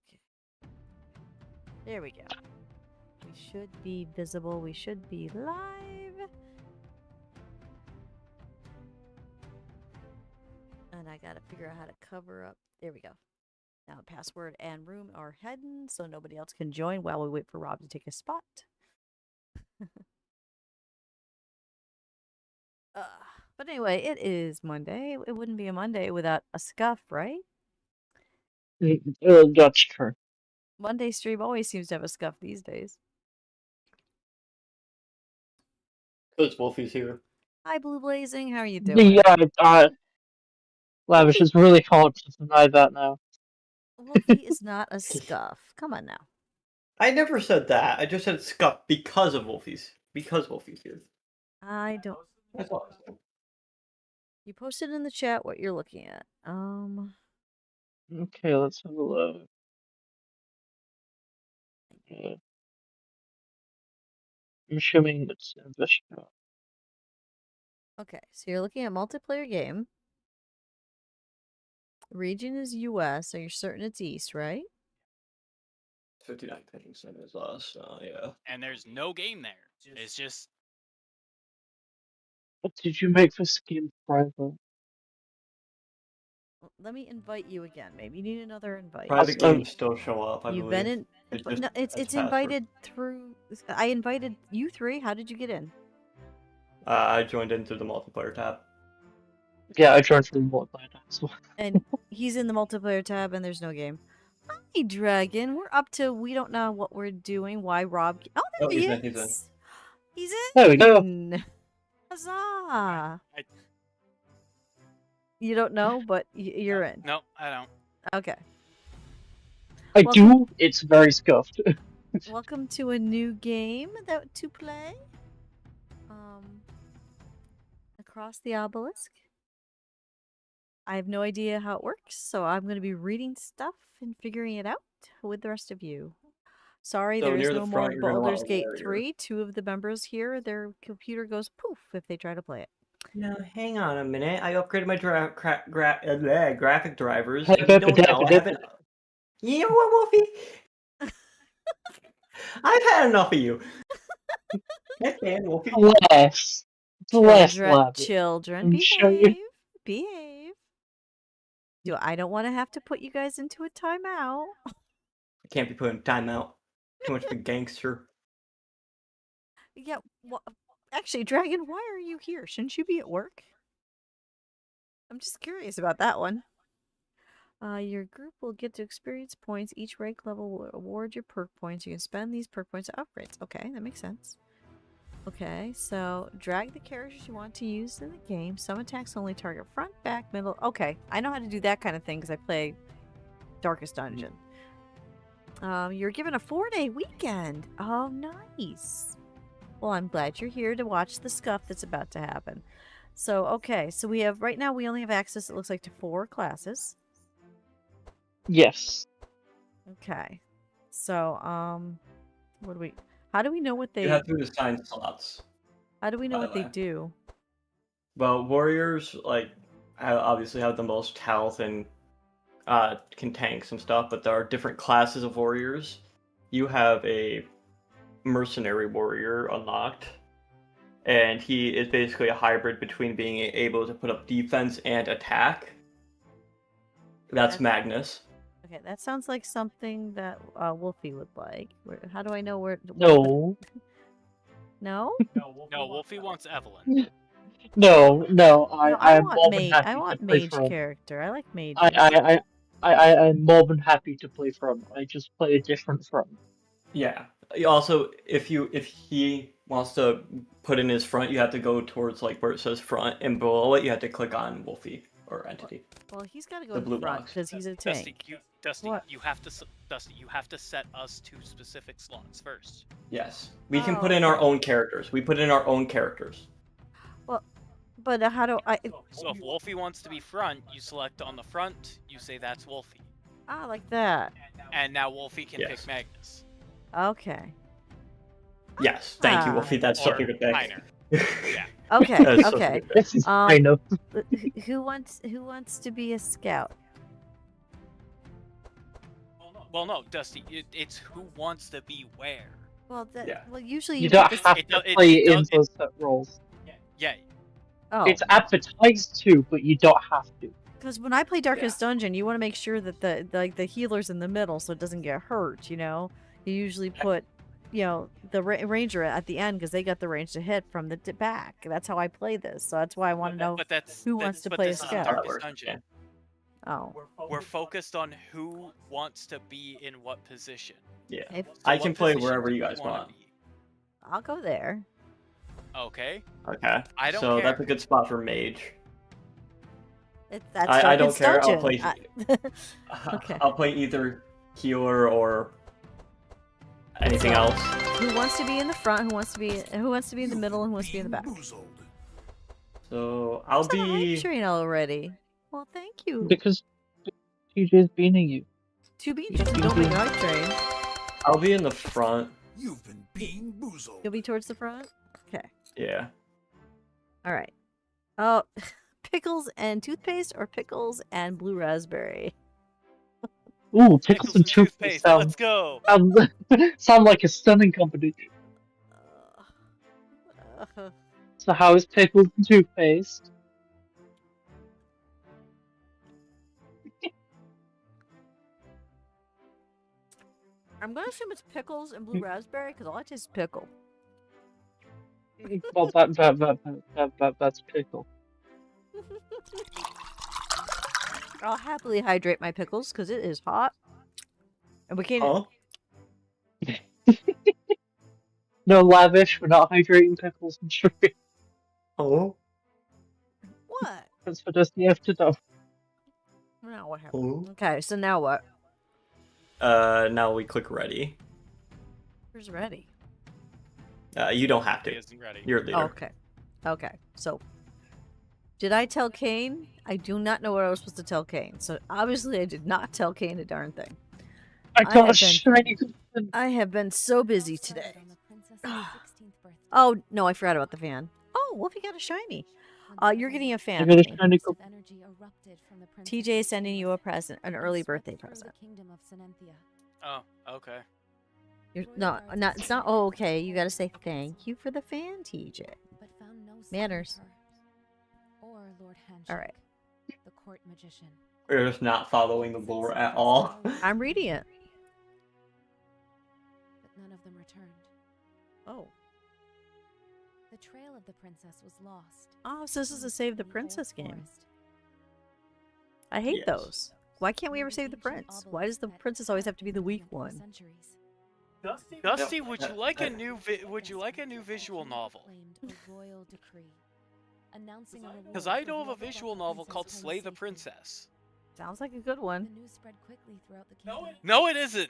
Okay. There we go. We should be visible. We should be live. And I gotta figure out how to cover up. There we go. Now password and room are hidden so nobody else can join while we wait for Rob to take a spot. But anyway, it is Monday. It wouldn't be a Monday without a scuff, right? That's true. Monday stream always seems to have a scuff these days. Because Wolfie's here. Hi, Blue Blazing. How are you doing? Yeah, Lavish, it's really hard to deny that now. Wolfie is not a scuff. Come on now. I never said that. I just said scuff because of Wolfie's. Because Wolfie's here. I don't. That's all I said. You posted in the chat what you're looking at. Okay, let's have a look. I'm assuming it's Vishka. Okay, so you're looking at multiplayer game. Region is US, so you're certain it's East, right? 59 pings in his loss, yeah. And there's no game there. It's just. What did you make for skin private? Let me invite you again. Maybe you need another invite. Private games still show up, I You've believe. been in. It's No, it's invited through. I invited you three. How did you get in? I joined in through the multiplayer tab. Yeah, I joined from the multiplayer tab as well. And he's in the multiplayer tab, and there's no game. Hi, Dragon. We're up to. We don't know what we're doing. Why Rob? Oh, there he is. He's in. He's in. There we go. Huzzah! You don't know, but you're in. No, I don't. Okay. I do. It's very scuffed. Welcome to a new game to play. Across the Obelisk. I have no idea how it works, so I'm going to be reading stuff and figuring it out with the rest of you. Sorry, there is no more Baldur's Gate 3. Two of the members here, their computer goes poof if they try to play it. No, hang on a minute. I upgraded my graphic drivers. You know what, Wolfie? I've had enough of you. Wolfie. Less. Children, behave. I don't want to have to put you guys into a timeout. I can't be put in timeout. Too much of a gangster. Yeah, well, actually, Dragon, why are you here? Shouldn't you be at work? I'm just curious about that one. Your group will get to experience points. Each rank level will award you perk points. You can spend these perk points to upgrades. Okay, that makes sense. Okay, so drag the characters you want to use in the game. Some attacks only target front, back, middle. Okay, I know how to do that kind of thing because I play Darkest Dungeon. You're given a 4-day weekend. Oh, nice. Well, I'm glad you're here to watch the scuff that's about to happen. So, okay, so we have, right now we only have access, it looks like, to 4 classes. Yes. Okay. So, how do we know what they... You have to assign slots. How do we know what they do? Well, warriors, obviously have the most health and can tank some stuff, but there are different classes of warriors. You have a mercenary warrior unlocked, and he is basically a hybrid between being able to put up defense and attack. That's Magnus. Okay, that sounds like something that Wolfie would like. How do I know where? No. No? No, Wolfie wants Evelyn. No, I I'm more than happy I want to play mage from. character. I like mage. I'm more than happy to play from. I just play a different from. Yeah. Also, if he wants to put in his front, you have to go towards where it says front, and below it you have to click on Wolfie or entity. Well, he's got to go The in blue front box. because he's a tank. Dusty, you have to set us to specific slots first. Yes, we can put in our own characters. We put in our own characters. Well, but how do I? So if Wolfie wants to be front, you select on the front. You say that's Wolfie. Ah, like that. And now Wolfie can pick Magnus. Okay. Yes, thank you, Wolfie. That's such a good thing. Yeah. Okay. Okay. This is kind of. Who wants to be a scout? Well, no, Dusty. It's who wants to be where. Well, Yeah. usually You you don't put this. have to play it in those set roles. Yeah. Oh, It's advertised to, but you don't have to. because when I play Darkest Dungeon, you want to make sure that the healer's in the middle so it doesn't get hurt. You know, you usually put, the ranger at the end because they got the range to hit from the back. That's how I play this. So that's why I want to know But that's who wants to but play a this isn't scout. Darkest Dungeon. Yeah. Oh, We're focused on who wants to be in what position. Yeah. if, So I what can play position wherever do you we guys wanna want. be? I'll go there. Okay. Okay. I don't so care. that's a good spot for mage. That's I don't Darkest care. I'll Dungeon. play. Okay. I'll play either healer or anything So- else. Who wants to be in the front? Who wants to be in the middle? And who wants to be in the back? So I'll Who's on the hype be. train already? Well, thank you. Because TJ's beaning you. To be just don't make a hype train. I'll be in the front. You've been being boozled. You'll be towards the front. Okay. Yeah. All right. Oh, pickles and toothpaste, or pickles and blue raspberry. Ooh, pickles and toothpaste sound, Let's go. sound like a stunning company. So how is pickles and toothpaste? I'm gonna assume it's pickles and blue raspberry because all I taste is pickle. Well, that's pickle. I'll happily hydrate my pickles because it is hot, and we can't. Oh. No lavish, we're not hydrating pickles and sugar. Oh. What? That's what does the have to know. Now what happened? Oh. Okay, so now what? Now we click ready. Where's ready? You don't have He to. isn't ready. You're a leader. Oh, okay. Okay. So, did I tell Kane? I do not know what I was supposed to tell Kane. So obviously, I did not tell Kane a darn thing. I have got a been- shiny. I have been so busy today. Oh no, I forgot about the fan. Oh, Wolfie got a shiny. You're getting a fan. I got a honey. shiny. TJ is sending you a present, an early birthday present. Oh, okay. You're not. It's not. Oh, okay. You got to say thank you for the fan, TJ. Manners. All right. The court magician. We're just not following the lore at all. I'm reading it. But none of them returned. Oh. The trail of the princess was lost. Oh, so this is a save the princess game. Forest. I hate Yes. those. Why can't we ever save the prince? Why does the princess always have to be the weak one? Centuries. Dusty, would you like a new visual novel? Claimed a royal decree, announcing a reward Because I for know of a whoever got visual novel princess called home Slay the safely. Princess. Sounds like a good one. The news spread quickly throughout the kingdom. No, it isn't.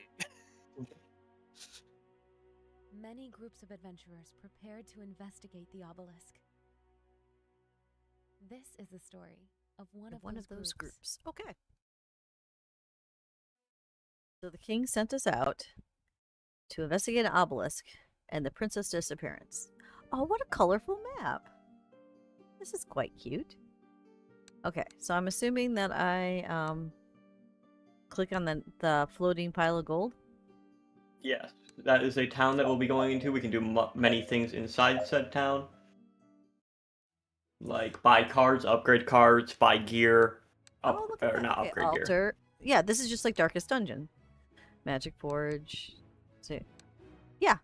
Many groups of adventurers prepared to investigate the obelisk. This is the story of one of those groups. Okay. So the king sent us out to investigate an obelisk and the princess disappearance. Oh, what a colorful map. This is quite cute. Okay, so I'm assuming that I click on the floating pile of gold. Yes, that is a town that we'll be going into. We can do many things inside said town. Like buy cards, upgrade cards, buy gear, Oh, look at or that. not Okay, upgrade gear. altar. Yeah, this is just like Darkest Dungeon. Magic Forge. So, yeah,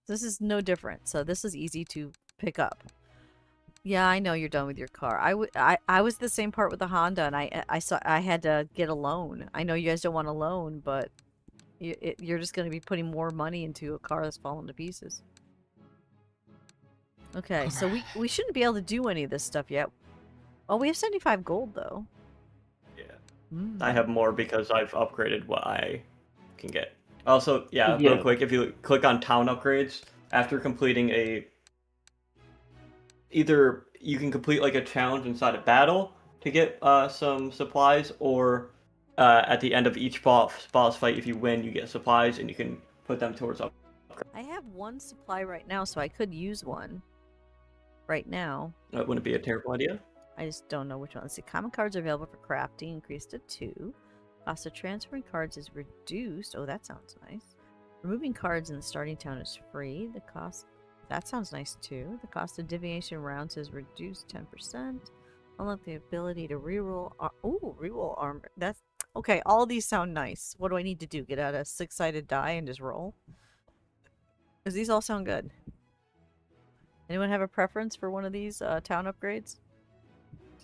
this is no different. So this is easy to pick up. Yeah, I know you're done with your car. I was the same part with the Honda, and I had to get a loan. I know you guys don't want a loan, but you're just going to be putting more money into a car that's falling to pieces. Okay, so we shouldn't be able to do any of this stuff yet. Oh, we have 75 gold though. Yeah, Mm. I have more because I've upgraded what I can get. Also, yeah, Yeah. real quick, if you click on town upgrades, after completing either you can complete like a challenge inside a battle to get some supplies, or at the end of each boss fight, if you win, you get supplies and you can put them towards up. I have one supply right now, so I could use one right now. That wouldn't be a terrible idea. I just don't know which one. Let's see. Common cards are available for crafting, increased to 2. Cost of transferring cards is reduced. Oh, that sounds nice. Removing cards in the starting town is free. The cost... That sounds nice, too. The cost of divination rounds is reduced 10%. Unlock the ability to reroll... Oh, reroll armor. That's... Okay, all these sound nice. What do I need to do? Get out a 6-sided die and just roll? Because these all sound good. Anyone have a preference for one of these town upgrades?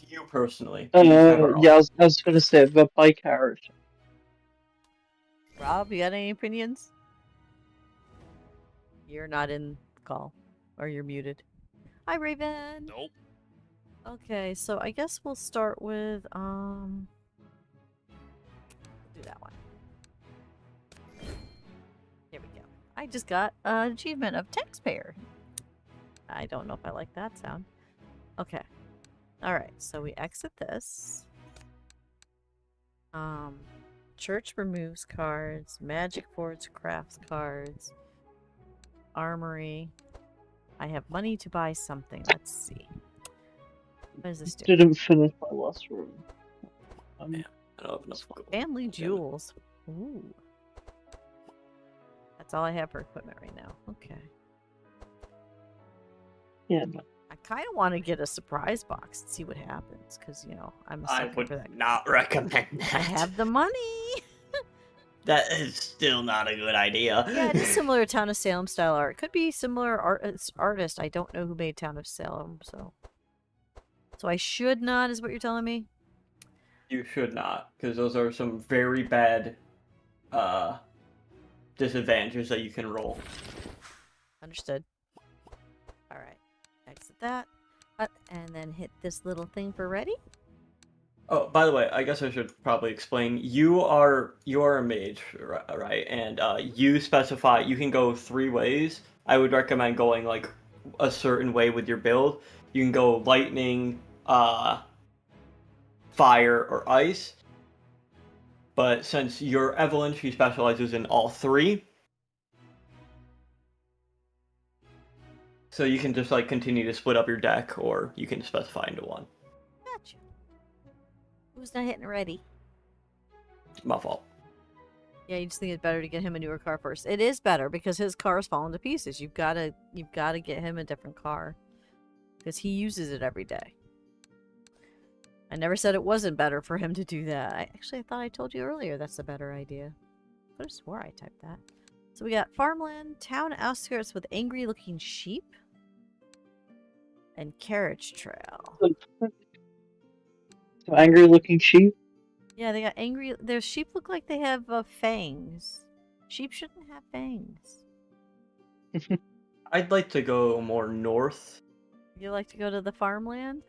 You personally. You just have Yeah, I was gonna say the by character. Rob, you got any opinions? You're not in the call. Or you're muted. Hi, Raven! Nope. Okay, so I guess we'll start with, do that one. Here we go. I just got an achievement of taxpayer. I don't know if I like that sound. Okay. Alright, so we exit this. Church removes cards. Magic Forge crafts cards. Armory. I have money to buy something. Let's see. What does this do? Didn't finish my last room. Yeah, I don't have enough gold. Family Damn it. jewels. Ooh. That's all I have for equipment right now. Okay. Yeah, no. I kind of want to get a surprise box and see what happens, because, you know, I'm a I sucker would for that. not recommend that. I have the money! That is still not a good idea. Yeah, it is similar to Town of Salem style art. Could be similar artist. I don't know who made Town of Salem, so... So I should not, is what you're telling me? You should not, because those are some very bad disadvantages that you can roll. Understood. Alright. Exit that. And then hit this little thing for ready. Oh, by the way, I guess I should probably explain. You are a mage, right? And you specify you can go 3 ways. I would recommend going like a certain way with your build. You can go lightning, fire, or ice. But since you're Evelyn, she specializes in all 3. So you can just like continue to split up your deck, or you can specify into one. Gotcha. Who's not hitting ready? My fault. Yeah, you just think it's better to get him a newer car first. It is better because his car's falling to pieces. You've gotta get him a different car. Because he uses it every day. I never said it wasn't better for him to do that. I thought I told you earlier that's a better idea. I could have swore I typed that. So we got farmland, town outskirts with angry looking sheep, and carriage trail. Some angry looking sheep. Yeah, they got angry. Their sheep look like they have fangs. Sheep shouldn't have fangs. I'd like to go more north. You like to go to the farmland?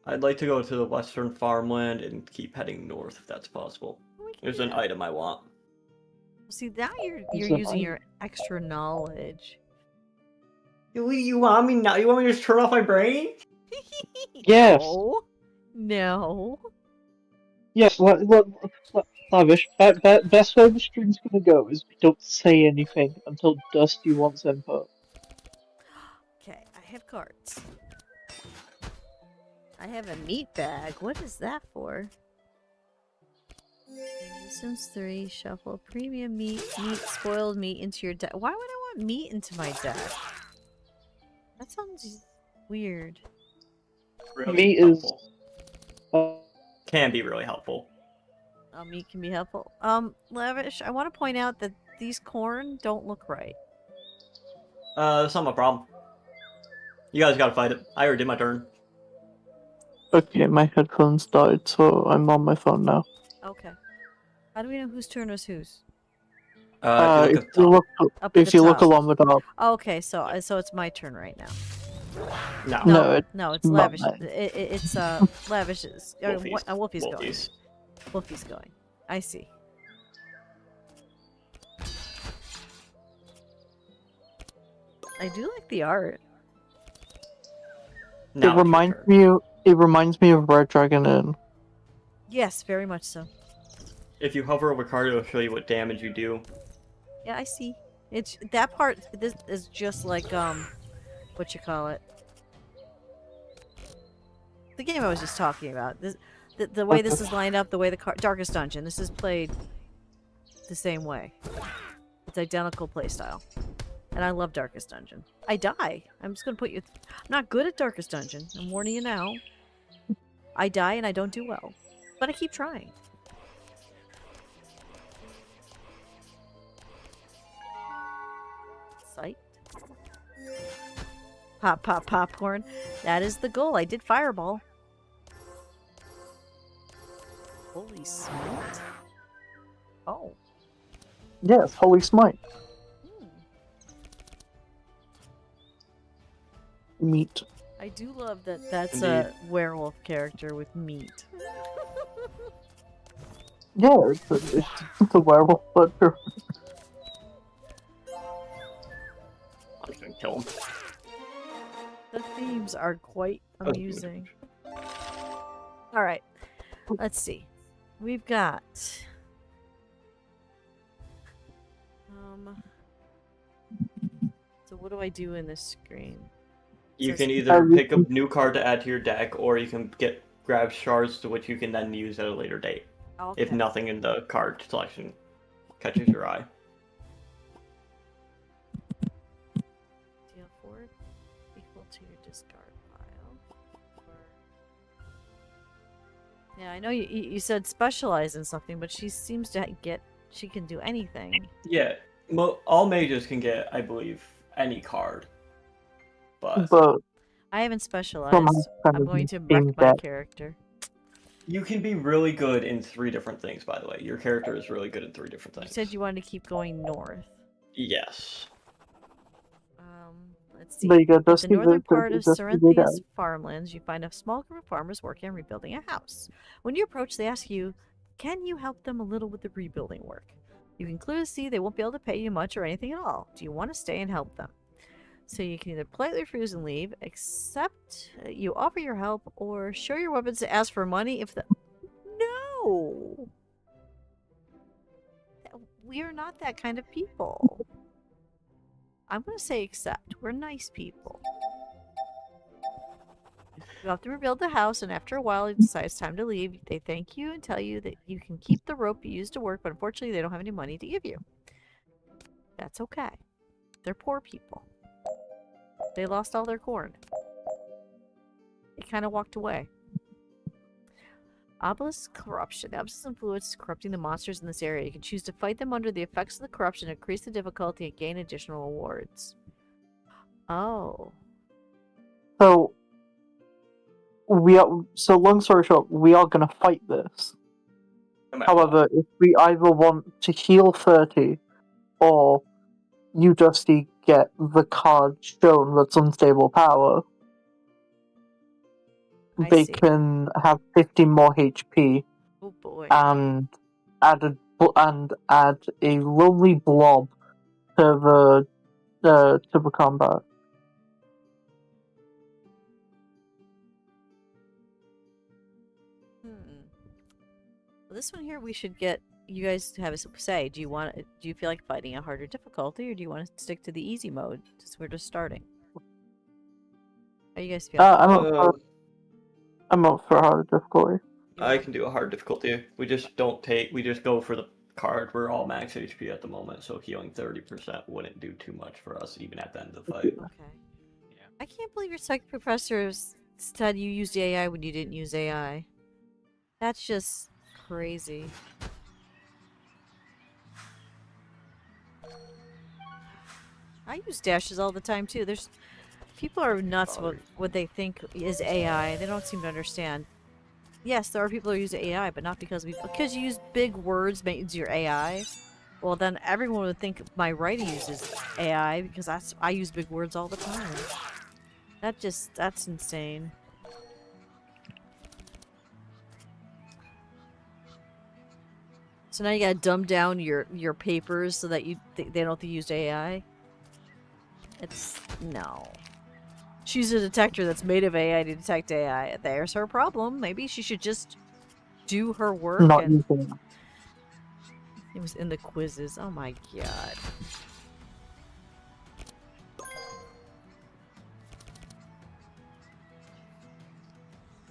I'd like to go to the western farmland and keep heading north if that's possible. We can There's do an that. item I want. See, now you're There's an using item. your extra knowledge. You want me now? You want me to just turn off my brain? Yes. No. No. Yes, Lavish. Best way the stream's gonna go is don't say anything until Dusty wants input. Okay, I have cards. I have a meat bag. What is that for? Sims 3, shuffle premium meat, spoiled meat into your deck. Why would I want meat into my deck? That sounds weird. Really Meat helpful. is. Can be really helpful. Meat can be helpful. Lavish, I want to point out that these corn don't look right. That's not my problem. You guys gotta fight it. I already did my turn. Okay, my headphones died, so I'm on my phone now. Okay. How do we know whose turn was whose? If you look If at you the look, Up at if the you look top. along the top, Okay, so it's my turn right now. top. No, No, it's not Lavish. mine. It's Lavish's. Wolfie's going. Wolfies. Wolfie's going. I see. I do like the art. Now it it's your reminds turn. me. It reminds me of Red Dragon Inn. Yes, very much so. If you hover over card, it'll show you what damage you do. Yeah, I see. It's that part. This is just like what you call it. The game I was just talking about. the way Okay. this is lined up, the way the Darkest Dungeon, this is played the same way. It's identical playstyle. And I love Darkest Dungeon. I die. I'm just gonna put you... I'm not good at Darkest Dungeon. I'm warning you now. I die and I don't do well. But I keep trying. Psyched. Pop, pop, popcorn. That is the goal. I did fireball. Holy smite. Oh. Yes, Holy Smite. Hmm. Meat. I do love that that's Indeed. a werewolf character with meat. Yeah, it's the werewolf butcher. I'm just gonna kill him. The themes are quite Oh, amusing. Alright, let's see. We've got... So what do I do in this screen? You Says- can either pick a new card to add to your deck, or you can grab shards to which you can then use at a later date. Okay. If nothing in the card selection catches your eye. Deal 4 equal to your discard pile. Yeah, I know you said specialize in something, but she seems to get... She can do anything. Yeah, all mages can get, I believe, any card. But But I haven't somehow specialized. kind I'm of going to in wreck my depth. character. you can be really good in 3 different things, by the way. Your character is really good in 3 different You things. said you wanted to keep going north. Yes. Let's see. There you go, At the Dusty. northern part of Dusty did Cerinthia's that. farmlands, you find a small group of farmers working on rebuilding a house. When you approach, they ask you, can you help them a little with the rebuilding work? You can clearly see they won't be able to pay you much or anything at all. Do you want to stay and help them? So you can either politely refuse and leave, accept you offer your help, or show your weapons to ask for money if the... No! We are not that kind of people. I'm going to say accept. We're nice people. You have to rebuild the house, and after a while, you decide it's time to leave. They thank you and tell you that you can keep the rope you used to work, but unfortunately, they don't have any money to give you. That's okay. They're poor people. They lost all their corn. They kind of walked away. Obelisk corruption. The Obelisk's influence is corrupting the monsters in this area. You can choose to fight them under the effects of the corruption, increase the difficulty, and gain additional rewards. Oh. So so long story short, we are gonna fight this. No matter what. However, if we either want to heal 30 or you Dusty get the card shown that's unstable power, I they see. can have 50 more HP Oh boy. and add a lonely blob to the combat. Well, this one here, we should get you guys to have a say. Do you feel like fighting a harder difficulty, or do you want to stick to the easy mode since we're just starting? How you guys feel? I'm up for harder difficulty. I can do a hard difficulty. We just go for the card. We're all max HP at the moment, so healing 30% wouldn't do too much for us even at the end of the fight. Okay. Yeah. I can't believe your psych professor said you used AI when you didn't use AI. That's just crazy. I use dashes all the time too. People are nuts with what they think is AI. They don't seem to understand. Yes, there are people who use AI, but not because you use big words means you're AI. Well, then everyone would think my writing uses AI because I use big words all the time. That's insane. So now you gotta dumb down your papers so that they don't have to use AI. No. She's a detector that's made of AI to detect AI. There's her problem. Maybe she should just do her work. Not And using it. it was in the quizzes. Oh my god.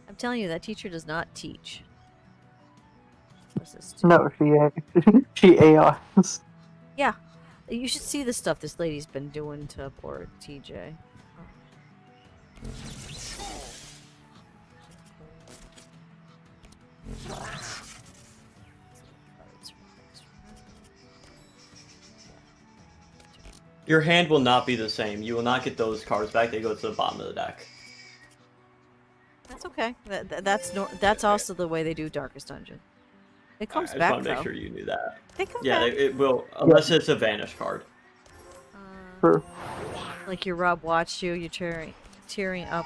I'm telling you, that teacher does not teach. this too. No, she AIs. Yeah, you should see the stuff this lady's been doing to poor TJ. Your hand will not be the same. You will not get those cards back. They go to the bottom of the deck. That's okay. That's also the way they do Darkest Dungeon. It comes I just back want to though. make sure you knew that. They come Yeah, back. it will, unless it's a vanish card. Sure. Like your Rob watched you, you're tearing up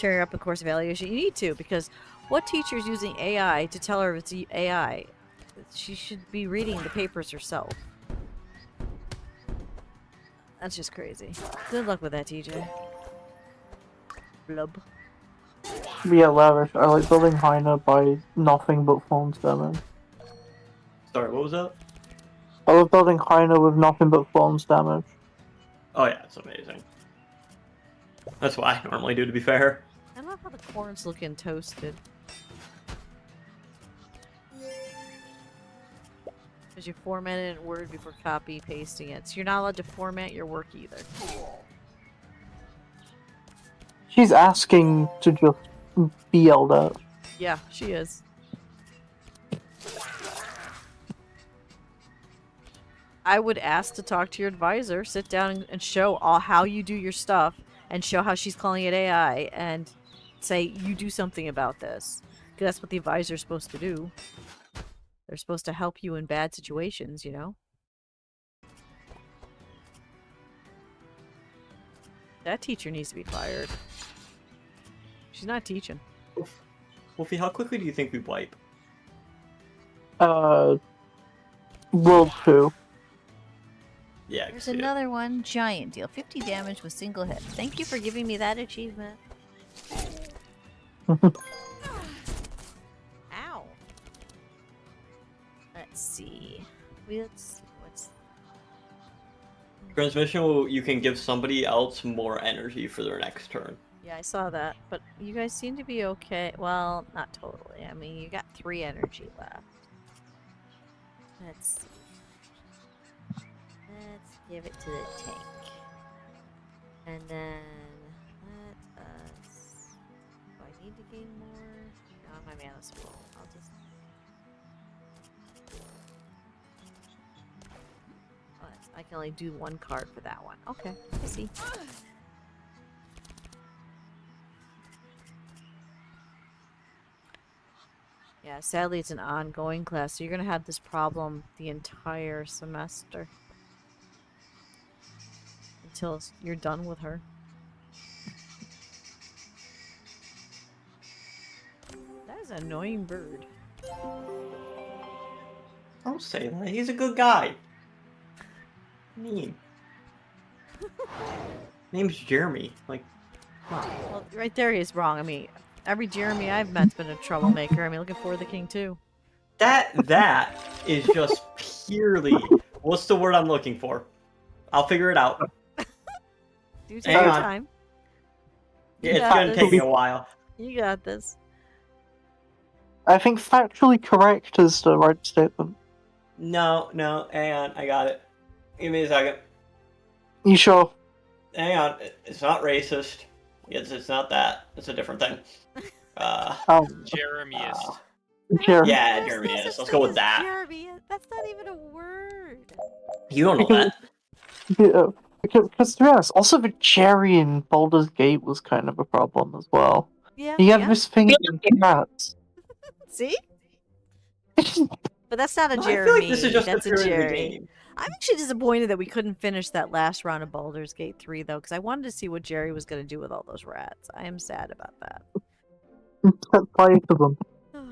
a course evaluation. You need to, because what teacher's using AI to tell her it's AI? She should be reading the papers herself. That's just crazy. Good luck with that, TJ. Blub. Yeah, Lavish. I like building Hyena by nothing but forms damage. Sorry, what was that? I love building Hyena with nothing but forms damage. Oh yeah, it's amazing. That's what I normally do, to be fair. I love how the corn's looking toasted. Because you format it in Word before copy pasting it. So you're not allowed to format your work either. She's asking to just be yelled at. Yeah, she is. I would ask to talk to your advisor, sit down and show all how you do your stuff, and show how she's calling it AI, and say, you do something about this. Because that's what the advisor's supposed to do. They're supposed to help you in bad situations, you know? That teacher needs to be fired. She's not teaching. Wolfie, how quickly do you think we wipe? World 2. Yeah, I can There's see it. another one. Giant deal. 50 damage with single hit. Thank you for giving me that achievement. Ow. Let's see. What's Transmission you can give somebody else more energy for their next turn. Yeah, I saw that. But you guys seem to be okay. Well, not totally. I mean, you got 3 energy left. Let's see. Let's give it to the tank. And then let us... Do I need to gain more? No, my mana's full. I'll just... I can only do 1 card for that one. Okay, I see. Yeah, sadly it's an ongoing class, so you're gonna have this problem the entire semester. Until you're done with her. That is an annoying bird. Don't say that. He's a good guy. Mean. Name's Jeremy. Like, Well, right there he's wrong. I mean, every Jeremy I've met's been a troublemaker. I mean, looking for the king too. that is just purely... What's the word I'm looking for? I'll figure it out. Do take Hang your on. time. Yeah, it's got gonna take me this. a while. You got this. I think factually correct is the right statement. No, hang on, I got it. Give me a second. You sure? Hang on, it's not racist. It's not that. It's a different thing. Jeremiest. Jeremy. Yeah, There's Jeremy no is. such Let's thing go with as that. Jeremy. That's not even a word. You don't know that. Yeah, because to be honest, also the cherry in Baldur's Gate was kind of a problem as well. Yeah. You have yeah. this thing in cats. See? But that's not a No, Jeremy. I feel like this is just That's a appearing in the Jerry. game. I'm actually disappointed that we couldn't finish that last round of Baldur's Gate 3, though, because I wanted to see what Jerry was going to do with all those rats. I am sad about that. Set fire to them.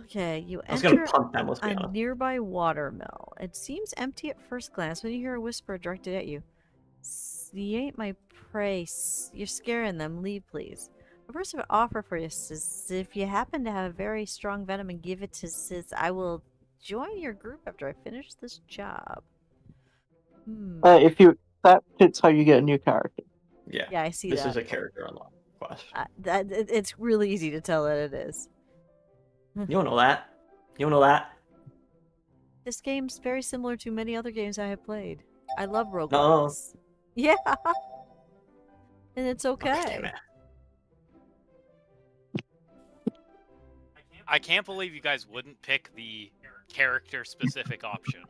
Okay, you I was gonna enter punt them, let's be a honest. nearby watermill. It seems empty at first glance when you hear a whisper directed at you. You ain't my prey. You're scaring them. Leave, please. A person would offer for you says, if you happen to have a very strong venom and give it to Sis, I will join your group after I finish this job. If you accept, it's how you get a new character. Yeah. Yeah, I see This that. is a character unlock quest. It's really easy to tell that it is. You don't know that. You don't know that. This game's very similar to many other games I have played. I love No. roguelikes. Yeah. And it's Damn okay. it. I can't believe you guys wouldn't pick the character-specific option.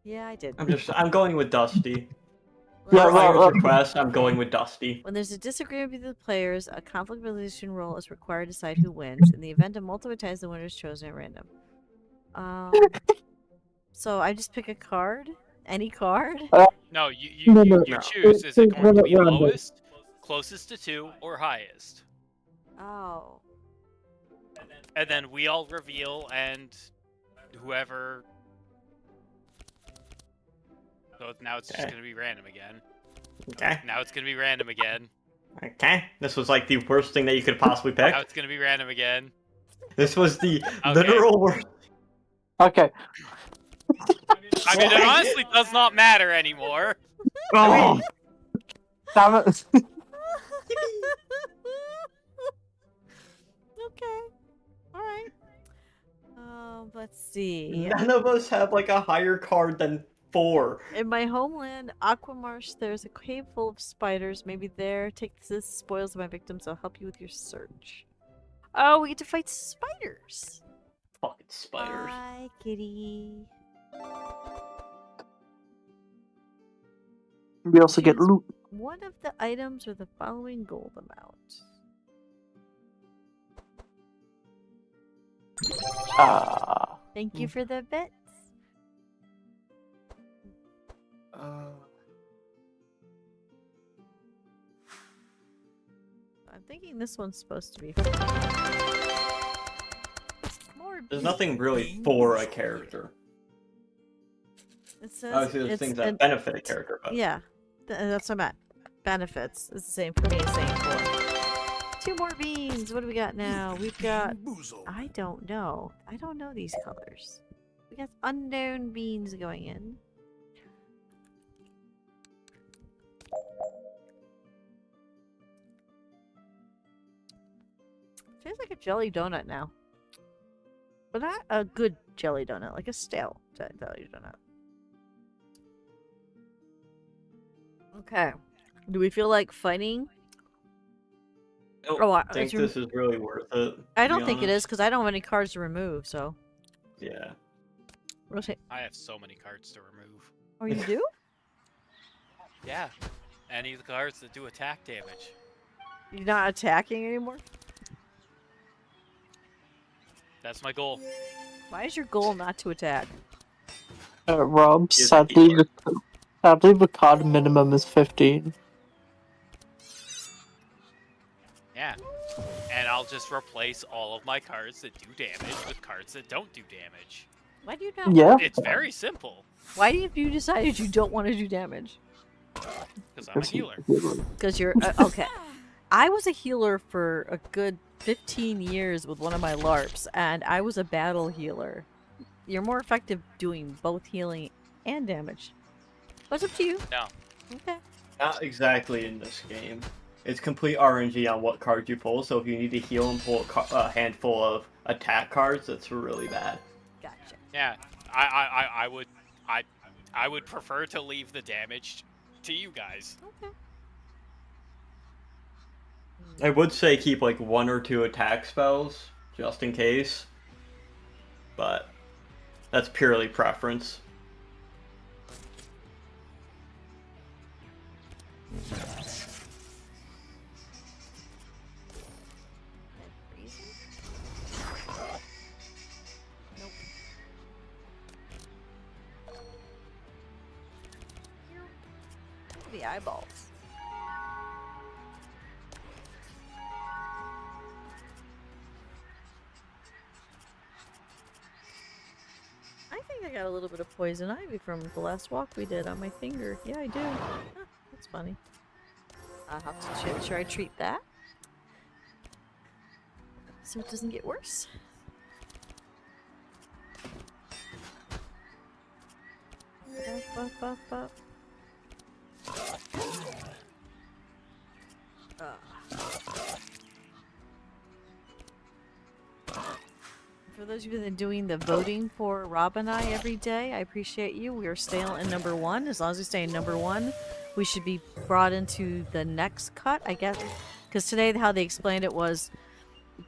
Yeah, I did. I'm going with Dusty. Yeah, For well, Iron's request, I'm going with Dusty. When there's a disagreement between the players, a conflict resolution roll is required to decide who wins. In the event of multiple ties, the winner is chosen at random. So I just pick a card? Any card? No, No, you no. choose. Is it going to be Random. lowest, closest to 2, or highest? Oh. And then we all reveal, and whoever... So now it's just Okay. going to be random again. Okay. Now it's going to be random again. Okay. This was like the worst thing that you could possibly pick. Now it's going to be random again. This was the Okay. literal worst. Okay. I mean, it honestly does not matter anymore. Oh. Damn it. Okay. Alright. Let's see. None of us have like a higher card than 4. In my homeland, Aquamarsh, there's a cave full of spiders. Maybe there. Take this spoils of my victims. I'll help you with your search. Oh, we get to fight spiders. Fucking spiders. Hi, kitty. We also get Choose loot. one of the items with the following gold amount. Thank you for the bits. I'm thinking this one's supposed to be more. There's nothing really for a character. It says Obviously, there's it's things that an- benefit a character, but Yeah, that's what I'm at. Benefits is the same for me as saying for. 2 more beans. What do we got now? We've got. Bamboozled. I don't know. I don't know these colors. We got unknown beans going in. Tastes like a jelly donut now. But not a good jelly donut, like a stale jelly donut. Okay. Do we feel like fighting? I it's think this is really worth it. I to don't be think it is honest. because I don't have any cards to remove, so. Yeah. Rotate. I have so many cards to remove. Oh, you do? Yeah. Any of the cards that do attack damage. You're not attacking anymore? That's my goal. Why is your goal not to attack? Rob, Here's a sadly, keyword. the card minimum is 15. Yeah. And I'll just replace all of my cards that do damage with cards that don't do damage. Why do you not? Yeah. It's very simple. Why have you decided you don't want to do damage? Because I'm a healer. Because you're okay. I was a healer for a good 15 years with one of my LARPs, and I was a battle healer. You're more effective doing both healing and damage. What's up to you? No. Okay. Not exactly in this game. It's complete RNG on what cards you pull, so if you need to heal and pull a handful of attack cards, that's really bad. Gotcha. Yeah. I would prefer to leave the damage to you guys. Okay. I would say keep like 1 or 2 attack spells, just in case. But that's purely preference. Nope. The eyeballs. I think I got a little bit of poison ivy from the last walk we did on my finger. Yeah, I do. Huh, that's funny. I'll have to should I treat that? So it doesn't get worse. Bup, bup, bup, bup. for those of you that are doing the voting for Rob and I every day, I appreciate you. We are still in number 1. As long as we stay in number 1, we should be brought into the next cut, I guess. Because today, how they explained it was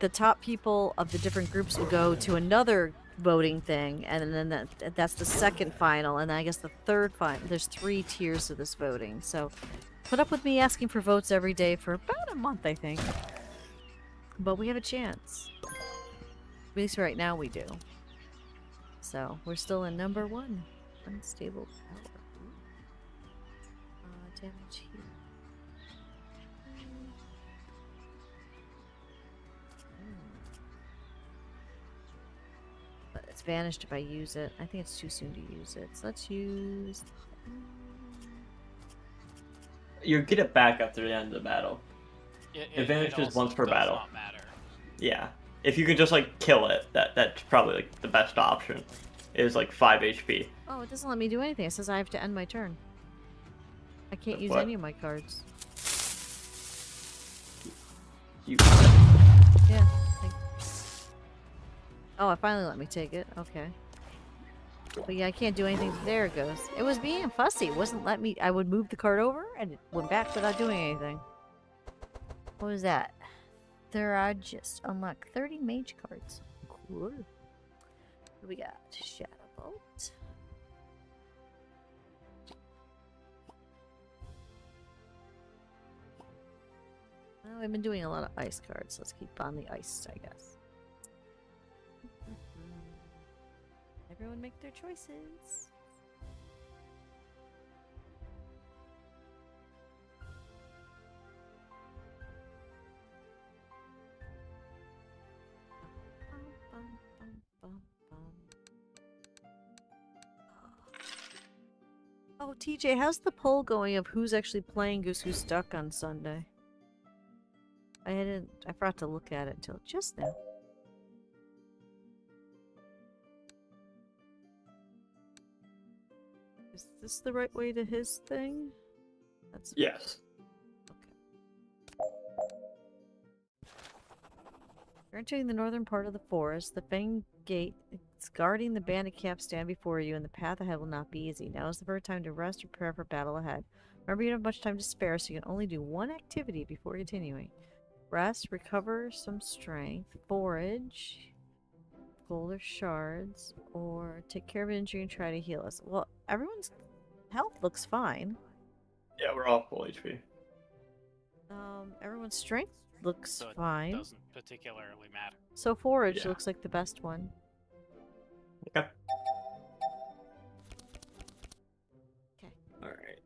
the top people of the different groups will go to another voting thing, and then that's the second final, and then I guess the third final. There's 3 tiers of this voting, so put up with me asking for votes every day for about a month, I think. But we have a chance. At least right now we do. So, we're still in number 1. Unstable power. Damage here. But it's vanished if I use it. I think it's too soon to use it. So let's use... You get it back after the end of the battle. It vanishes also once per does battle. not matter. Yeah. If you can just like kill it, that's probably like the best option. Is like 5 HP. Oh, it doesn't let me do anything. It says I have to end my turn. I can't use What? any of my cards. You Yeah. Oh, it finally let me take it. Okay. But yeah, I can't do anything. There it goes. It was being fussy. It wasn't letting me... I would move the card over, and it went back without doing anything. What was that? There are just unlock 30 mage cards. Cool. What do we got? Shadow Bolt. Well, I've been doing a lot of ice cards. Let's keep on the ice, I guess. Everyone make their choices. Oh, TJ, how's the poll going of who's actually playing Goose Who's Stuck on Sunday? I forgot to look at it until just now. Is this the right way to his thing? That's Yes. You're entering the northern part of the forest. The Fang Gate is guarding the bandit camp stand before you, and the path ahead will not be easy. Now is the perfect time to rest or prepare for battle ahead. Remember, you don't have much time to spare, so you can only do one activity before continuing. Rest, recover some strength, forage, gold or shards, or take care of an injury and try to heal us. Well, everyone's health looks fine. Yeah, we're all full HP. Everyone's strength looks So it fine. doesn't particularly matter. So forage Yeah. looks like the best one. Okay. Okay. Alright.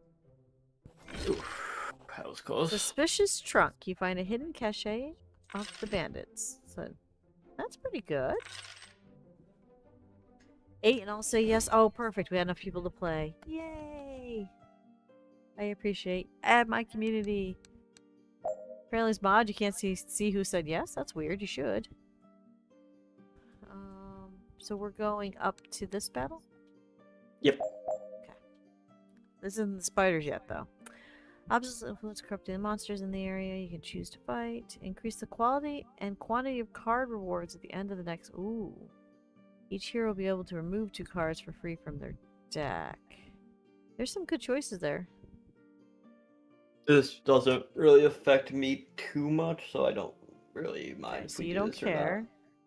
Oof. That was close. Suspicious trunk. You find a hidden cache of the bandits. So that's pretty good. 8 and I'll say yes. Oh, perfect. We had enough people to play. Yay! I appreciate. Add my community. Apparently it's mod. You can't see who said yes. That's weird. You should. So we're going up to this battle? Yep. Okay. This isn't the spiders yet, though. Obstacles influence corrupting monsters in the area. You can choose to fight. Increase the quality and quantity of card rewards at the end of the next... Ooh. Each hero will be able to remove 2 cards for free from their deck. There's some good choices there. This doesn't really affect me too much, so I don't really mind Okay, if so we you do don't this or not. care.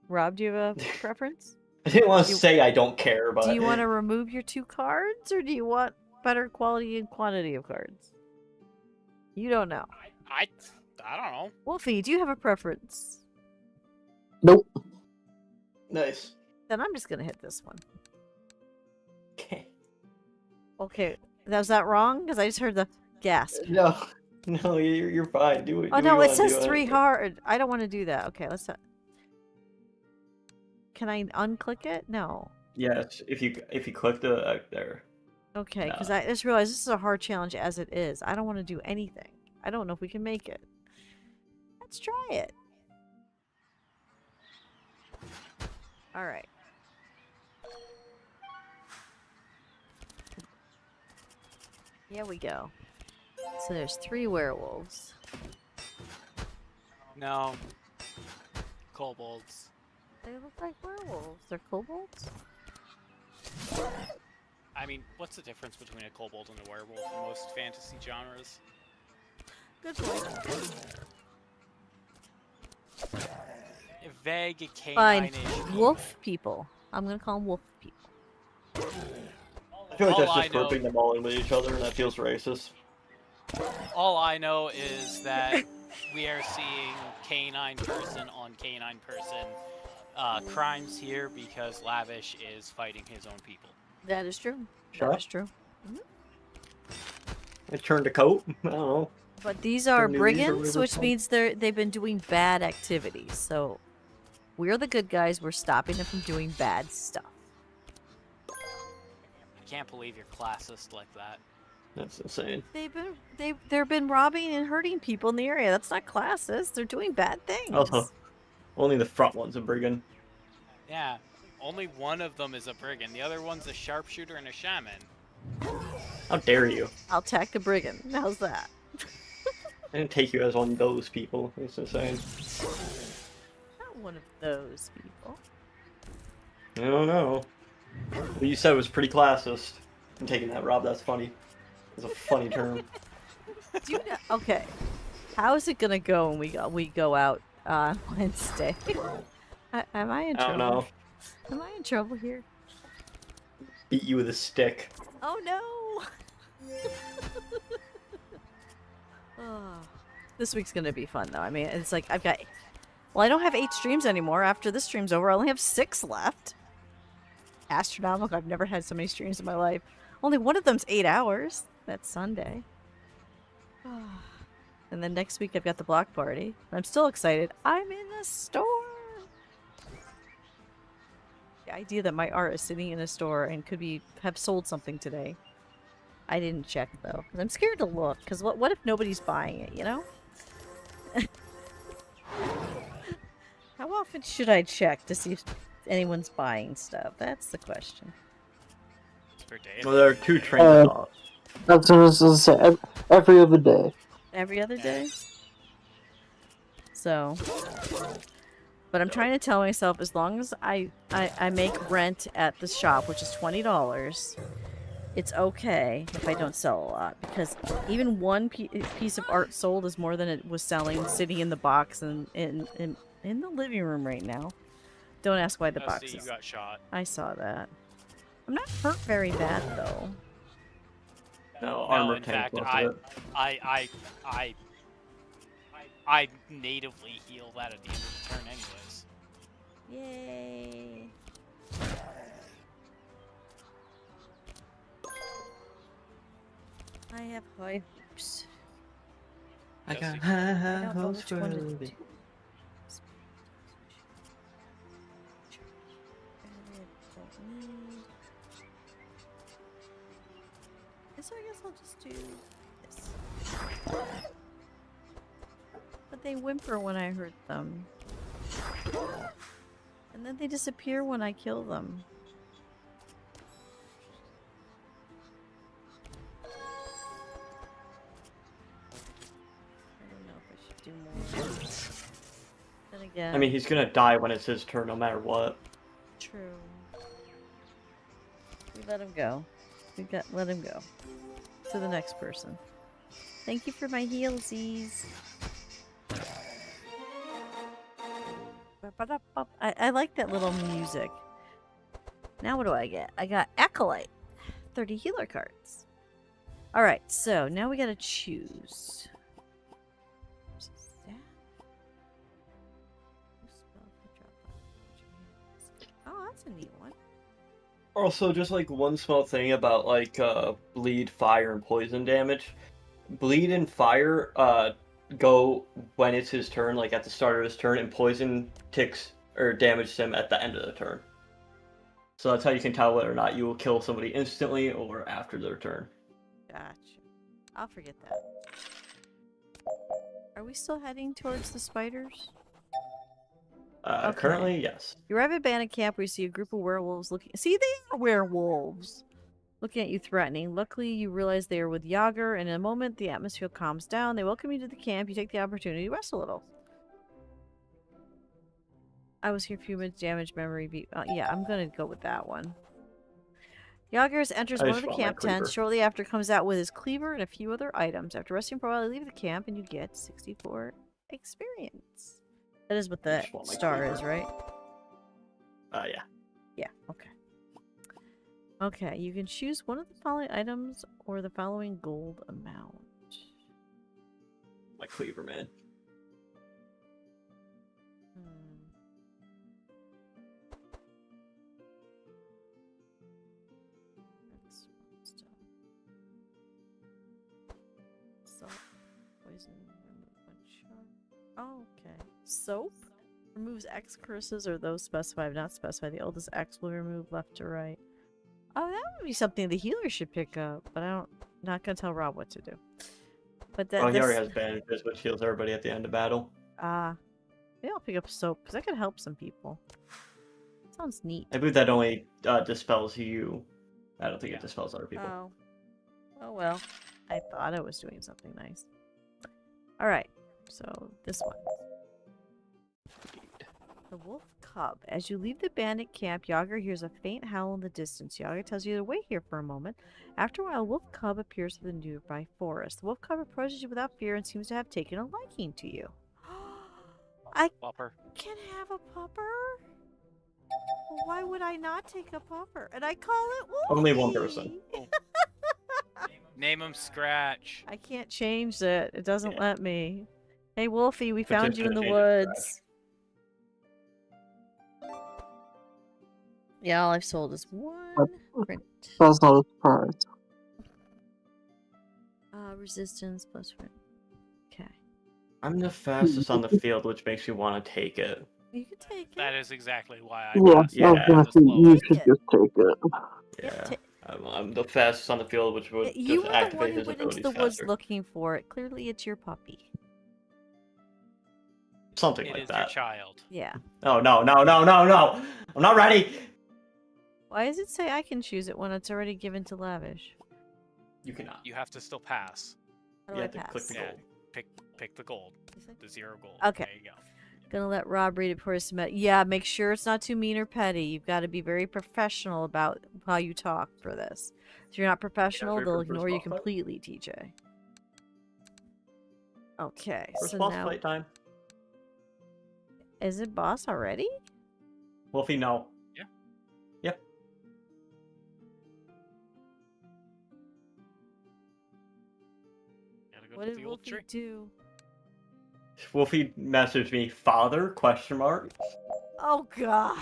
Rob, do you have a preference? I didn't want to You- say I don't care, but Do you want to remove your 2 cards, or do you want better quality and quantity of cards? You don't know. I don't know. Wolfie, do you have a preference? Nope. Nice. Then I'm just gonna hit this one. Okay. Okay, was that wrong? Because I just heard the gasp. No, no, you're fine. Do it. Oh do no, what it you wanna says do. 3 hard. I don't want to do that. Okay, let's. Can I unclick it? No. Yes, if you click the there. Okay, because No. I just realized this is a hard challenge as it is. I don't want to do anything. I don't know if we can make it. Let's try it. All right. Here we go. So there's 3 werewolves. No. Kobolds. They look like werewolves. They're kobolds? I mean, what's the difference between a kobold and a werewolf in most fantasy genres? Good point. Vague Fine. canine-ish. Wolf people. I'm gonna call them wolf people. I feel like All that's I just know, grouping them all in with each other, and that feels racist. all I know is that we are seeing canine person on canine person crimes here because Lavish is fighting his own people. That is true. Shut That up. is true. I turned a coat. I don't know. But these are Turn new leaves or brigands, whatever which it's called. means they've been doing bad activities. So we're the good guys. We're stopping them from doing bad stuff. I can't believe you're classist like that. That's insane. They've been robbing and hurting people in the area. That's not classist. They're doing bad things. Also, only the front one's a brigand. Yeah, only one of them is a brigand. The other one's a sharpshooter and a shaman. How dare you? I'll attack the brigand. How's that? I didn't take you as one of those people. It's insane. Not one of those people. I don't know. What you said was pretty classist. I'm taking that, Rob. That's funny. It's a funny term. Do you know, okay. How is it gonna go when we go out on Wednesday? Am I in I don't trouble? know. Am I in trouble here? Beat you with a stick. Oh no! Oh, this week's gonna be fun though. I mean, it's like well, I don't have 8 streams anymore. After this stream's over, I only have 6 left. Astronomical. I've never had so many streams in my life. Only one of them's 8 hours. That's Sunday. And then next week I've got the block party. I'm still excited. I'm in a store. The idea that my art is sitting in a store and could have sold something today. I didn't check though, 'cause I'm scared to look. Because what if nobody's buying it? You know? How often should I check to see if anyone's buying stuff? That's the question. Per day. Well, there are 2 trains of thought. That's what I was gonna say. Every other day. Every other day. So, but I'm trying to tell myself as long as I make rent at the shop, which is $20, it's okay if I don't sell a lot, because even one piece of art sold is more than it was selling sitting in the box and in the living room right now. Don't ask why the Oh, box see, you is. got shot. I saw that. I'm not hurt very bad though. No, No, armor in tank fact, most I, of it. I natively heal that at the end of the turn, anyways. Yay! I have high hopes. I Jesse. got I high don't know hopes which for one to Ruby. do. So I guess I'll just do this. But they whimper when I hurt them. And then they disappear when I kill them. I don't know if I should do more. Then again, I mean, he's gonna die when it's his turn, no matter what. true. We let him go. Let him go. To the next person. Thank you for my healsies. I like that little music. Now what do I get? I got Acolyte. 30 healer cards. Alright, so now we gotta choose. Oh, that's a neat one. Also, just like one small thing about like bleed, fire, and poison damage. Bleed and fire go when it's his turn, like at the start of his turn, and poison ticks or damages him at the end of the turn. So that's how you can tell whether or not you will kill somebody instantly or after their turn. Gotcha. I'll forget that. Are we still heading towards the spiders? Okay. Currently, yes. You arrive at Bandit Camp where you see a group of werewolves looking. See, they are werewolves! Looking at you threatening. Luckily, you realize they are with Yager, and in a moment, the atmosphere calms down. They welcome you to the camp. You take the opportunity to rest a little. I was here a few minutes. Damage memory. Yeah, I'm gonna go with that one. Yagers enters I one just of the want my camp tents. cleaver. Shortly after, comes out with his cleaver and a few other items. After resting for a while, you leave the camp and you get 64 experience. That is what I the just want my star cleaver. is, right? Yeah. Yeah, okay. Okay, you can choose one of the following items or the following gold amount. My cleaver, man. That's stuff. Salt, poison, remove one shot. Oh, okay. Soap removes X curses or those specified, not specified. The oldest X will remove left to right. Oh, that would be something the healer should pick up, but not gonna tell Rob what to do. But Oh, he already this has bandages, which heals everybody at the end of battle. maybe I'll pick up soap because that could help some people. Sounds neat. I believe that only dispels you. I don't think it dispels other people. Oh well. I thought I was doing something nice. Alright, so this one. The wolf cub. As you leave the bandit camp, Yager hears a faint howl in the distance. Yager tells you to wait here for a moment. After a while, wolf cub appears from the nearby forest. The wolf cub approaches you without fear and seems to have taken a liking to you. I Pupper. can have a pupper? Well, why would I not take a pupper? And I call it Wolfie. Only one person. Name him Scratch. I can't change it. It doesn't Yeah. let me. Hey, Wolfie, we found you in the Change it to woods. Yeah, all I've sold is one print. That's not a surprise. Resistance plus print. Okay. I'm the fastest on the field, which makes you want to take it. You can take it. That is exactly why I Yeah, passed. Yeah. I was gonna The say you slowest. should just take it. Yeah. ta- I'm the fastest on the field, which would You just were the one activate who his went into abilities the woods faster. looking for it. Clearly, it's your puppy. Something It like is your that. child. Yeah. Oh, no. I'm not ready! Why does it say I can choose it when it's already given to Lavish? You cannot. You have to still pass. How do You I have to pass? click the Yeah. gold. Pick the gold. Is it? The 0 gold. Okay. There you go. Gonna let Rob read it before he submit. Yeah, make sure it's not too mean or petty. You've got to be very professional about how you talk for this. If you're not professional, ready they'll for the first ignore you boss fight? completely, TJ. Okay, First so boss now fight time. is it boss already? Wolfie, no. Yeah. Yep. Gotta go What to did the old Wolfie tree. do? Wolfie messaged me, father, question mark. Oh God.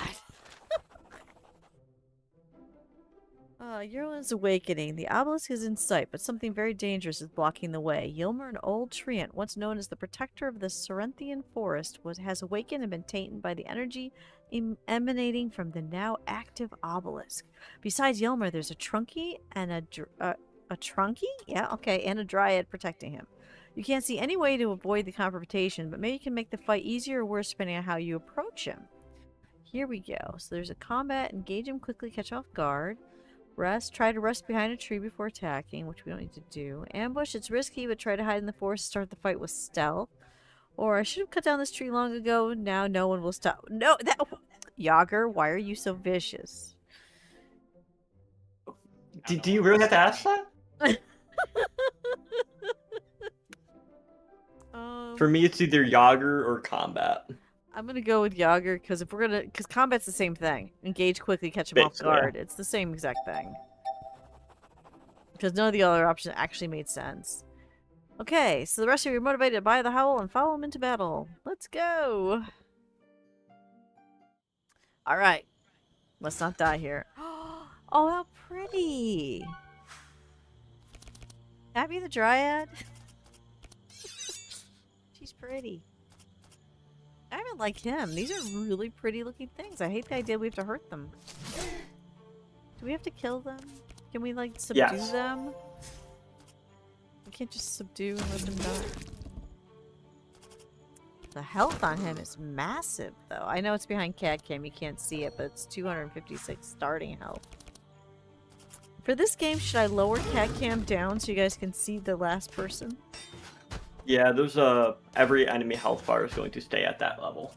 Yerlin's awakening. The obelisk is in sight, but something very dangerous is blocking the way. Ylmer, an old treant, once known as the protector of the Cerinthian forest, has awakened and been tainted by the energy emanating from the now active obelisk. Besides Ylmer, there's a Trunky and a Trunky? Yeah, okay, and a Dryad protecting him. You can't see any way to avoid the confrontation, but maybe you can make the fight easier or worse depending on how you approach him. Here we go. So there's a combat, engage him quickly, catch off guard. Rest, try to rest behind a tree before attacking, which we don't need to do. Ambush, it's risky, but try to hide in the forest, start the fight with stealth. Or I should have cut down this tree long ago, now no one will stop. No, that... Yager, why are you so vicious? Do you really have to ask that? For me, it's either Yager or combat. I'm gonna go with Yager because because combat's the same thing. Engage quickly, catch him off Basically, yeah. guard. It's the same exact thing. Because none of the other options actually made sense. Okay, so the rest of you are motivated to buy the howl and follow him into battle. Let's go. All right, let's not die here. Oh, how pretty! Happy the Dryad. She's pretty. I even like him. These are really pretty looking things. I hate the idea we have to hurt them. Do we have to kill them? Can we, like, subdue Yes. them? We can't just subdue and let them die. The health on him is massive, though. I know it's behind CAD cam. You can't see it, but it's 256 starting health. For this game, should I lower CAD cam down so you guys can see the last person? Yeah, there's every enemy health bar is going to stay at that level.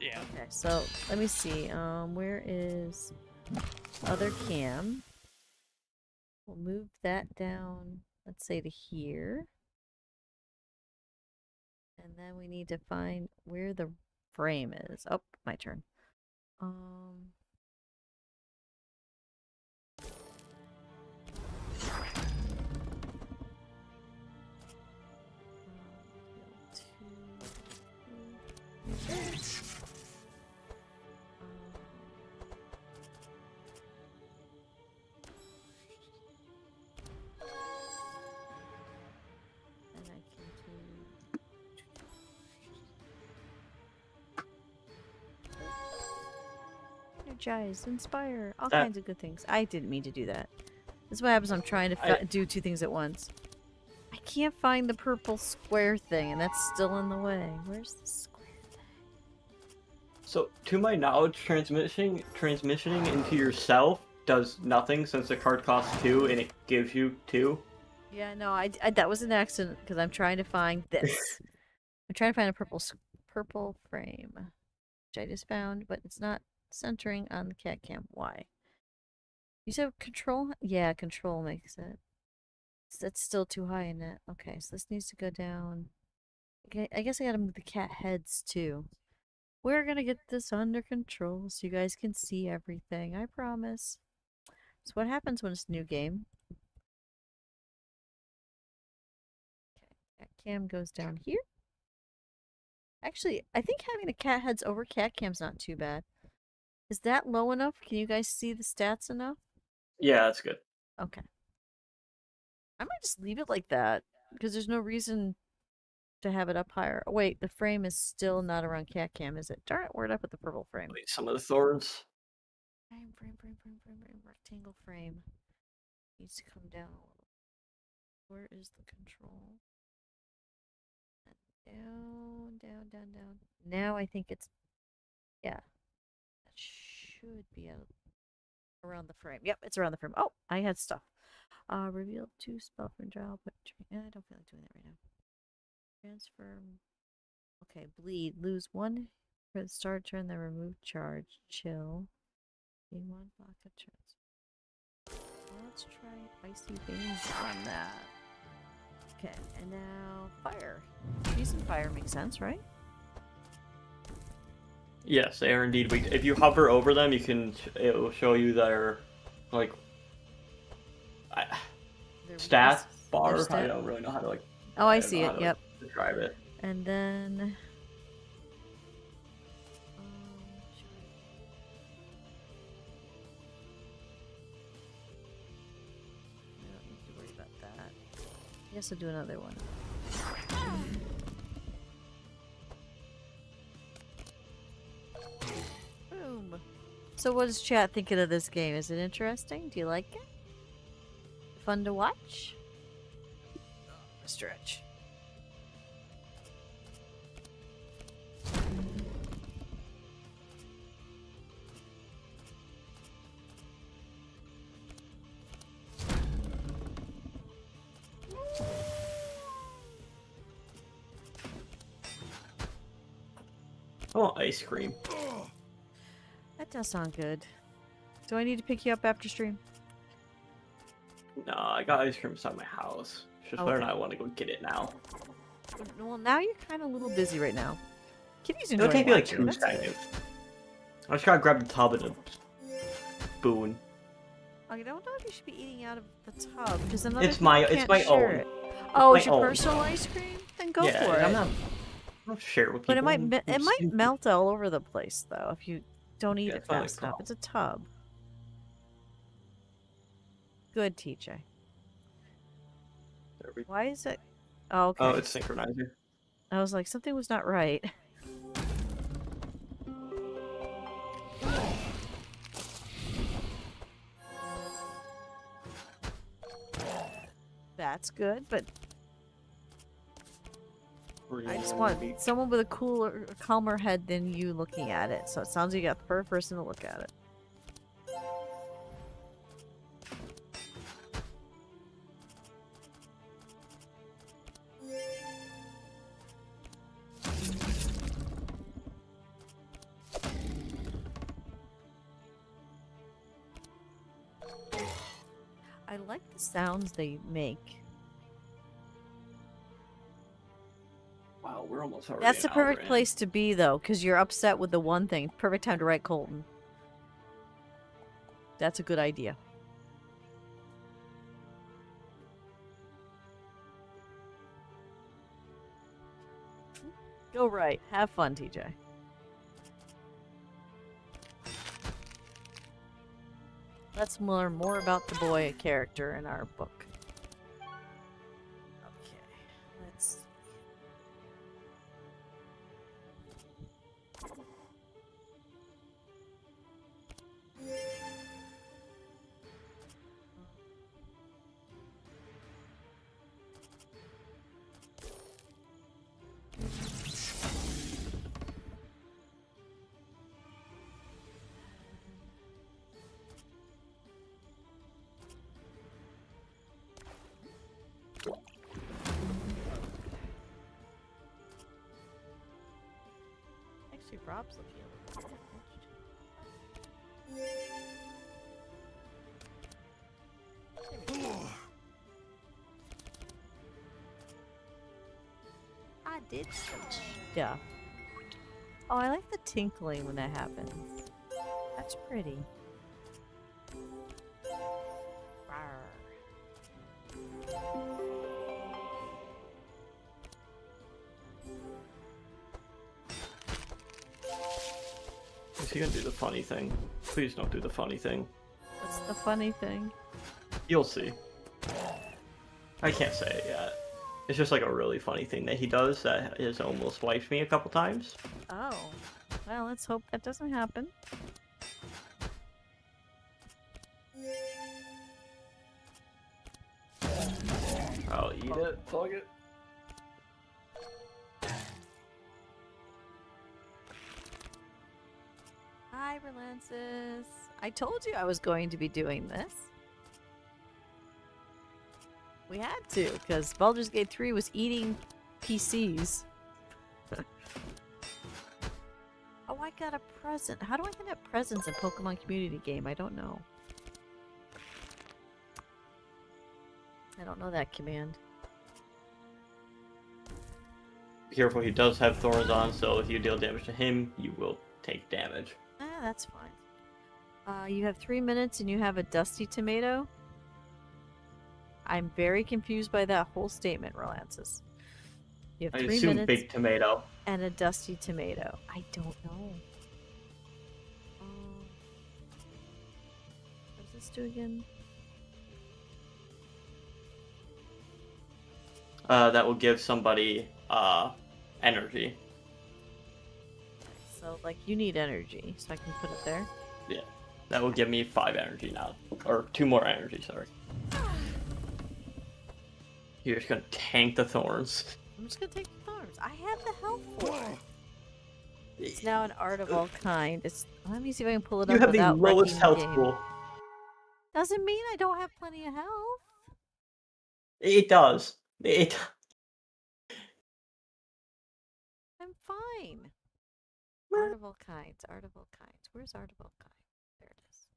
Yeah. Okay, so let me see. Where is other cam? We'll move that down, let's say to here. And then we need to find where the frame is. Oh, my turn. Um, and I can do energize, inspire, all That kinds of good things. I didn't mean to do that. This is what happens when I'm trying to I do two things at once. I can't find the purple square thing, and that's still in the way. Where's the square thing? so to my knowledge, transmissioning into yourself does nothing since the card costs 2 and it gives you 2. Yeah, no, that was an accident because I'm trying to find this. I'm trying to find a purple frame, which I just found, but it's not centering on the cat cam. Why? You said control? Yeah, control makes it. That's still too high in it. Okay, so this needs to go down. Okay, I guess I gotta move the cat heads too. We're gonna get this under control so you guys can see everything. I promise. So what happens when it's a new game? Okay, cat cam goes down here. Actually, I think having the cat heads over cat cam's not too bad. Is that low enough? Can you guys see the stats enough? Yeah, that's good. Okay. I might just leave it like that because there's no reason to have it up higher. Oh, wait, the frame is still not around cat cam, is it? Darn it, where'd I put the purple frame? Wait, some of the thorns. Frame. Rectangle frame. Needs to come down a little. Where is the control? Down. Now I think it's, yeah, that should be around the frame. Yep, it's around the frame. Oh, I had stuff. Reveal 2 spell from trial, but I don't feel like doing that right now. Transfer. Okay, bleed. Lose 1 for the start turn, then remove charge. Chill. Gain 1 block of turns. Let's try Icy Veins on that. Okay, and now fire. Trees and fire makes sense, right? Yes, they are indeed weak. If you hover over them, it will show you their like They're stat weaknesses- bar. their I stat- don't really know how to like. Oh, I don't see know how it. to, Yep. describe it. And then. I don't need to worry about that. I guess I'll do another one. Boom. So, what is chat thinking of this game? Is it interesting? Do you like it? Fun to watch? Stretch. Oh, ice cream. That does sound good. Do I need to pick you up after stream? No, I got ice cream inside my house. It's just whether or not I want to go get it now. Well, now you're kind of a little busy right now. Kitty's It'll enjoying take me like watching. 2 That's good. seconds. I just gotta grab the tub and a spoon. Oh, you don't know if you should be eating out of the tub because then It's my own. It. Oh, it's my your own. personal ice cream? Then go Yeah, for it. I'm not share it with people. But it might I'm it might stupid. melt all over the place though if you don't eat Yeah, it it's not fast like enough. that. It's a tub. Good, TJ. There we- Why is it? Oh, okay. Oh, it's synchronizer. I was like, something was not right. That's good, but I just want someone with a cooler, calmer head than you looking at it. So it sounds like you got the perfect person to look at it. I like the sounds they make. Wow, we're almost already That's an the hour perfect in. place to be, though, because you're upset with the one thing. Perfect time to write Colton. That's a good idea. Go right. Have fun, TJ. Let's learn more about the boy character in our book. Okay, let's see. Actually, Rob's looking a little damaged. I did some stuff. Oh, I like the tinkling when that happens. That's pretty. Rawr. Is he gonna do the funny thing? Please don't do the funny thing. What's the funny thing? You'll see. I can't say it yet. It's just like a really funny thing that he does that has almost wiped me a couple times. Oh. Well, let's hope that doesn't happen. I'll eat it. Fuck it. Hi, Relances. I told you I was going to be doing this. We had to, because Baldur's Gate 3 was eating PCs. Oh, I got a present. How do I get presents in Pokemon Community Game? I don't know. I don't know that command. Be careful, he does have thorns on, so if you deal damage to him, you will take damage. Ah, that's fine. You have 3 minutes and you have a dusty tomato? I'm very confused by that whole statement, Relances. You have I 3 assume minutes big tomato. and a dusty tomato. I don't know. What does this do again? That will give somebody energy. So, like, you need energy, so I can put it there. Yeah. That will give me 5 energy now. Or 2 more energy, sorry. You're just gonna tank the thorns. I'm just gonna take the thorns. I have the health for it. It's now an art of all kind. It's. Let me see if I can pull it You up have the without lowest wrecking health the game. pool. Doesn't mean I don't have plenty of health. It does. I'm fine. Art of all kinds. Art of all kinds. Where's art of all kinds? There it is.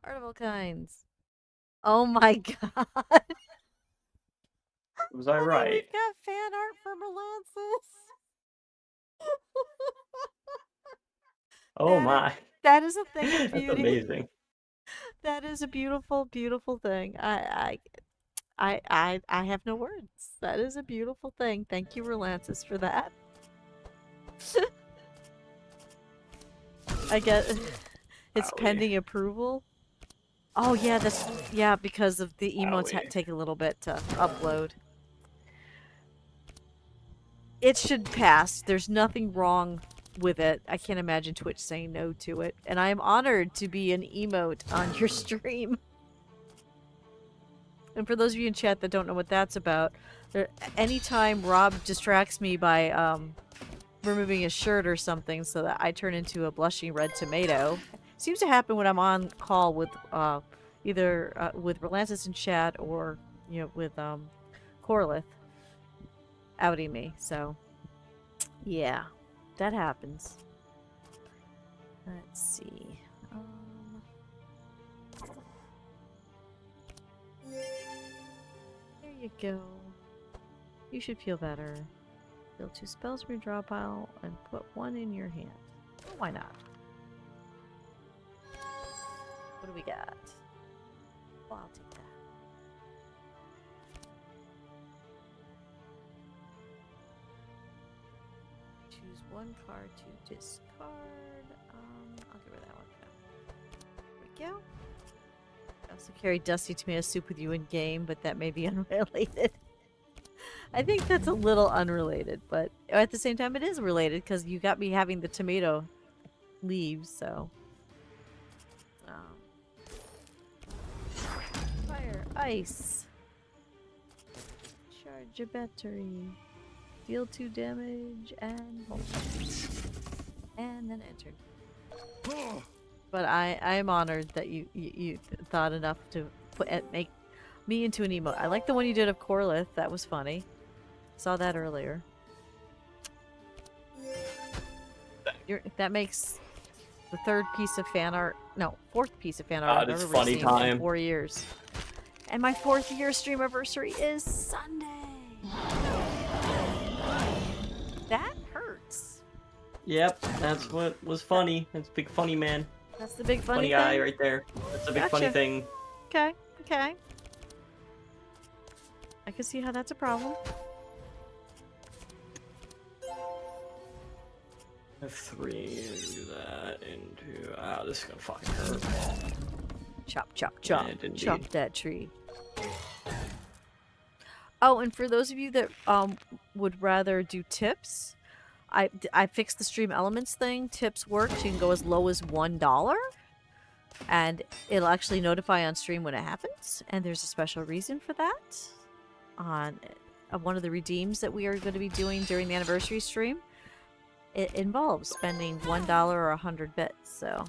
Art of all kinds. Oh my god. Was I Honey, right? we've got fan art from Relances. Oh my. That is a thing of That's beauty. amazing. That is a beautiful, beautiful thing. I have no words. That is a beautiful thing. Thank you, Relances, for that. I get it's Owie. pending approval. Oh yeah, because of the emotes Owie. take a little bit to upload. It should pass. There's nothing wrong with it. I can't imagine Twitch saying no to it. And I am honored to be an emote on your stream. And for those of you in chat that don't know what that's about, anytime Rob distracts me by removing his shirt or something so that I turn into a blushing red tomato, seems to happen when I'm on call with either with Relances in chat or with Corlith outing me. So yeah, that happens. Let's see. There you go. You should feel better. Deal 2 spells from your draw pile and put 1 in your hand. Oh, why not? What do we got? Well, I'll take that. Choose 1 card to discard. I'll get rid of that one. There we go. I also carry Dusty Tomato Soup with you in game, but that may be unrelated. I think that's a little unrelated, but at the same time it is related because you got me having the tomato leaves, so. Fire, ice. Charge a battery. Deal 2 damage and hold. And then enter. But I am honored that you thought enough to make me into an emote. I like the one you did of Corlith. That was funny. Saw that earlier. That makes the 3rd piece of fan art. No, 4th piece of fan art I've it's ever funny seen time. in 4 years. And my 4th year stream anniversary is Sunday. That hurts. Yep, that's what was funny. That's big funny man. That's the big funny Funny thing? guy right there. That's a big funny Gotcha. thing. Okay, okay. I can see how that's a problem. I have 3 do that into. Ah, this is gonna fucking hurt. Chop, chop, chop. Yeah, indeed. Chop that tree. Oh, and for those of you that would rather do tips, I fixed the stream elements thing. Tips works. You can go as low as $1, and it'll actually notify on stream when it happens. And there's a special reason for that. On one of the redeems that we are going to be doing during the anniversary stream, it involves spending $1 or 100 bits. So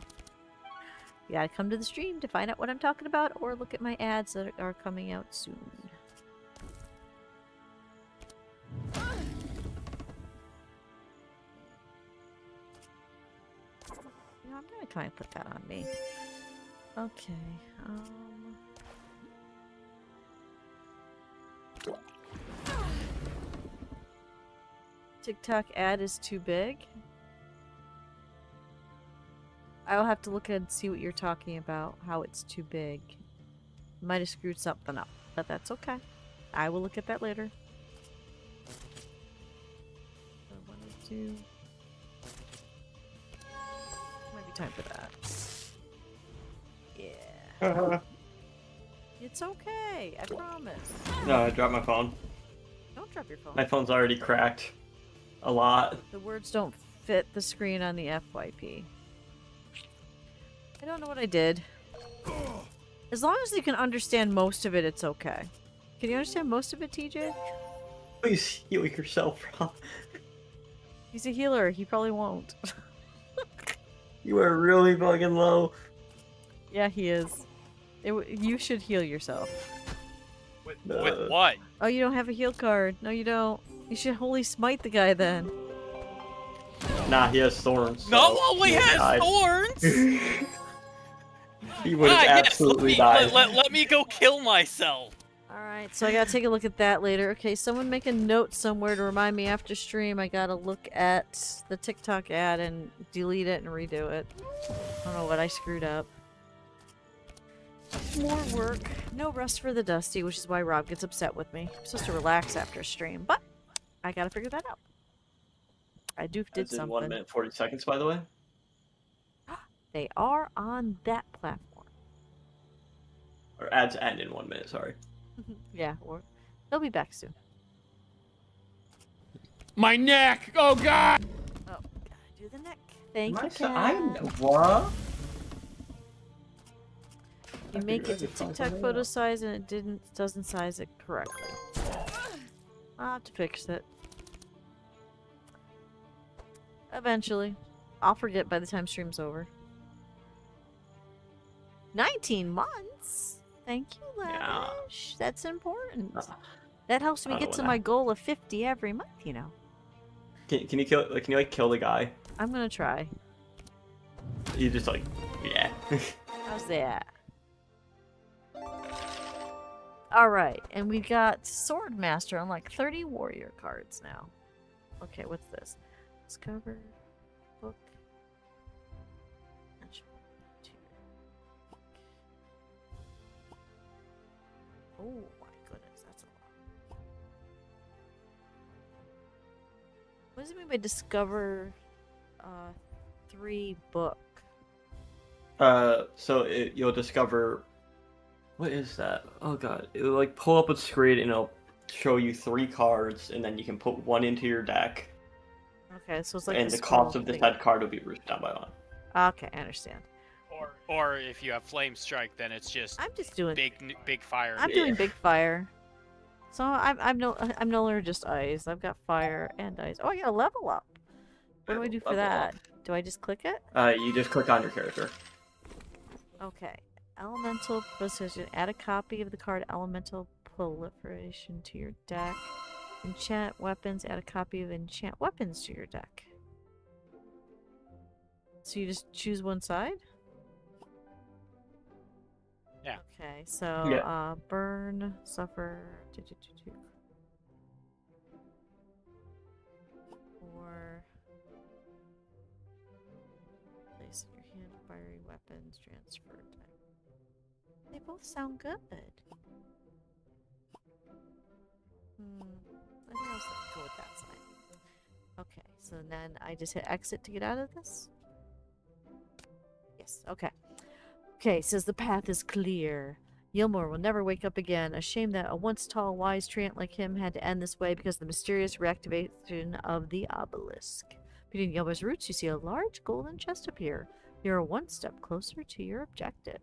you gotta come to the stream to find out what I'm talking about, or look at my ads that are coming out soon. You know, I'm gonna kind of put that on me. Okay. TikTok ad is too big. I'll have to look and see what you're talking about, how it's too big. Might have screwed something up, but that's okay. I will look at that later. So 1 or 2. Might be time for that. Yeah. It's okay, I promise. No, I dropped my phone. Don't drop your phone. My phone's already cracked. A lot. The words don't fit the screen on the FYP. I don't know what I did. As long as you can understand most of it, it's okay. Can you understand most of it, TJ? Please heal yourself, Rob. He's a healer. He probably won't. You are really fucking low. Yeah, he is. You should heal yourself. With what? Oh, you don't have a heal card. No, you don't. You should holy smite the guy then. Nah, he has thorns. Not so only he has died. thorns! He would have absolutely died. Let me go kill myself. Alright, so I gotta take a look at that later. Okay, someone make a note somewhere to remind me after stream. I gotta look at the TikTok ad and delete it and redo it. I don't know what I screwed up. More work. No rest for the Dusty, which is why Rob gets upset with me. I'm supposed to relax after a stream, but I gotta figure that out. I did That's in something. 1 minute 40 seconds, by the way. They are on that platform. Or ads end in 1 minute, sorry. Yeah, or they'll be back soon. My neck! Oh god! Oh, gotta do the neck. Thank you, I know Kat. what? You make it to TikTok photo size and it doesn't size it correctly. I'll have to fix it. Eventually. I'll forget by the time stream's over. 19 months? Thank you, Yeah. Lavish. That's important. That helps me I don't get to wanna- my goal of 50 every month, you know. Can you kill? Can you like kill the guy? I'm gonna try. You just like, yeah. How's that? Alright, and we got Sword Master on like 30 warrior cards now. Okay, what's this? Discover book. Oh my goodness, that's a lot. What does it mean by discover 3 book? You'll discover. What is that? Oh god. It'll like pull up a screen and it'll show you 3 cards, and then you can put 1 into your deck. Okay, so it's like And the the cost scroll of the thing. said card will be reduced down by 1. Okay, I understand. Or if you have Flame Strike, then it's just I'm just doing big fire. I'm doing big fire. So I'm no longer just ice. I've got fire and ice. Oh, I got a level up. What do I do for Level that? up. Do I just click it? You just click on your character. Okay. Elemental precision. Add a copy of the card Elemental Proliferation to your deck. Enchant weapons. Add a copy of Enchant Weapons to your deck. So you just choose one side? Yeah. Okay, so Yeah. burn, suffer, or place in your hand fiery weapons, transfer type. They both sound good. I think I'll go with that side. Okay, so then I just hit exit to get out of this? Yes, okay. Okay, says the path is clear. Yilmor will never wake up again. A shame that a once tall, wise treant like him had to end this way because of the mysterious reactivation of the obelisk. Beneath Yilmor's roots, you see a large golden chest appear. You're one step closer to your objective.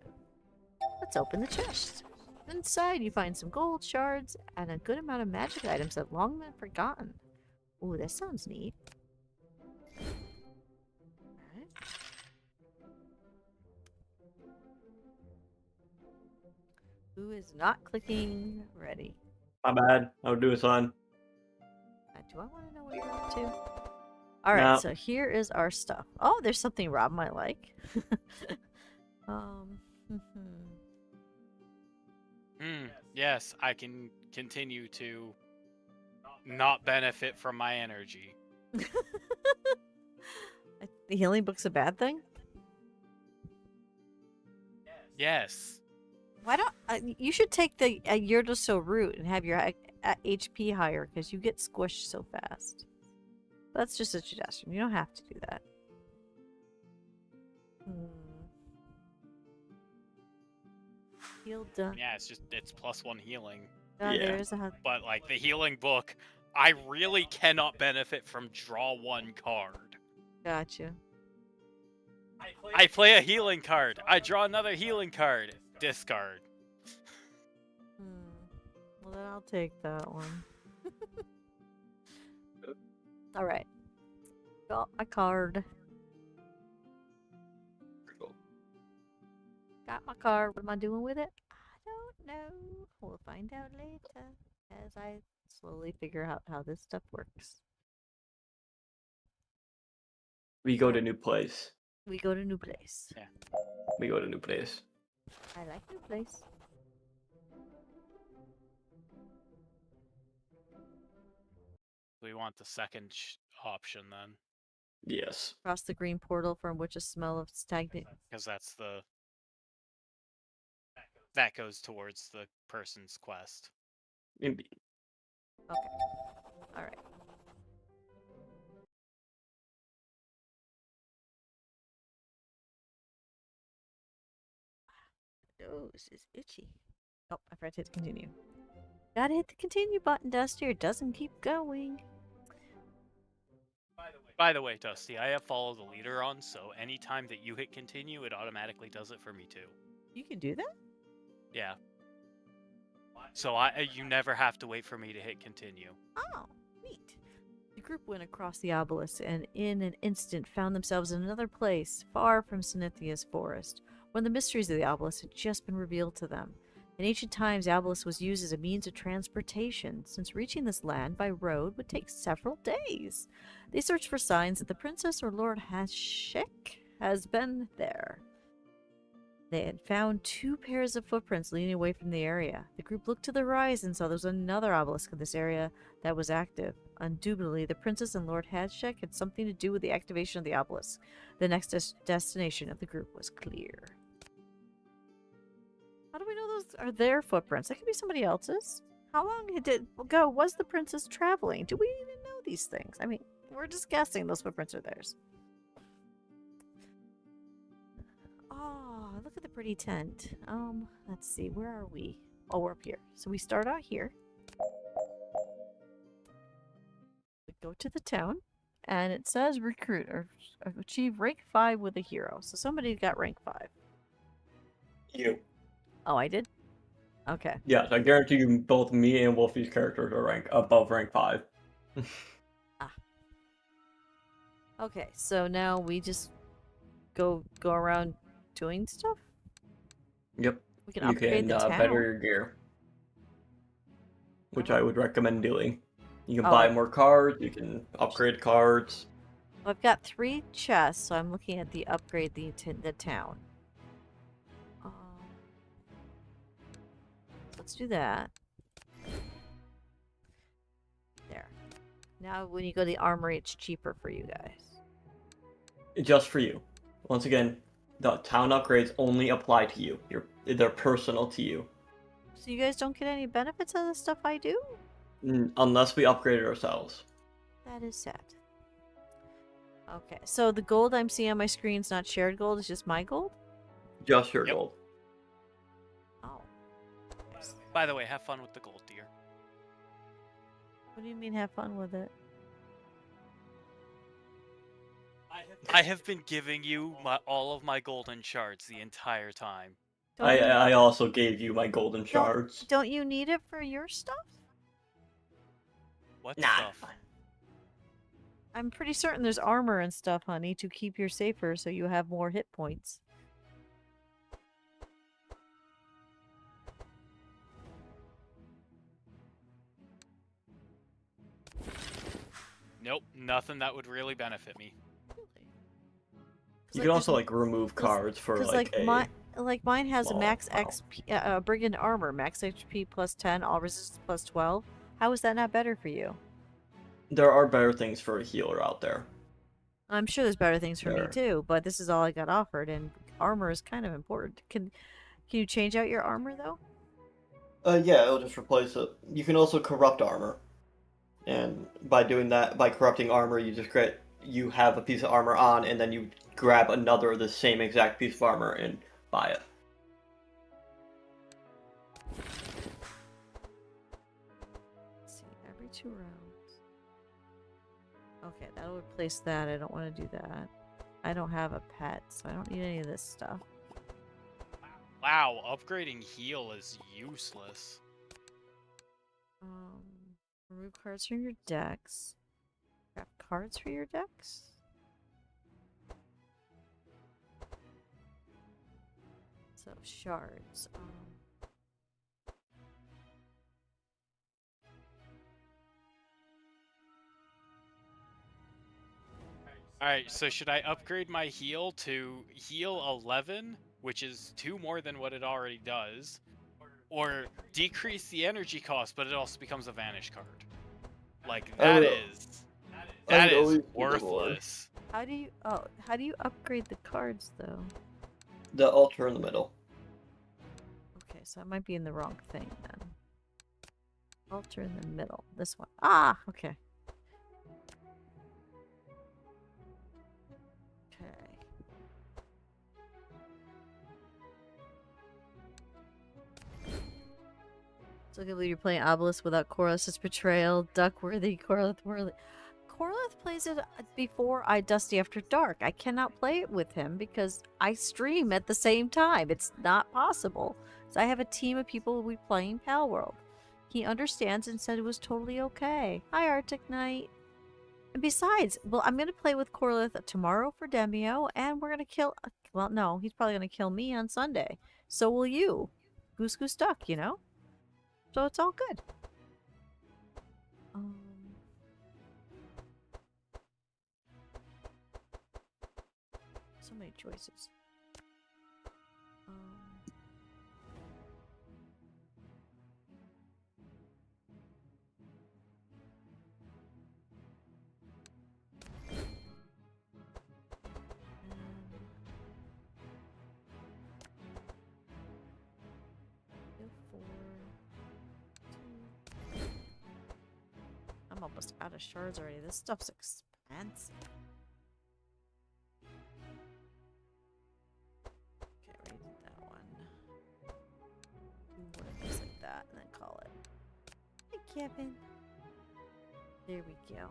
Let's open the chest. Inside, you find some gold shards and a good amount of magic items that long been forgotten. Ooh, that sounds neat. Alright. Who is not clicking ready? My bad. I'll do it, son. Do I want to know what you're up to? Alright, No. so here is our stuff. Oh, there's something Rob might like. Yes, I can continue to not benefit from my energy. The healing book's a bad thing? Yes. Why don't you should take the Yurdoso root and have your HP higher because you get squished so fast. That's just a suggestion. You don't have to do that. Heal done. Yeah, it's +1 healing. Yeah. There's But like the healing book, I really cannot benefit from draw 1 card. Gotcha. I play a healing card. I draw another healing card. Discard. Well, then I'll take that one. Alright. Got my card. Got my card. What am I doing with it? I don't know. We'll find out later as I slowly figure out how this stuff works. We go to new place. We go to new place. Yeah. We go to new place. I like new place. We want the second option then. Yes. Cross the green portal from which a smell of stagnant. Because that's the... That goes towards the person's quest. Indeed. Okay. Alright. Nose is itchy. Oh, I forgot to hit continue. Gotta hit the continue button, Dusty, or it doesn't keep going. By the way, Dusty, I have followed the leader on, so anytime that you hit continue, it automatically does it for me too. You can do that? Yeah. So you never have to wait for me to hit continue. Oh, neat. The group went across the obelisk and in an instant found themselves in another place, far from Sinithia's forest. One of the mysteries of the obelisk had just been revealed to them. In ancient times, the obelisk was used as a means of transportation, since reaching this land by road would take several days. They searched for signs that the princess or Lord Hashik has been there. They had found 2 pairs of footprints leading away from the area. The group looked to the horizon and saw there was another obelisk in this area that was active. Indubitably, the princess and Lord Hadshek had something to do with the activation of the obelisk. The next destination of the group was clear. How do we know those are their footprints? That could be somebody else's. How long was the princess traveling? Do we even know these things? I mean, we're just guessing those footprints are theirs. Oh, look at the pretty tent. Let's see, where are we? Oh, we're up here. So we start out here. We go to the town, and it says recruit or achieve rank 5 with a hero. So somebody got rank 5. You. Oh, I did? Okay. Yes, I guarantee you both me and Wolfie's characters are above rank 5. Ah. Okay, so now we just go around doing stuff? Yep. We can You upgrade can the town. better your gear, which I would recommend doing. You can Oh, buy more cards, you can upgrade cards. I've got 3 chests, so I'm looking at the upgrade the town. Let's do that. There. Now when you go to the armory, it's cheaper for you guys. Just for you. Once again, the town upgrades only apply to you. They're personal to you. So you guys don't get any benefits of the stuff I do? Unless we upgrade it ourselves. That is sad. Okay, so the gold I'm seeing on my screen is not shared gold, it's just my gold? Just your Yep. gold. Oh. By the way, have fun with the gold, dear. What do you mean have fun with it? I have been giving you all of my golden shards the entire time. I also gave you my golden shards. Don't you need it for your stuff? What Nah. stuff? I'm pretty certain there's armor and stuff, honey, to keep you safer so you have more hit points. Nope, nothing that would really benefit me. You can also like remove cards for like a. Mine has a max wow. XP, brigand armor, max HP plus 10, all resistance plus 12. How is that not better for you? There are better things for a healer out there. I'm sure there's better things for me There. too, but this is all I got offered, and armor is kind of important. Can you change out your armor though? Yeah, it'll just replace it. You can also corrupt armor, and by doing that, by corrupting armor, you have a piece of armor on, and then you grab another of the same exact piece of armor and buy it. Let's see, every 2 rounds. Okay, that'll replace that. I don't want to do that. I don't have a pet, so I don't need any of this stuff. Wow, upgrading heal is useless. Remove cards from your decks. Grab cards for your decks. So shards. Alright, so should I upgrade my heal to heal 11, which is 2 more than what it already does, or decrease the energy cost, but it also becomes a vanish card? Like, that is worthless. How do you upgrade the cards though? The altar in the middle. Okay, so I might be in the wrong thing then. Altar in the middle. This one. Ah, okay. So I can believe you're playing Obelisk without Corliss's Betrayal, Duckworthy, Corlith. Corlith plays it before Dusty After Dark. I cannot play it with him because I stream at the same time. It's not possible. So I have a team of people who will be playing Palworld. He understands and said it was totally okay. Hi, Arctic Knight. And besides, well, I'm going to play with Corlith tomorrow for Demio, and we're going to kill... Well, no, he's probably going to kill me on Sunday. So will you. Goose Goose Duck, you know? So it's all good. So many choices. I'm almost out of shards already. This stuff's expensive. Okay, we did that one. Do one of these like that and then call it. Hey, Kevin. There we go.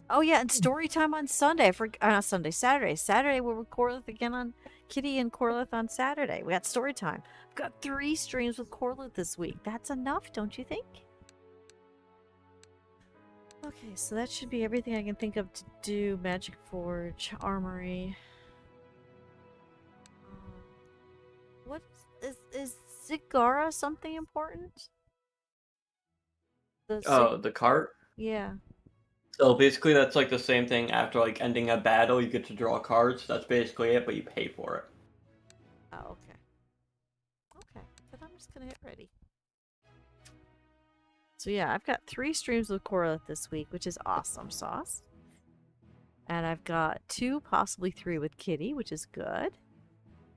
Oh yeah, and story time on Sunday. Not Sunday, Saturday. Saturday we'll record with again on Kitty and Corlith on Saturday. We got story time. I've got 3 streams with Corlith this week. That's enough, don't you think? Okay, so that should be everything I can think of to do. Magic Forge, Armory. What is Zigara something important? The cart? Yeah. So basically that's like the same thing after like ending a battle, you get to draw cards. That's basically it, but you pay for it. Oh, okay. Okay, then I'm just gonna hit ready. So yeah, I've got 3 streams with Corlith this week, which is awesome sauce. And I've got 2, possibly 3 with Kitty, which is good.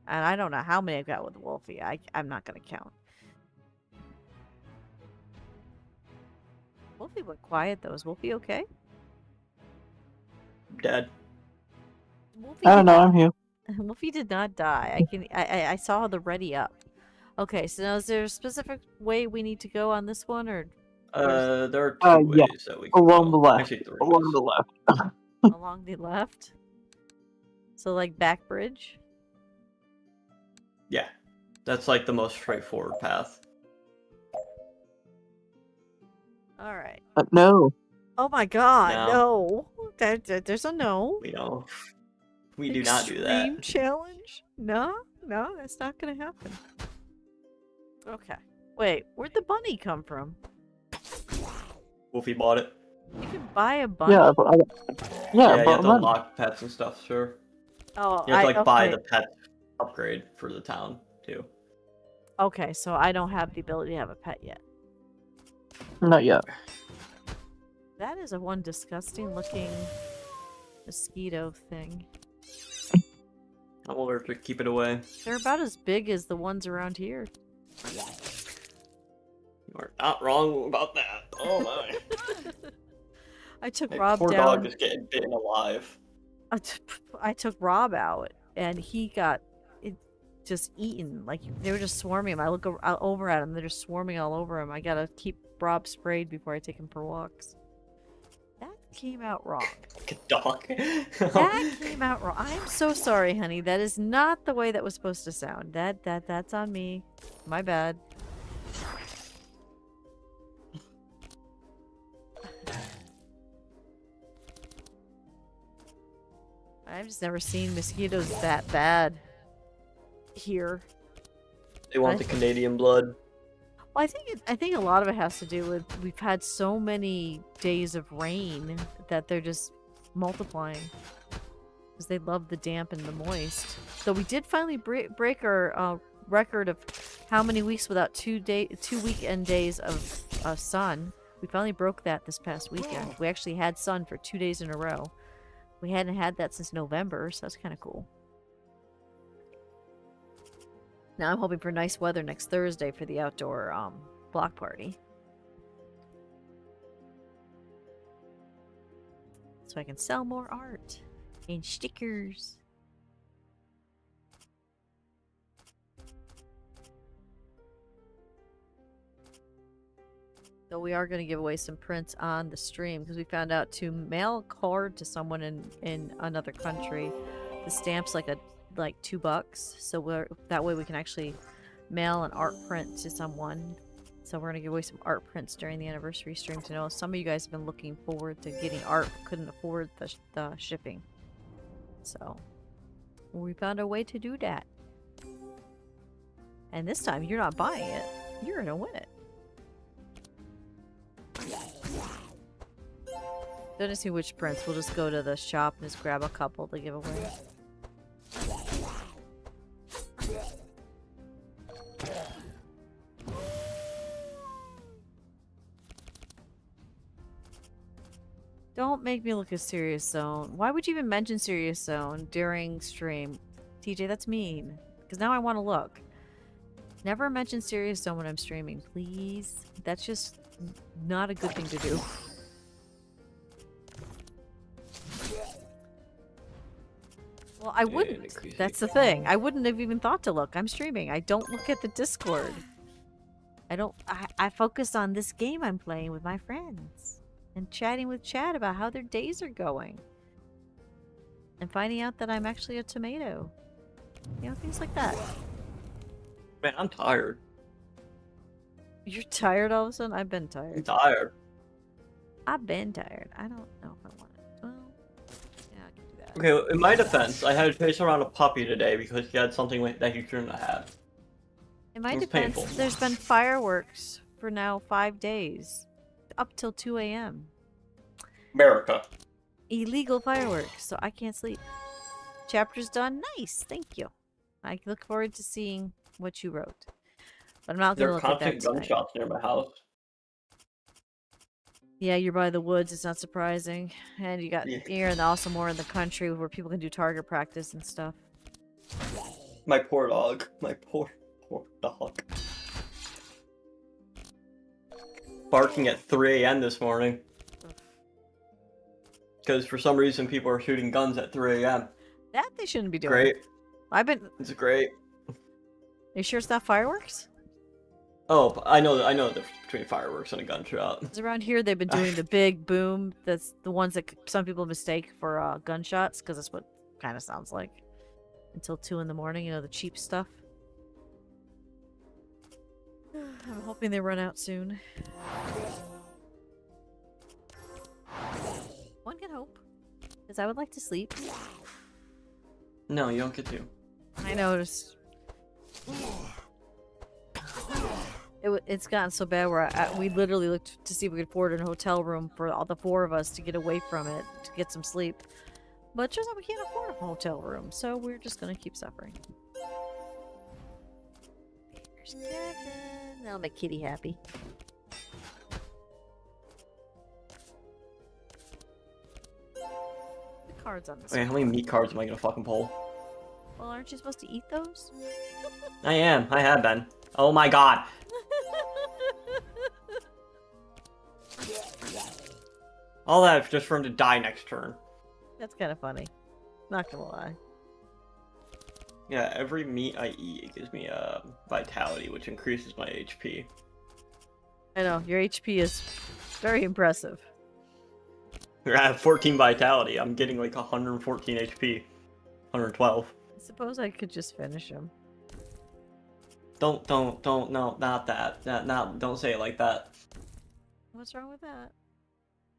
And I don't know how many I've got with Wolfie. I'm not gonna count. Wolfie went quiet though. Is Wolfie okay? Dead. Wolfie I did don't know. not. I'm here. Wolfie did not die. I saw the ready up. Okay, so now is there a specific way we need to go on this one, or There are 2 Yeah. ways that we can Along go. the left. Actually, 3 Along ways. the left. along the left? So like back bridge? Yeah. That's like the most straightforward path. All right. No. Oh my God, No. no. There's a no. We know. We do not do Extreme that. challenge? No, that's not gonna happen. Okay. Wait, where'd the bunny come from? Wolfie bought it. You can buy a bunny? Yeah, but Yeah, you but have to unlock pets and stuff, sure. Oh, You have to like buy okay. the pet upgrade for the town too. Okay, so I don't have the ability to have a pet yet. not yet. That is a one disgusting looking mosquito thing. I'm allergic to keep it away. They're about as big as the ones around here. You are not wrong about that. Oh my. I took That Rob poor down. dog is getting bitten alive. I took Rob out, and he got just eaten. Like, they were just swarming him. I look over at him, they're just swarming all over him. I gotta keep Rob sprayed before I take him for walks. That came out wrong. Good dog. That came out wrong. I'm so sorry, honey. That is not the way that was supposed to sound. That's on me. My bad. I've just never seen mosquitoes that bad here. They want the Canadian blood. Well, I think a lot of it has to do with we've had so many days of rain that they're just multiplying because they love the damp and the moist. So we did finally break our record of how many weeks without 2 weekend days of sun. We finally broke that this past weekend. We actually had sun for 2 days in a row. We hadn't had that since November, so that's kind of cool. Now I'm hoping for nice weather next Thursday for the outdoor block party. So I can sell more art and stickers. So we are going to give away some prints on the stream because we found out to mail a card to someone in another country, the stamp's like $2. So that way we can actually mail an art print to someone. So we're going to give away some art prints during the anniversary stream to know some of you guys have been looking forward to getting art but couldn't afford the shipping. So we found a way to do that. And this time you're not buying it, you're going to win it. Don't ask me which prints. We'll just go to the shop and just grab a couple to give away. Don't make me look at Serious Zone. Why would you even mention Serious Zone during stream? TJ, that's mean. Because now I want to look. Never mention Serious Zone when I'm streaming, please. That's just not a good thing to do. Well, I wouldn't. That's the thing. I wouldn't have even thought to look. I'm streaming. I don't look at the Discord. I focus on this game I'm playing with my friends. And chatting with Chad about how their days are going. And finding out that I'm actually a tomato. You know, things like that. Man, I'm tired. You're tired all of a sudden? I've been I'm tired. tired. I've been tired. I don't know if I want it. Well, yeah, I can do that. Okay, well, in my defense, I had to chase around a puppy today because he had something that he shouldn't have. In my It was defense, painful. there's been fireworks for now 5 days. Up till 2 a.m. America. Illegal fireworks, so I can't sleep. Chapter's done. Nice, thank you. I look forward to seeing what you wrote. But I'm not There gonna are look at that constant tonight. gunshots near my house. Yeah, you're by the woods, it's not surprising. And Yeah. you're also more in the country where people can do target practice and stuff. My poor dog. My poor dog. Barking at 3 a.m. this morning. Because for some reason people are shooting guns at 3 a.m. That they shouldn't be doing. Great. It's great. you sure it's not fireworks? Oh, I know the difference between fireworks and a gunshot. 'Cause around here they've been doing the big boom. That's the ones that some people mistake for gunshots, because that's what kind of sounds like. Until 2 in the morning, you know, the cheap stuff. I'm hoping they run out soon. One can hope. Because I would like to sleep. No, you don't get to. I noticed. It's gotten so bad where we literally looked to see if we could afford a hotel room for all the 4 of us to get away from it, to get some sleep. But it turns out we can't afford a hotel room, so we're just gonna keep suffering. There's Kevin. That'll make Kitty happy. The cards on this. Wait, how many meat cards am I gonna fucking pull? Well, aren't you supposed to eat those? I am. I have been. Oh my god. All that just for him to die next turn. That's kind of funny. Not gonna lie. Yeah, every meat I eat, it gives me vitality, which increases my HP. I know, your HP is very impressive. I have 14 vitality. I'm getting like 114 HP. 112. I suppose I could just finish him. Don't, no, not that. Don't say it like that. What's wrong with that?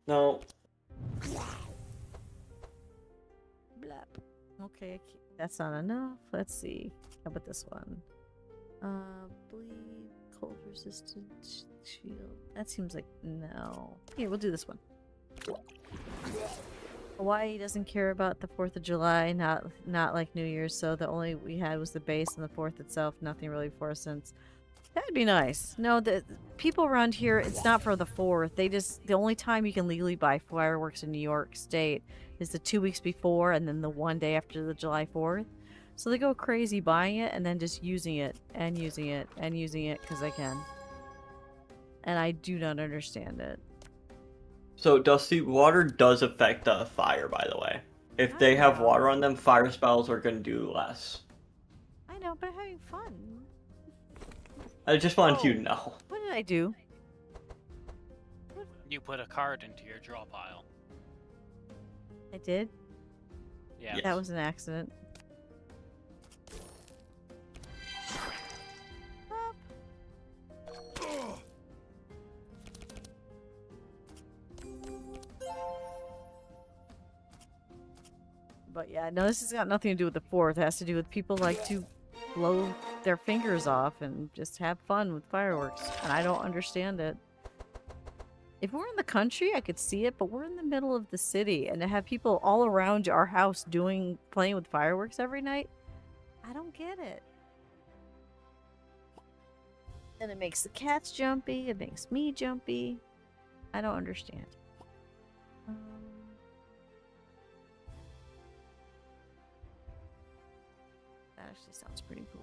No. Blap. Okay, that's not enough. Let's see. How about this one? Bleed, cold resistant shield. That seems like no. Here, we'll do this one. Hawaii doesn't care about the 4th of July, not like New Year's, so the only we had was the base and the 4th itself, nothing really for since. That'd be nice. No, the people around here, it's not for the 4th. The only time you can legally buy fireworks in New York State is the 2 weeks before and then the one day after the July 4th. So they go crazy buying it and then just using it and using it and using it because they can. And I do not understand it. So, Dusty, water does affect fire, by the way. If I they have know. water on them, fire spells are going to do less. I know, but I'm having fun. I just wanted you to know. What did I do? You put a card into your draw pile. I did? Yeah. Yes. That was an accident. But yeah, no, this has got nothing to do with the 4th. It has to do with people like to blow their fingers off and just have fun with fireworks. And I don't understand it. If we're in the country, I could see it, but we're in the middle of the city, and to have people all around our house playing with fireworks every night, I don't get it. And it makes the cats jumpy, it makes me jumpy. I don't understand. actually sounds pretty cool.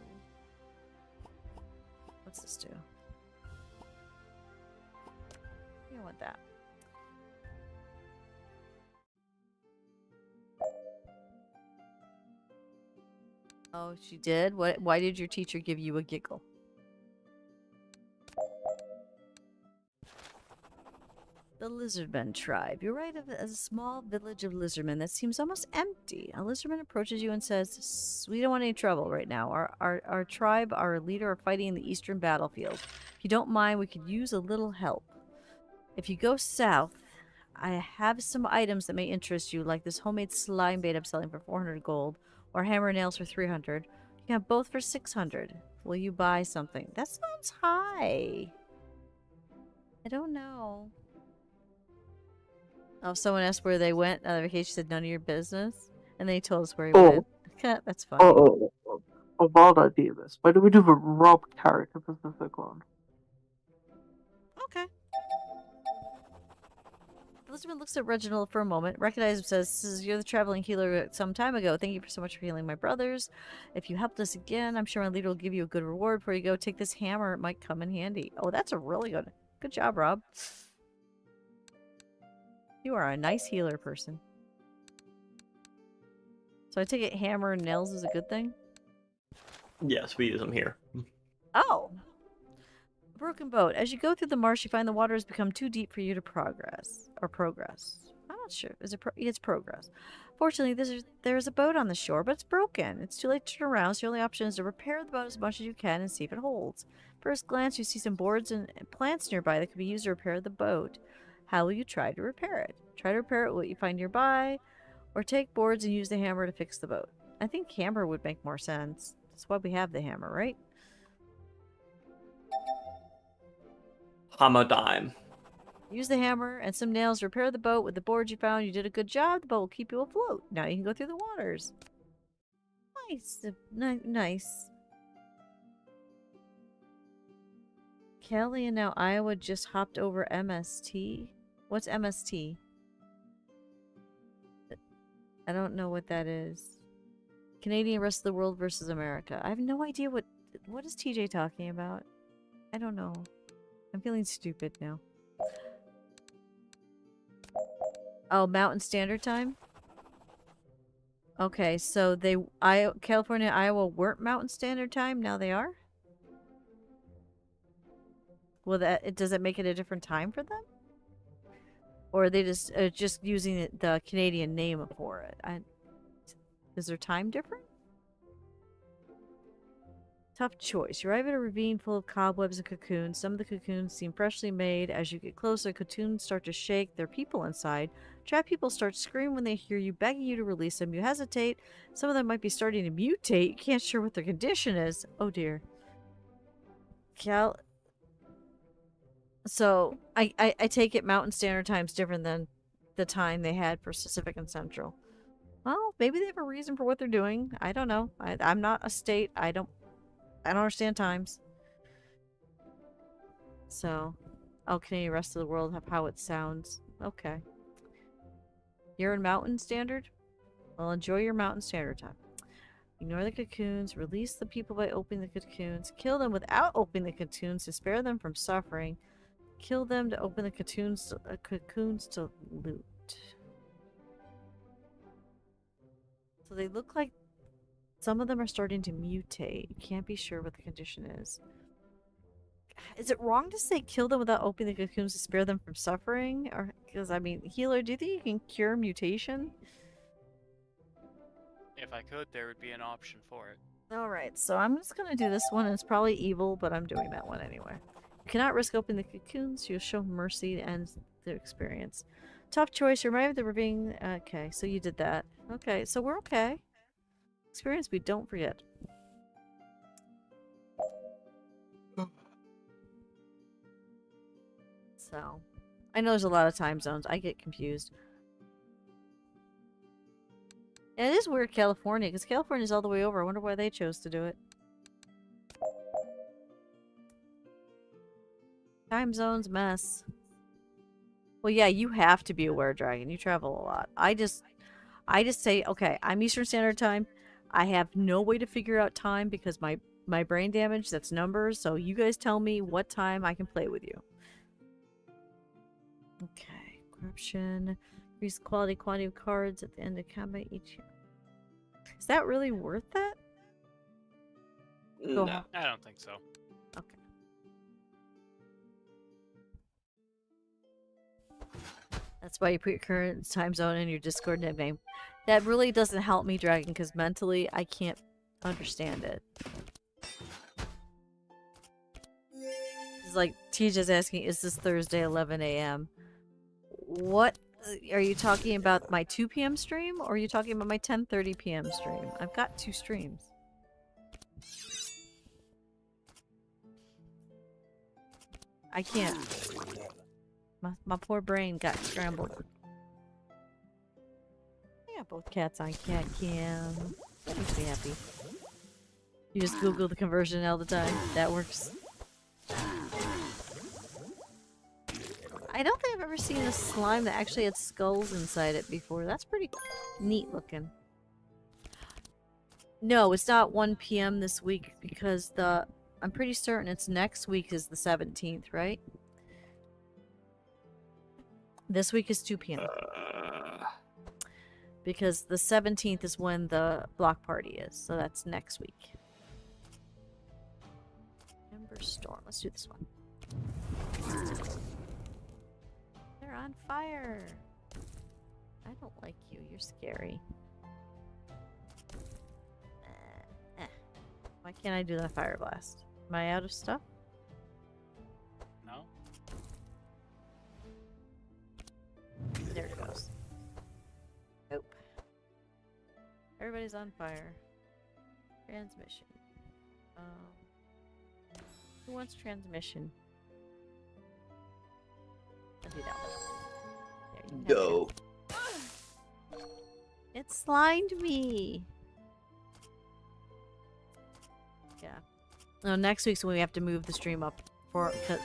What's this do? You don't want that. Oh, she did? What? Why did your teacher give you a giggle? The Lizardmen tribe. You arrive at a small village of lizardmen that seems almost empty. A lizardman approaches you and says, "We don't want any trouble right now. Our tribe, our leader, are fighting in the eastern battlefield. If you don't mind, we could use a little help. If you go south, I have some items that may interest you, like this homemade slime bait I'm selling for 400 gold, or hammer and nails for 300. You can have both for 600. Will you buy something?" That sounds high. I don't know. Oh, someone asked where they went on vacation, said none of your business, and they told us where he went. That's funny. A wild idea, this. Why don't we do the Rob character Pacific one? Okay. Elizabeth looks at Reginald for a moment, recognizes him, says, "You're the traveling healer some time ago. Thank you so much for healing my brothers. If you helped us again, I'm sure my leader will give you a good reward. Before you go, take this hammer. It might come in handy." Oh, that's a really good. Good job, Rob. You are a nice healer person. So I take it hammer and nails is a good thing? Yes, we use them here. Oh! A broken boat. As you go through the marsh, you find the water has become too deep for you to progress. Or progress. I'm not sure. It's progress. Fortunately, there is a boat on the shore, but it's broken. It's too late to turn around, so your only option is to repair the boat as much as you can and see if it holds. First glance, you see some boards and plants nearby that could be used to repair the boat. How will you try to repair it? Try to repair it with what you find nearby, or take boards and use the hammer to fix the boat. I think hammer would make more sense. That's why we have the hammer, right? Hamadime. Use the hammer and some nails to repair the boat with the boards you found. You did a good job. The boat will keep you afloat. Now you can go through the waters. Nice. Nice. Kelly and now Iowa just hopped over MST. What's MST? I don't know what that is. Canadian rest of the world versus America. I have no idea what is TJ talking about. I don't know. I'm feeling stupid now. Oh, Mountain Standard Time? Okay, so California and Iowa weren't Mountain Standard Time, now they are? Well, does that make it a different time for them? Or are they just using the Canadian name for it? Is their time different? Tough choice. You arrive at a ravine full of cobwebs and cocoons. Some of the cocoons seem freshly made. As you get closer, cocoons start to shake. There are people inside. Trapped people start screaming when they hear you, begging you to release them. You hesitate. Some of them might be starting to mutate. You can't sure what their condition is. Oh dear. So, I take it Mountain Standard Time's different than the time they had for Pacific and Central. Well, maybe they have a reason for what they're doing. I don't know. I'm not a state. I don't understand times. So, oh, Canadian rest of the world have how it sounds. Okay. You're in Mountain Standard? Well, enjoy your Mountain Standard Time. Ignore the cocoons. Release the people by opening the cocoons. Kill them without opening the cocoons to spare them from suffering. Kill them to open the cocoons to loot. So they look like some of them are starting to mutate. You can't be sure what the condition is. Is it wrong to say kill them without opening the cocoons to spare them from suffering? Or because I mean, healer, do you think you can cure mutation? If I could, there would be an option for it. Alright, so I'm just gonna do this one. It's probably evil, but I'm doing that one anyway. You cannot risk opening the cocoons. You'll show mercy to end the experience. Tough choice. You arrived at the ravine. Okay, so you did that. Okay, so we're okay. Experience we don't forget. So, I know there's a lot of time zones. I get confused. And it is weird California, because California's all the way over. I wonder why they chose to do it. Time zones mess. Well, yeah, you have to be aware, Dragon. You travel a lot. I just say, okay, I'm Eastern Standard Time. I have no way to figure out time because my brain damage, that's numbers, so you guys tell me what time I can play with you. Okay, corruption. Increase quality quantity of cards at the end of combat each. Is that really worth that? Go No. on. I don't think so. Okay. That's why you put your current time zone in your Discord nickname. That really doesn't help me, Dragon, because mentally I can't understand it. It's like TJ's asking, is this Thursday 11 a.m.? What are you talking about? My 2 p.m. stream, or are you talking about my 10:30 p.m. stream? I've got 2 streams. I can't. My poor brain got scrambled. I got both cats on cat cam. That makes me happy. You just Google the conversion all the time. That works. I don't think I've ever seen a slime that actually had skulls inside it before. That's pretty neat looking. No, it's not 1 p.m. this week because I'm pretty certain it's next week is the 17th, right? This week is 2 p.m. Because the 17th is when the block party is, so that's next week. Ember Storm. Let's do this one. They're on fire. I don't like you. You're scary. Why can't I do the fire blast? Am I out of stuff? No? There it goes. Nope. Everybody's on fire. Transmission. Who wants transmission? I'll do that one. There, you can Go. It slimed me! Yeah. No, next week's when we have to move the stream up for... Cause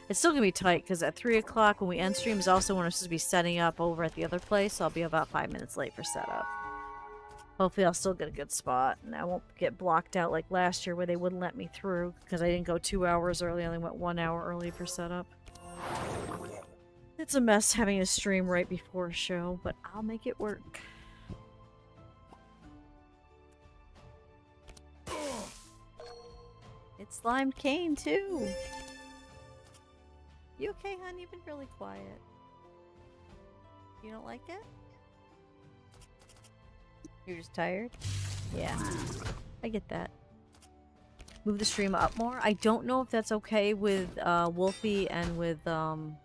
it's still gonna be tight, because at 3 o'clock when we end stream is also when we're supposed to be setting up over at the other place, so I'll be about 5 minutes late for setup. Hopefully I'll still get a good spot, and I won't get blocked out like last year where they wouldn't let me through, because I didn't go 2 hours early, I only went 1 hour early for setup. It's a mess having a stream right before a show, but I'll make it work. It slimed Kane too! You okay, hon? You've been really quiet. You don't like it? You're just tired? Yeah. I get that. Move the stream up more? I don't know if that's okay with Wolfie and with Pyro.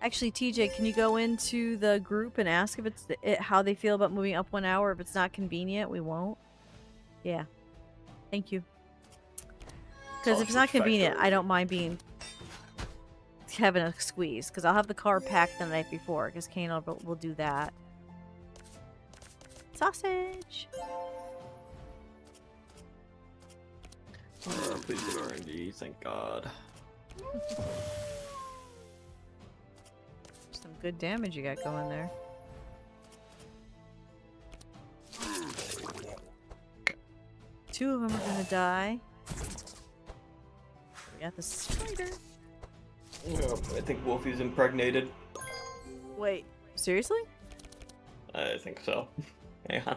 Actually, TJ, can you go into the group and ask if it's how they feel about moving up 1 hour? If it's not convenient, we won't. Yeah. Thank you. Because if it's not convenient, I don't mind having a squeeze. Because I'll have the car packed the night before. Because Kane will do that. Sausage! Please get RNG, thank God. Some good damage you got going there. Two of them are gonna die. We got the spider. Oh, I think Wolfie's impregnated. Wait, seriously? I think so. Yeah.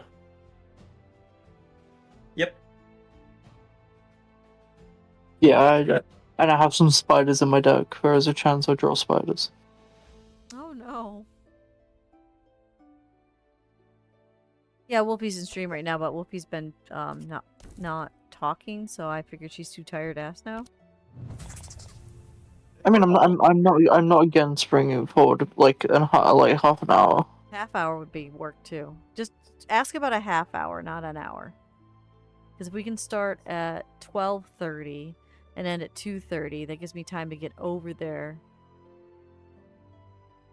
Yep. Yeah, and I have some spiders in my deck. There is a chance I draw spiders. Oh no. Yeah, Wolfie's in stream right now, but Wolfie's been not talking, so I figured she's too tired to ask now. I mean, I'm not against bringing it forward like half an hour. Half hour would be work too. Just ask about a half hour, not an hour. Because if we can start at 12:30 and end at 2:30, that gives me time to get over there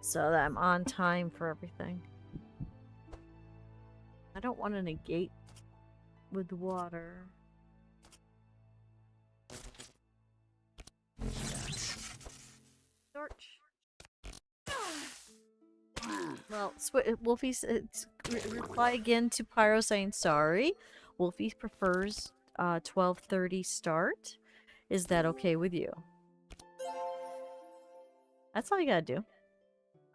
so that I'm on time for everything. I don't want to negate with water. Torch. Well, Wolfie reply again to Pyro saying sorry. Wolfie prefers 12:30 start. Is that okay with you? That's all you gotta do.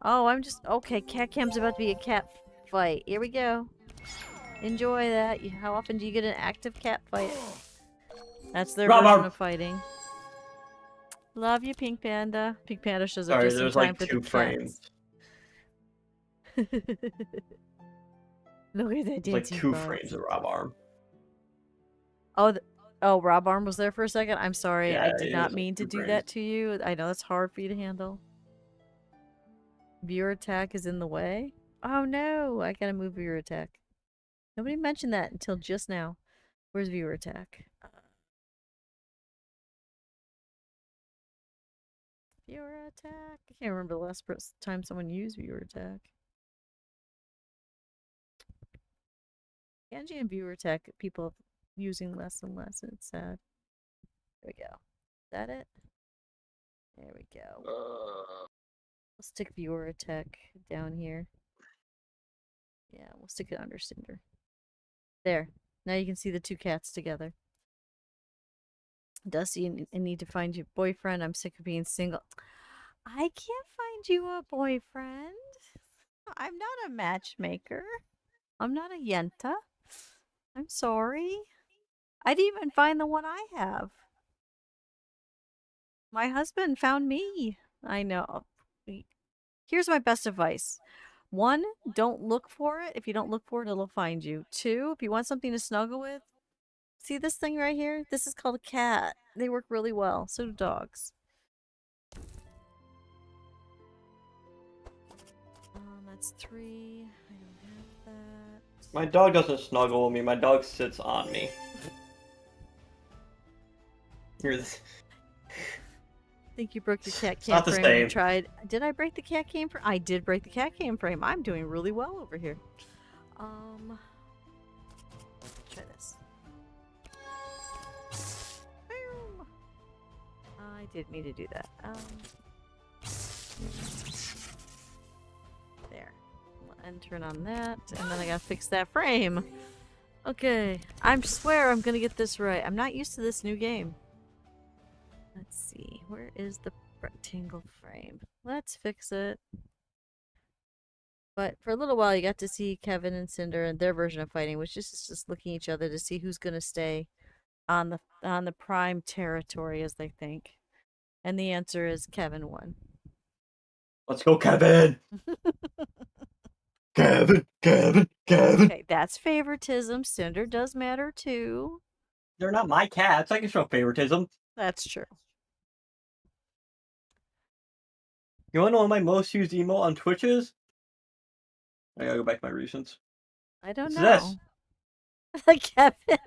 Oh, I'm just okay. Cat cam's about to be a cat fight. Here we go. Enjoy that. How often do you get an active cat fight? That's their version of fighting. Love you, Pink Panda. Pink Panda shows up Sorry, just in there's time like for the 2 frames. cats. Look at that It's like dancing 2 butts. frames of Rob Arm. Oh, oh, Rob Arm was there for a second. I'm sorry. Yeah, I did it not was like mean to 2 do frames. that to you. I know that's hard for you to handle. Viewer attack is in the way. Oh no, I gotta move viewer attack. Nobody mentioned that until just now. Where's viewer attack? Viewer attack. I can't remember the last time someone used viewer attack. Angie and viewer attack, people using less and less, and it's sad. There we go. Is that it? There we go. We'll stick viewer attack down here. Yeah, we'll stick it under Cinder. There. Now you can see the two cats together. Dusty, I need to find you a boyfriend. I'm sick of being single. I can't find you a boyfriend. I'm not a matchmaker. I'm not a Yenta. I'm sorry. I didn't even find the one I have. My husband found me. I know. Here's my best advice. 1, don't look for it. If you don't look for it, it'll find you. 2, if you want something to snuggle with, see this thing right here? This is called a cat. They work really well. So do dogs. That's 3. I don't have that. My dog doesn't snuggle with me. My dog sits on me. Here's. I think you broke your cat It's cam not the frame when you same. tried. Did I break the cat cam frame? I did break the cat cam frame. I'm doing really well over here. Try this. Boom. I didn't mean to do that. There. And turn on that, and then I gotta fix that frame. Okay. I swear I'm gonna get this right. I'm not used to this new game. Let's see. Where is the rectangle frame? Let's fix it. But for a little while, you got to see Kevin and Cinder and their version of fighting, which is just looking at each other to see who's gonna stay on the prime territory, as they think. And the answer is Kevin won. Let's go, Kevin! Kevin! Okay, that's favoritism. Cinder does matter too. They're not my cats. I can show favoritism. That's true. You wanna know what my most used emote on Twitch is? I gotta go back to my recents. I don't It's know. this. The Kevin. The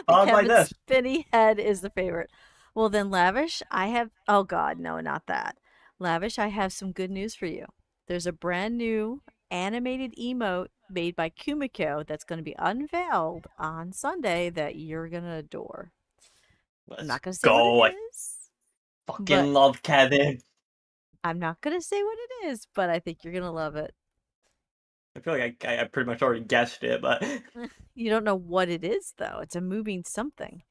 Followed by Kevin this. spinny head is the favorite. Well, then, Lavish, I have. Oh, God, no, not that. Lavish, I have some good news for you. There's a brand new animated emote made by Kumiko that's going to be unveiled on Sunday that you're going to adore. I'm not going to say what it is. Fucking love Kevin. I'm not going to say what it is, but I think you're going to love it. I feel like I pretty much already guessed it, but You don't know what it is, though. It's a moving something.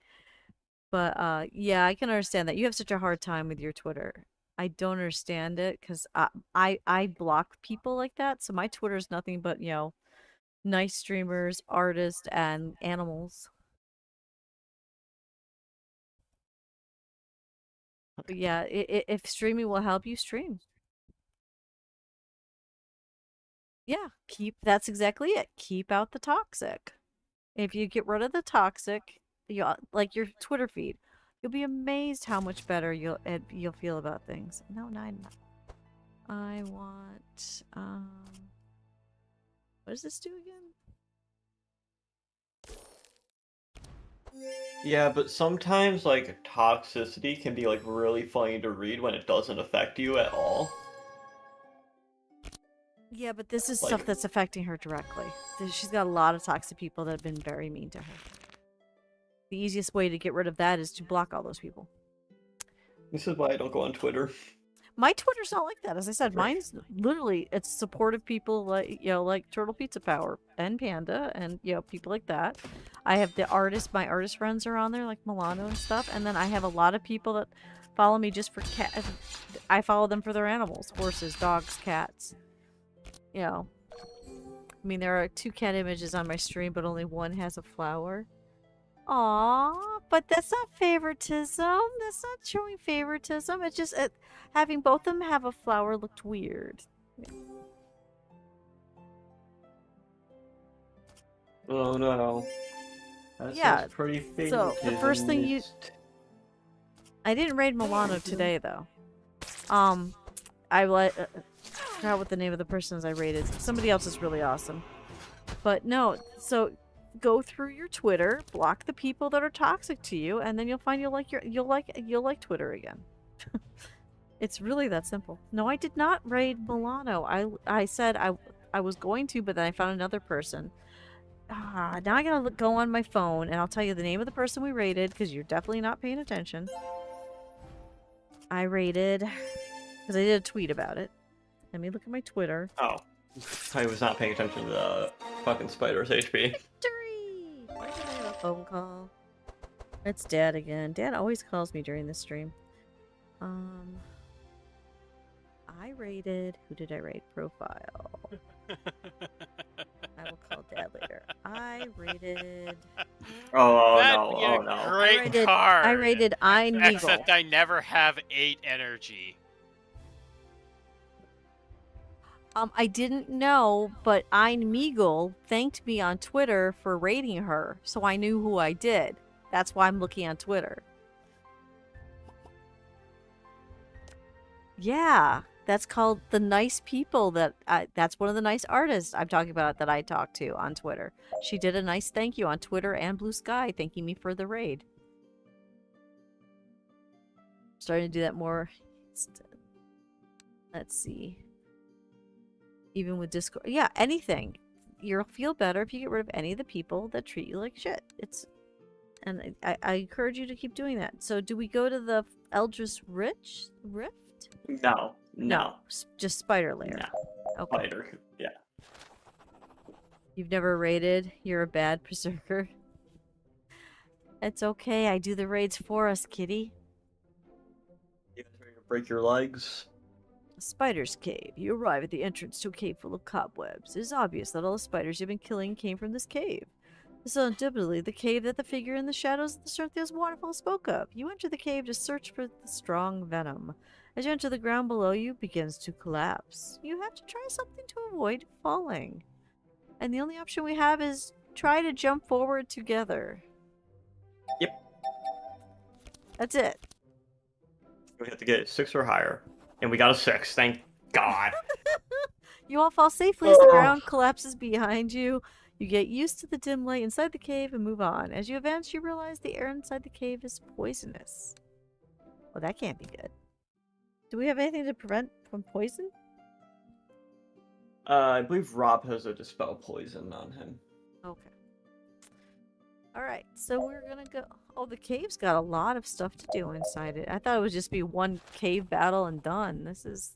But yeah, I can understand that. You have such a hard time with your Twitter. I don't understand it because I block people like that. So my Twitter is nothing but, nice streamers, artists, and animals. But yeah, if streaming will help you, stream. Yeah, that's exactly it. Keep out the toxic. If you get rid of the toxic, like your Twitter feed, you'll be amazed how much better you'll feel about things. No, I want what does this do again? yeah, but sometimes like toxicity can be like really funny to read when it doesn't affect you at all. Yeah, but this is Like- stuff that's affecting her directly. She's got a lot of toxic people that have been very mean to her. The easiest way to get rid of that is to block all those people. This is why I don't go on Twitter. My Twitter's not like that. As I said, mine's literally it's supportive people like like Turtle Pizza Power and Panda and people like that. I have the artists, my artist friends are on there like Milano and stuff, and then I have a lot of people that follow me just for cat. I follow them for their animals, horses, dogs, cats. I mean, there are 2 cat images on my stream, but only one has a flower. Aww, but that's not favoritism. That's not showing favoritism. It's just having both of them have a flower looked weird. Oh no. That Yeah, sounds pretty so the first thing you... favoritism. I didn't raid Milano today, though. I forgot what the name of the person is I raided. Somebody else is really awesome. But no, so go through your Twitter, block the people that are toxic to you, and then you'll find you'll like Twitter again. It's really that simple. No, I did not raid Milano. I said I was going to, but then I found another person. Now I gotta go on my phone, and I'll tell you the name of the person we raided, because you're definitely not paying attention. I raided, because I did a tweet about it. Let me look at my Twitter. Oh. I was not paying attention to the fucking spider's HP. Victory! Why did I have a phone call? It's Dad again. Dad always calls me during this stream. I rated... Who did I rate? Profile. I will call Dad later. I rated... Oh That'd no, be oh a no. great card. I rated Ein Meagle. Except I never have 8 energy. I didn't know, but Ein Meagle thanked me on Twitter for rating her, so I knew who I did. That's why I'm looking on Twitter. Yeah, that's called the nice people that's one of the nice artists I'm talking about that I talked to on Twitter. She did a nice thank you on Twitter and Blue Sky, thanking me for the raid. Starting to do that more. Let's see. Even with Discord. Yeah, anything. You'll feel better if you get rid of any of the people that treat you like shit. And I encourage you to keep doing that. So do we go to the Eldritch Rift? No. Just Spider Lair. No. Okay. Spider. Yeah. You've never raided? You're a bad berserker. It's okay. I do the raids for us, kitty. You guys ready to break your legs? Spider's Cave. You arrive at the entrance to a cave full of cobwebs. It is obvious that all the spiders you've been killing came from this cave. This is undoubtedly the cave that the figure in the shadows of the Cynthia Waterfall spoke of. You enter the cave to search for the strong venom. As you enter, the ground below you begins to collapse. You have to try something to avoid falling. And the only option we have is try to jump forward together. Yep. That's it. We have to get 6 or higher. And we got a 6, thank God. You all fall safely as the ground collapses behind you. You get used to the dim light inside the cave and move on. As you advance, you realize the air inside the cave is poisonous. Well, that can't be good. Do we have anything to prevent from poison? I believe Rob has a dispel poison on him. Okay. Alright, so we're gonna go... Oh, the cave's got a lot of stuff to do inside it. I thought it would just be one cave battle and done. This is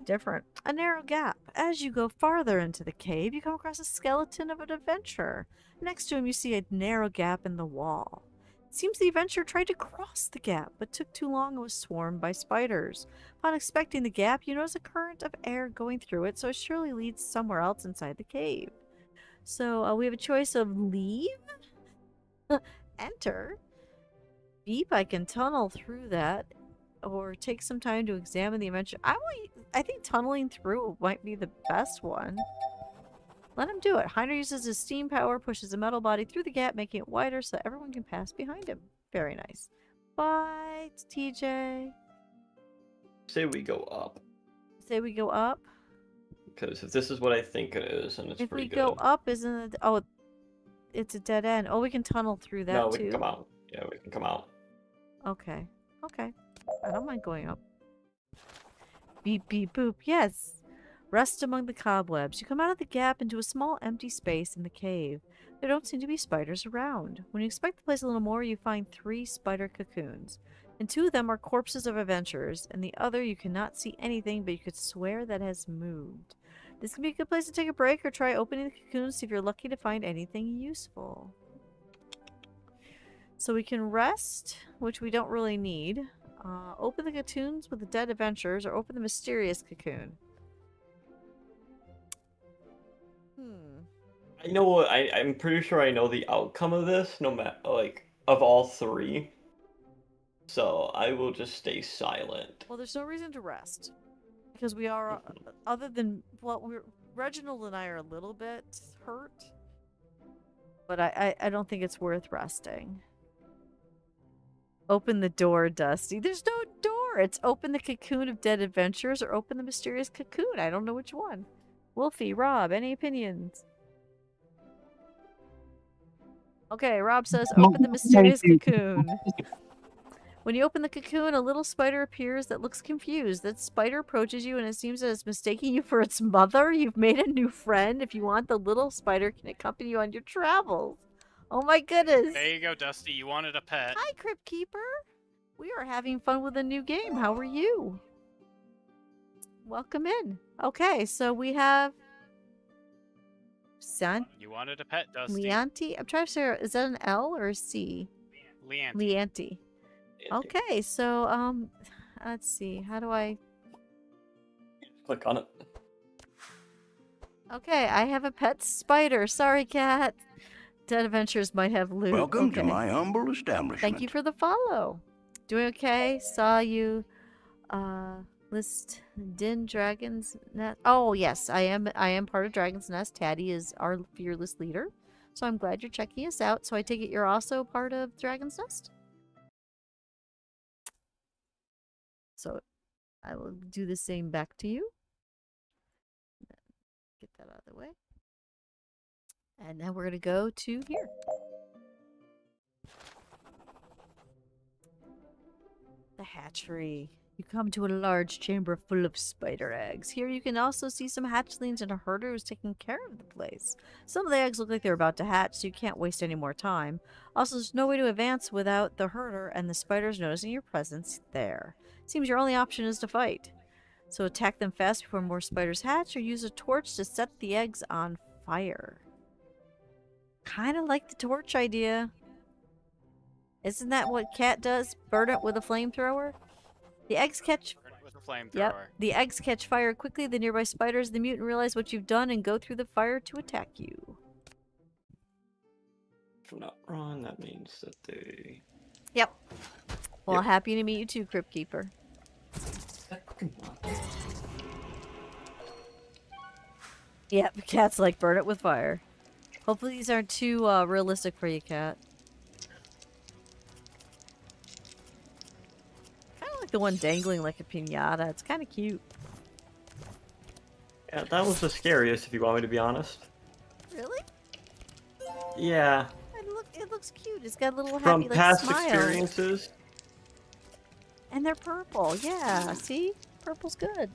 different. A narrow gap. As you go farther into the cave, you come across a skeleton of an adventurer. Next to him, you see a narrow gap in the wall. It seems the adventurer tried to cross the gap, but took too long and was swarmed by spiders. Upon inspecting the gap, you notice a current of air going through it, so it surely leads somewhere else inside the cave. So we have a choice of leave, enter, beep, I can tunnel through that, or take some time to examine the adventure. I think tunneling through might be the best one. Let him do it. Heiner uses his steam power, pushes a metal body through the gap, making it wider so that everyone can pass behind him. Very nice. Bye, TJ. Say we go up. Say we go up? Because if this is what I think it is, and it's If pretty we good. go up, isn't it... Oh, it's a dead end. Oh, we can tunnel through that, no, we too. can come out. Yeah, we can come out. Okay. Okay. I don't mind going up. Beep, beep, boop. Yes. Rest among the cobwebs. You come out of the gap into a small empty space in the cave. There don't seem to be spiders around. When you expect to place a little more, you find 3 spider cocoons. In 2 of them are corpses of adventurers, and the other you cannot see anything, but you could swear that has moved. This can be a good place to take a break or try opening the cocoon, see if you're lucky to find anything useful. So we can rest, which we don't really need. Open the cocoons with the dead adventurers, or open the mysterious cocoon. I know what I'm pretty sure I know the outcome of this, no matter like of all three. So I will just stay silent. Well, there's no reason to rest. Because we are, other than, well, Reginald and I are a little bit hurt. But I don't think it's worth resting. Open the door, Dusty. There's no door. It's open the cocoon of dead adventurers or open the mysterious cocoon. I don't know which one. Wolfie, Rob, any opinions? Okay, Rob says open the mysterious cocoon. When you open the cocoon, a little spider appears that looks confused. That spider approaches you and it seems that it's mistaking you for its mother. You've made a new friend. If you want, the little spider can accompany you on your travels. Oh my goodness. There you go, Dusty. You wanted a pet. Hi, Crypt Keeper. We are having fun with a new game. How are you? Welcome in. Okay, so we have San You wanted a pet, Dusty. Leanti. I'm trying to say, is that an L or a C? Leanti. Leanti. Okay, so let's see. How do I? Click on it. Okay, I have a pet spider. Sorry, cat. Dead Adventures might have loot. Welcome to Okay. my humble establishment. Thank you for the follow. Doing okay? Saw you. List Din Dragon's Nest. Oh yes, I am part of Dragon's Nest. Taddy is our fearless leader. So I'm glad you're checking us out. So I take it you're also part of Dragon's Nest? So I will do the same back to you. Get that out of the way. And then we're going to go to here. The hatchery. You come to a large chamber full of spider eggs. Here you can also see some hatchlings and a herder who's taking care of the place. Some of the eggs look like they're about to hatch, so you can't waste any more time. Also, there's no way to advance without the herder and the spiders noticing your presence there. Seems your only option is to fight. So attack them fast before more spiders hatch, or use a torch to set the eggs on fire. Kind of like the torch idea. Isn't that what Cat does? Burn it with a flamethrower? The eggs catch... With a flamethrower. Yep. The eggs catch fire quickly. The nearby spiders and the mutant realize what you've done and go through the fire to attack you. If I'm not wrong, that means that they... Yep. Well, Yep. happy to meet you too, Crypt Keeper. Yep, Cat's like, burn it with fire. Hopefully these aren't too realistic for you, Cat. Kind of like the one dangling like a piñata. It's kind of cute. Yeah, that was the scariest, if you want me to be honest. Really? Yeah. It looks cute. It's got a little From happy like past smile. experiences, And they're purple. Yeah, see? Purple's good.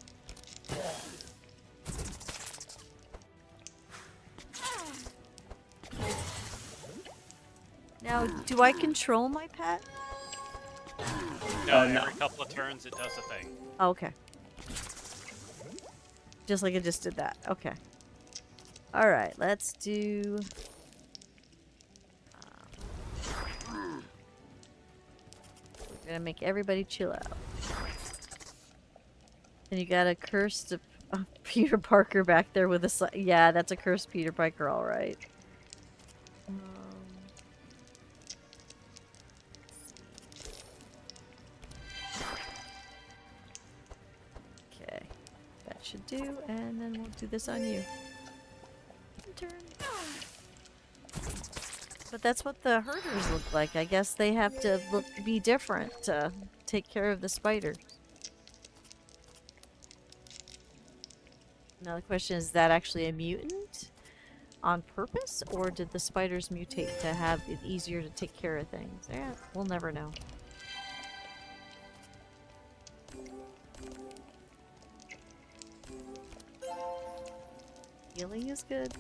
Now, do I control my pet? No, no. every couple of turns it does a thing. Oh, okay. Just like it just did that. Okay. Alright, let's do... we're gonna make everybody chill out. And you got a cursed Peter Parker back there with a... yeah, that's a cursed Peter Parker, alright. Okay. That should do, and then we'll do this on you. Turn. But that's what the herders look like. I guess they have to be different to take care of the spiders. Now the question is that actually a mutant on purpose, or did the spiders mutate to have it easier to take care of things? Yeah, we'll never know. Healing is good.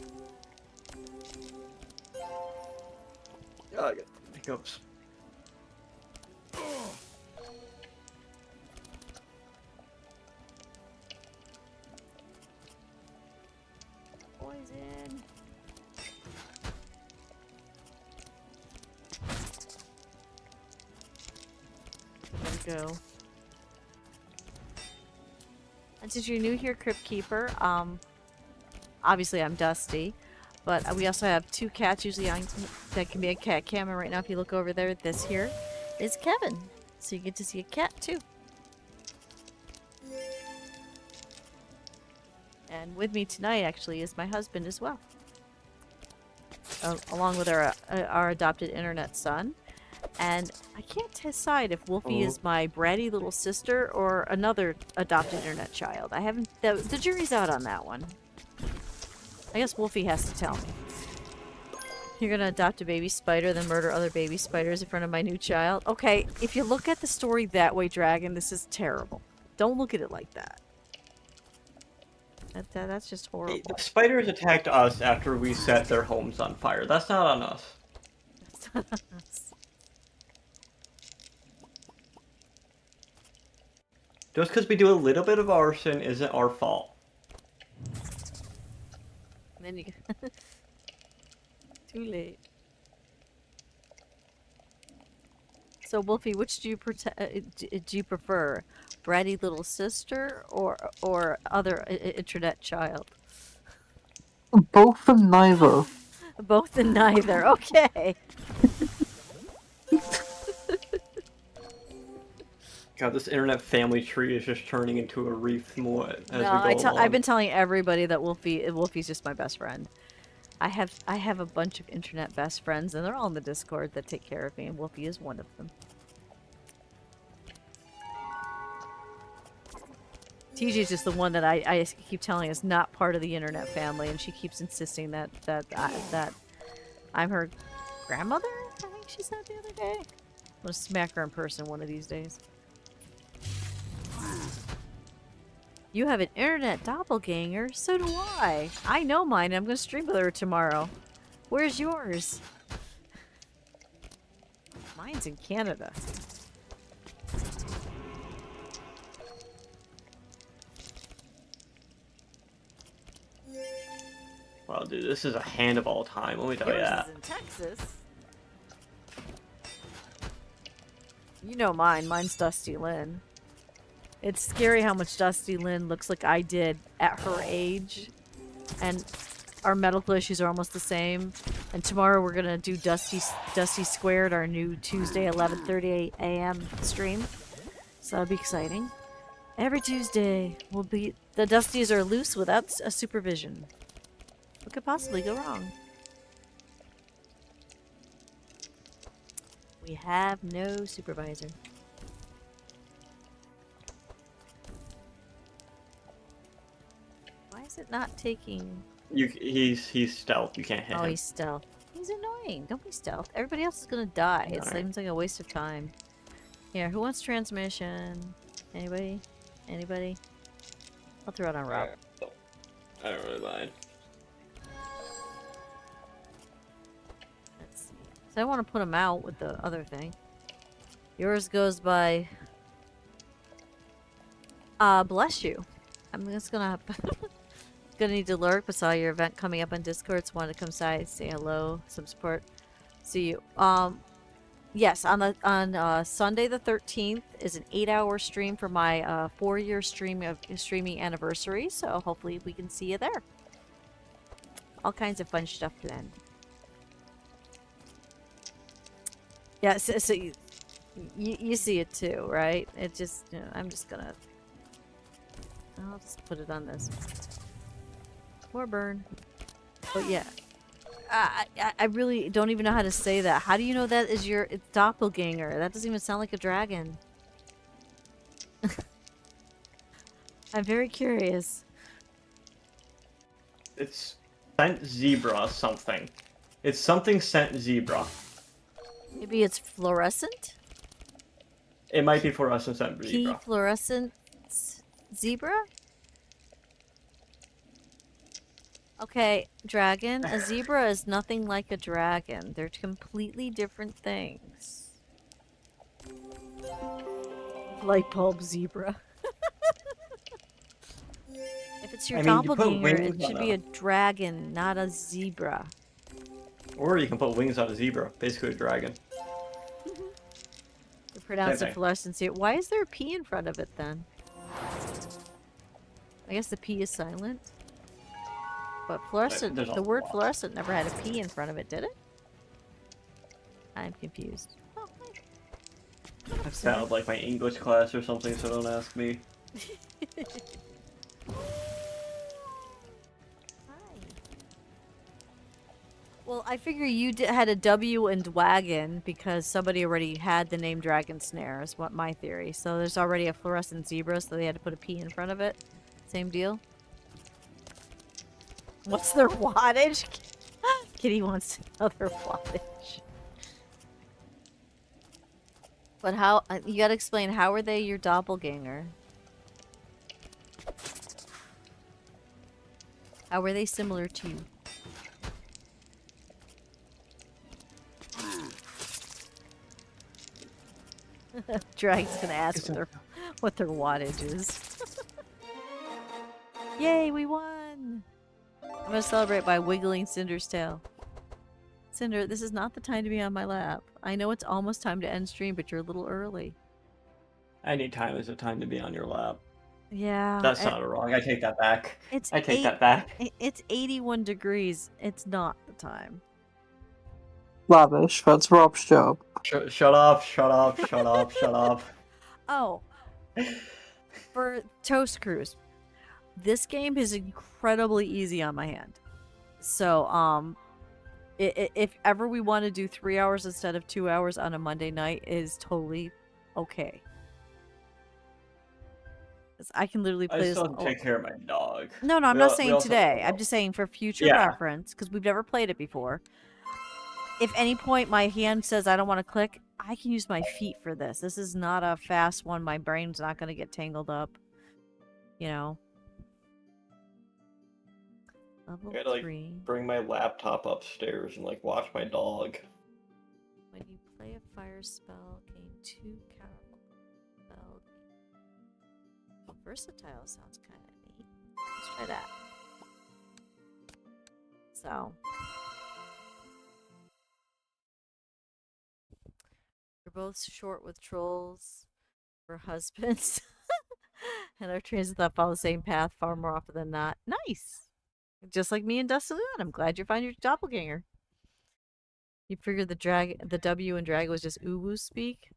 I got hiccups. poison. There we go. And since you're new here, Crypt Keeper, obviously I'm Dusty, but we also have two cats usually on that can be a cat cam, and right now if you look over there, this here is Kevin. So you get to see a cat too. And with me tonight actually is my husband as well. Along with our adopted internet son. And I can't decide if Wolfie is my bratty little sister or another adopted internet child. I haven't... The jury's out on that one. I guess Wolfie has to tell me. You're gonna adopt a baby spider, then murder other baby spiders in front of my new child? Okay, if you look at the story that way, Dragon, this is terrible. Don't look at it like that. That's just horrible. The spiders attacked us after we set their homes on fire. That's not on us. That's not us. Just because we do a little bit of arson isn't our fault. And then you... Too late. So, Wolfie, which do you prefer? Bratty little sister or other internet child? Both and neither. Both and neither. Okay. God, this internet family tree is just turning into a wreath more as we go along. I've been telling everybody that Wolfie's just my best friend. I have a bunch of internet best friends, and they're all in the Discord that take care of me, and Wolfie is one of them. TJ is just the one that I keep telling is not part of the internet family, and she keeps insisting that I'm her grandmother. I think she said the other day. I'm gonna smack her in person one of these days. You have an internet doppelganger, so do I. I know mine, and I'm gonna stream with her tomorrow. Where's yours? Mine's in Canada. Wow, dude, this is a hand of all time. Let me tell you Yours that. is in Texas. You know mine. Mine's Dusty Lynn. It's scary how much Dusty Lynn looks like I did at her age. And our medical issues are almost the same. And tomorrow we're going to do Dusty Squared, our new Tuesday 11:30 a.m. stream. So that'll be exciting. Every Tuesday will be... The Dusties are loose without a supervision. What could possibly go wrong? We have no supervisor. Why is it not taking... He's stealth. You can't hit him. Oh, he's stealth. He's annoying. Don't be stealth. Everybody else is gonna die. It seems like a waste of time. Here, who wants transmission? Anybody? Anybody? I'll throw it on Rob. I don't really mind. Let's see. So I want to put him out with the other thing. Yours goes by... bless you. I'm just gonna... Gonna need to lurk, but saw your event coming up on Discord, so wanted to come side, say hello, some support. See you. Yes, on Sunday the 13th is an 8-hour stream for my 4-year streaming anniversary, so hopefully we can see you there. All kinds of fun stuff planned. Yeah, so you see it too, right? It just, you know, I'm just gonna... I'll just put it on this. Or burn. But yeah. I really don't even know how to say that. How do you know that is your doppelganger? That doesn't even sound like a dragon. I'm very curious. It's scent zebra something. It's something scent zebra. Maybe it's fluorescent? It might be fluorescent scent zebra. P fluorescent zebra? Okay, dragon. A zebra is nothing like a dragon. They're completely different things. Light bulb zebra. If it's your I mean, you put doppelganger, wings it on should be a dragon, not a zebra. Or you can put wings on a zebra, basically a dragon. You pronounce it thing. fluorescence here. Why is there a P in front of it then? I guess the P is silent. But fluorescent, There's a the word lot. fluorescent never had a P in front of it, did it? I'm confused. Oh, hi. That sounded like my English class or something, so don't ask me. Hi. Well, I figure you had a W in Dwagon because somebody already had the name Dragon Snare, is what my theory. So there's already a fluorescent zebra, so they had to put a P in front of it. Same deal. What's their wattage? Kitty wants to know their wattage. But how, you gotta explain, how are they your doppelganger? How are they similar to you? Dragon's gonna ask what their wattage is. Yay, we won! I'm gonna celebrate by wiggling Cinder's tail. Cinder, this is not the time to be on my lap. I know it's almost time to end stream, but you're a little early. Any time is a time to be on your lap. Yeah. That sounded wrong. I take that back. It's I take that back. It's 81 degrees. It's not the time. Lavish, that's Rob's job. Shut up, shut up, shut up, shut up. Oh. For Toast Cruise, this game is incredibly easy on my hand. So, if ever we want to do 3 hours instead of 2 hours on a Monday night, it is totally okay. 'Cause I can literally play I this. still have to take care of my dog. No, I'm We not we saying also- today. I'm just saying for future Yeah. reference, because we've never played it before. If any point my hand says I don't want to click, I can use my feet for this. This is not a fast one. My brain's not going to get tangled up. You know? Level I gotta, 3. bring my laptop upstairs and watch my dog. When you play a fire spell, gain 2 powerful spell. Well, versatile sounds kind of neat. Let's try that. So. You're both short with trolls for husbands. And our trains of thought follow the same path far more often than not. Nice! Just like me and Dustin Leon. I'm glad you find your doppelganger. You figured the W in drag was just uwu speak?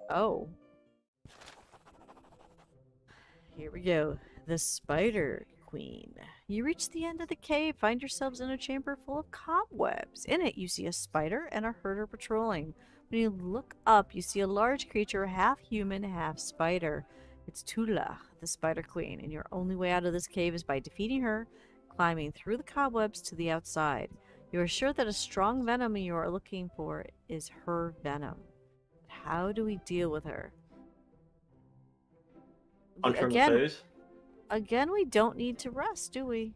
Oh. Here we go. The Spider Queen. You reach the end of the cave, find yourselves in a chamber full of cobwebs. In it, you see a spider and a herder patrolling. When you look up, you see a large creature, half human, half spider. It's Tula, the Spider Queen, and your only way out of this cave is by defeating her, climbing through the cobwebs to the outside. You are sure that a strong venom you are looking for is her venom. How do we deal with her? Punch her in the face? Again, we don't need to rest, do we?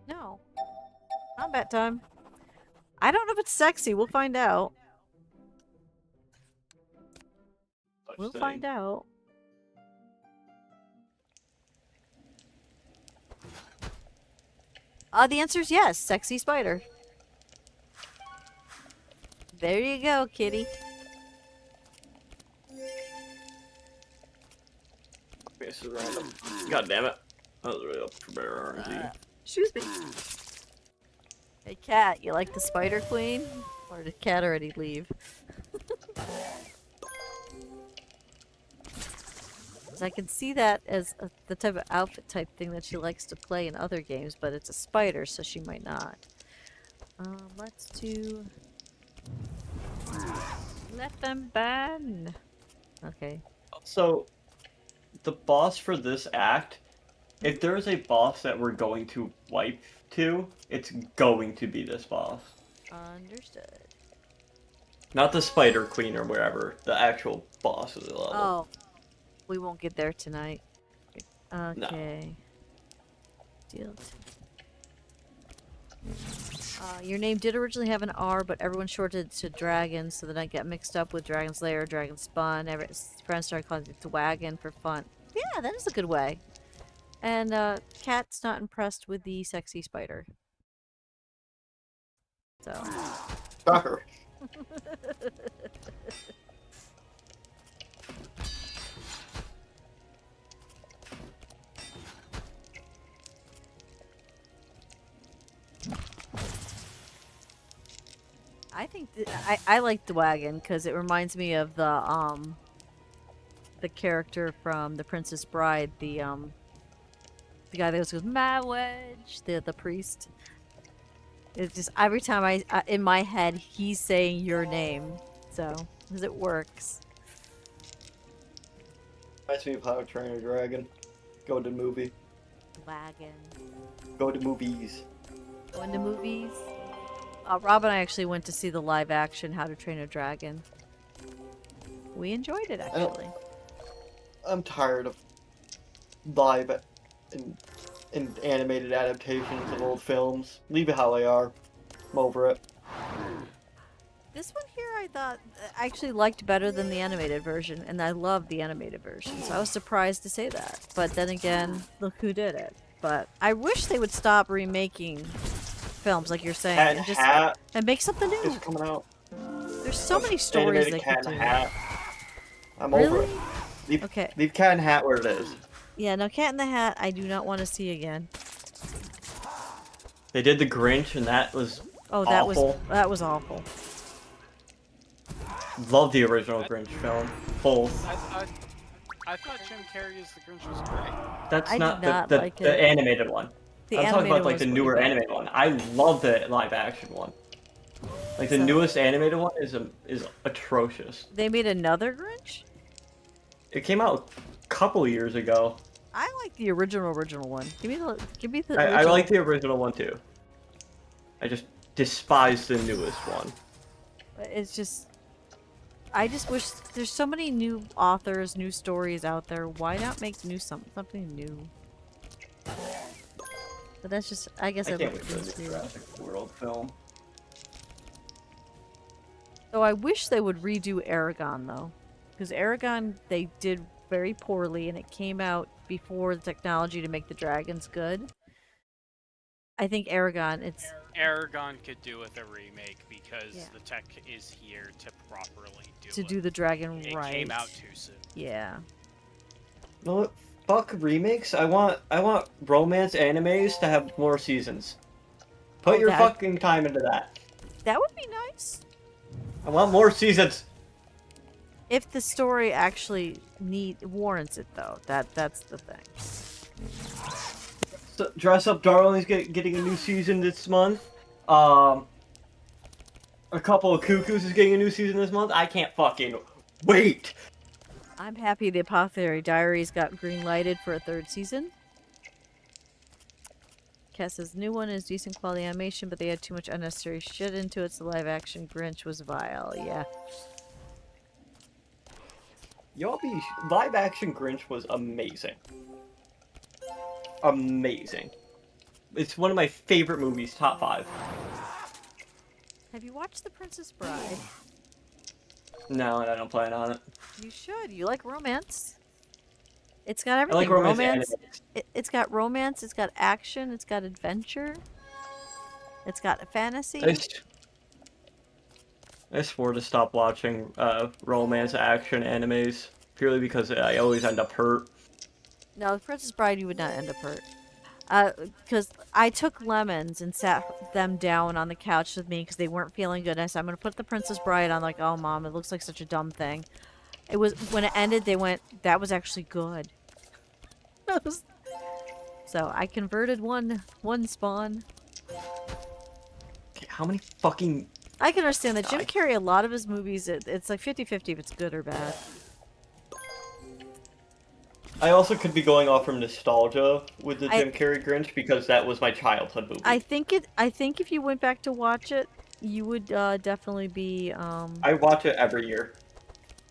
No. Combat time. I don't know if it's sexy. We'll find out. We'll find out. The answer is yes. Sexy spider. There you go, kitty. Okay, this is random. God damn it. That was really up for better RNG. Excuse me. Hey, Cat, you like the Spider Queen? Or did Cat already leave? 'Cause I can see that as the type of outfit type thing that she likes to play in other games, but it's a spider, so she might not. Let's do... Let them ban. Okay. So, the boss for this act, if there's a boss that we're going to wipe to, it's going to be this boss. Understood. Not the Spider Queen or wherever, the actual boss of the level. Oh. We won't get there tonight. Okay. Deal. Your name did originally have an R, but everyone shorted it to Dragon, so then I get mixed up with Dragon's Lair, Dragon Spawn. Friends started calling it the Wagon for fun. Yeah, that is a good way. And Cat's not impressed with the sexy spider. So. Shocker. I think I like the wagon because it reminds me of the character from The Princess Bride, the guy that goes my wedge, the priest. It's just every time I in my head he's saying your name, so because it works. Reminds me of How to Train a Dragon. Go to movie. Wagon. Go to movies. Going to movies. Rob and I actually went to see the live action How to Train a Dragon. We enjoyed it actually. I'm tired of live and animated adaptations of old films. Leave it how they are. I'm over it. This one here I thought I actually liked better than the animated version, and I love the animated version, so I was surprised to say that. But then again, look who did it. But I wish they would stop remaking films like you're saying Cat in and a just Hat and make something new. is coming out. There's so many stories Animated they Cat could in do. a Hat. I'm over Really? it. Leave, Okay. leave Cat in a Hat where it is. Yeah, no, Cat in the Hat I do not want to see again. They did the Grinch, and that was Oh, that awful. was awful. Love the original Grinch film. Both. I thought Jim Carrey's The Grinch was great. That's I not did not the like it. the animated one. The I'm talking animated about like the was newer pretty bad. animated one. I love the live action one. Like the So- newest animated one is atrocious. They made another Grinch? It came out a couple years ago. I like the original one. Give me the I original. like the original one too. I just despise the newest one. It's just I just wish there's so many new authors, new stories out there. Why not make something new? But that's just I guess I I can't look wait for at the this new here. Jurassic World film. So I wish they would redo Aragon though, because Aragon they did very poorly, and it came out before the technology to make the dragons good. I think Aragon, Aragon could do with a remake because Yeah. the tech is here to properly do to it. do the dragon It right. came out too soon. Yeah. You know what? Fuck remakes. I want romance animes to have more seasons. Put Oh, your that- fucking time into that. That would be nice I want more seasons. if the story actually warrants it though. That's the thing. So, Dress Up Darling's getting a new season this month. A couple of Cuckoos is getting a new season this month. I can't fucking wait. I'm happy the Apothecary Diaries got green lighted for a third season. Cass says new one is decent quality animation, but they had too much unnecessary shit into it. So live action Grinch was vile. Yeah. Y'all be live action Grinch was amazing. Amazing. It's one of my favorite movies, top 5. Have you watched The Princess Bride? No, I don't plan on it. You should. You like romance. It's got I everything. like romance animes. It's got romance. It's got action. It's got adventure. It's got fantasy. I swore to stop watching romance action animes purely because I always end up hurt. No, Princess Bride, you would not end up hurt. Because I took lemons and sat them down on the couch with me because they weren't feeling good. And I said, I'm going to put the Princess Bride on. Like, oh, Mom, it looks like such a dumb thing. It was, when it ended, they went, that was actually good. So I converted one spawn. Okay, how many fucking... I can understand that Jim Carrey, a lot of his movies, it's like 50-50 if it's good or bad. I also could be going off from nostalgia with the Jim Carrey Grinch because that was my childhood movie. I think if you went back to watch it, you would definitely be. I watch it every year.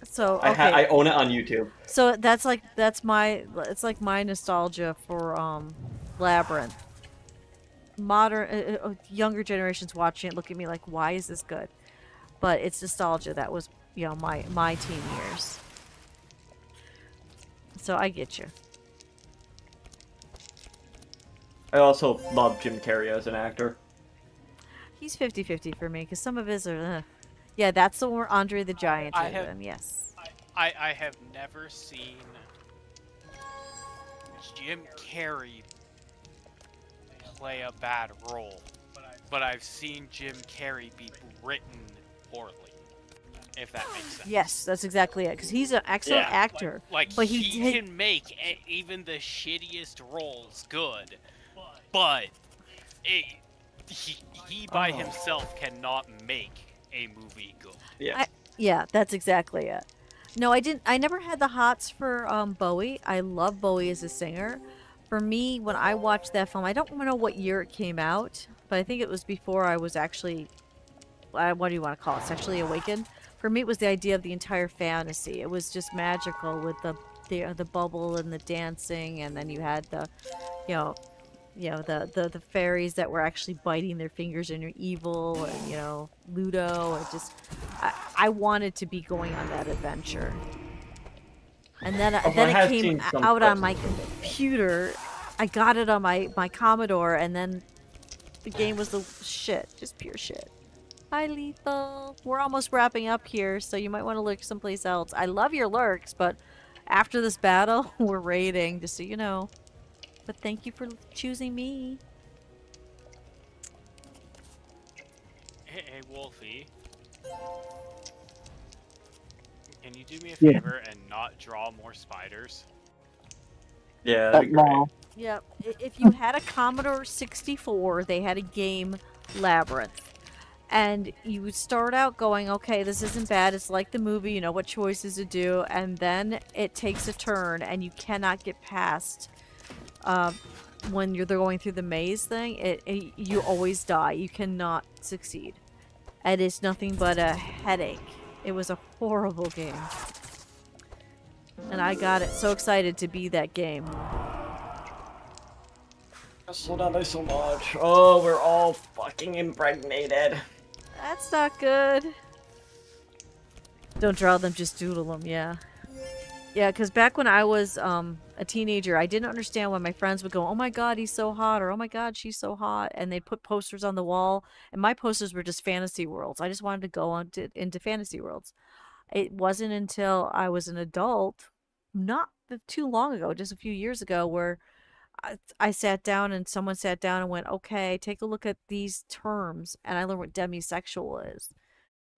So okay. I own it on YouTube. So it's like my nostalgia for Labyrinth. Modern younger generations watching it look at me like, why is this good? But it's nostalgia. That was my teen years. So I get you. I also love Jim Carrey as an actor. He's 50-50 for me, because some of his are... Yeah, that's the one Andre the Giant I is have in, yes. I have never seen Jim Carrey play a bad role, but I've seen Jim Carrey be written poorly, if that makes sense. Yes, that's exactly it, because he's an excellent Yeah. actor. Like But he he can make even the shittiest roles good, but it, he by Oh. himself cannot make a movie good. Yeah. Yeah, that's exactly it. No, I didn't. I never had the hots for Bowie. I love Bowie as a singer. For me, when I watched that film, I don't know what year it came out, but I think it was before I was actually, what do you want to call it, sexually awakened. For me, it was the idea of the entire fantasy. It was just magical with the bubble and the dancing, and then you had the, you know, the fairies that were actually biting their fingers and are evil, and Ludo, and just I wanted to be going on that adventure. And then Oh, then I it have came seen some out on clips. my computer. I got it on my Commodore, and then the game was the shit, just pure shit. Hi, Lethal. We're almost wrapping up here, so you might want to lurk someplace else. I love your lurks, but after this battle, we're raiding, just so you know. But thank you for choosing me. Hey, Wolfie, can you do me a Yeah. favor and not draw more spiders? Yeah, that'd be great. No. Yep. If you had a Commodore 64, they had a game, Labyrinth. And you would start out going, okay, this isn't bad. It's like the movie, you know what choices to do. And then it takes a turn, and you cannot get past when they're going through the maze thing. You always die. You cannot succeed. And it's nothing but a headache. It was a horrible game. And I got it so excited to be that game. Slow down by so much. Oh, we're all fucking impregnated. That's not good. Don't draw them, just doodle them, yeah. Yeah, because back when I was a teenager, I didn't understand why my friends would go, oh my god, he's so hot, or oh my god, she's so hot, and they'd put posters on the wall, and my posters were just fantasy worlds. I just wanted to go into fantasy worlds. It wasn't until I was an adult, not too long ago, just a few years ago, where I sat down and someone sat down and went, okay, take a look at these terms, and I learned what demisexual is.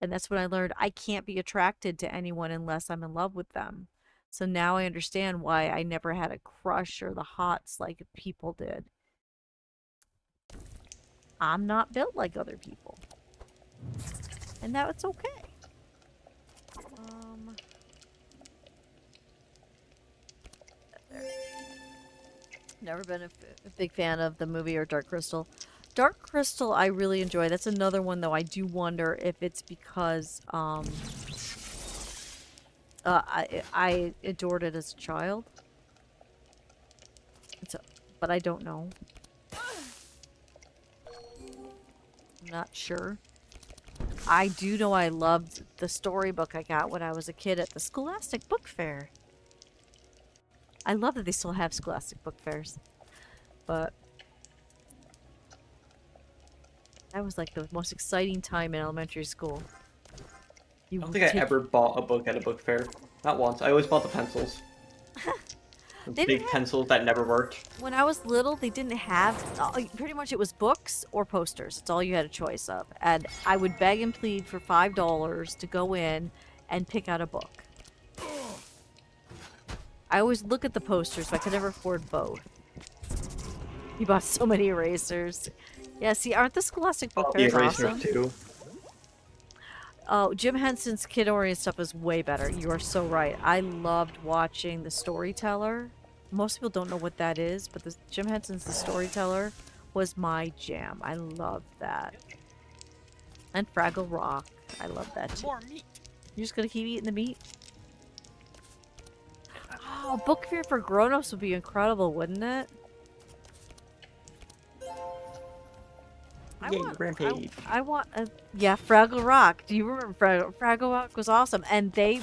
And that's when I learned I can't be attracted to anyone unless I'm in love with them. So now I understand why I never had a crush or the hots like people did. I'm not built like other people. And now it's okay. There. Never been a big fan of the movie or Dark Crystal. Dark Crystal I really enjoy. That's another one though I do wonder if it's because I adored it as a child. But I don't know. I'm not sure. I do know I loved the storybook I got when I was a kid at the Scholastic Book Fair. I love that they still have Scholastic Book Fairs. But that was like the most exciting time in elementary school. I don't think I ever bought a book at a book fair. Not once. I always bought the pencils. The big pencils that never worked. When I was little, they didn't have... pretty much it was books or posters. It's all you had a choice of. And I would beg and plead for $5 to go in and pick out a book. I always look at the posters, but I could never afford both. You bought so many erasers. Yeah, see, aren't the Scholastic Book The Fairs erasers awesome? too. Oh, Jim Henson's kid-oriented stuff is way better. You are so right. I loved watching The Storyteller. Most people don't know what that is, but Jim Henson's The Storyteller was my jam. I loved that. And Fraggle Rock. I love that too. More meat. You're just gonna keep eating the meat? Oh, book fair for grown-ups would be incredible, wouldn't it? Yay, rampage. I want yeah, Fraggle Rock. Do you remember Fraggle Rock was awesome, and they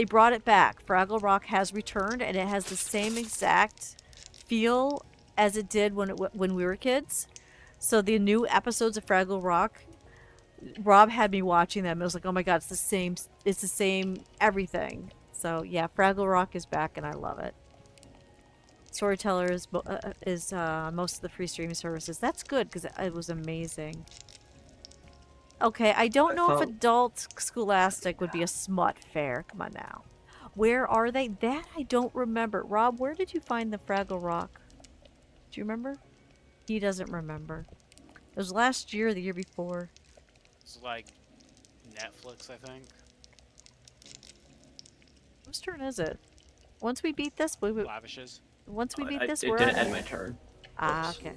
brought it back. Fraggle Rock has returned, and it has the same exact feel as it did when we were kids. So the new episodes of Fraggle Rock, Rob had me watching them. It was like, oh my god, it's the same. It's the same everything. So yeah, Fraggle Rock is back, and I love it. Storyteller is most of the free streaming services. That's good because it was amazing. Okay, I don't know if Adult Scholastic would be a smut fair. Come on now. Where are they? That I don't remember. Rob, where did you find the Fraggle Rock? Do you remember? He doesn't remember. It was last year or the year before. It's like Netflix, I think. Whose turn is it? Once we beat this, Lavishes. once we beat this, it we're didn't on. end my turn. Ah, Oops. okay.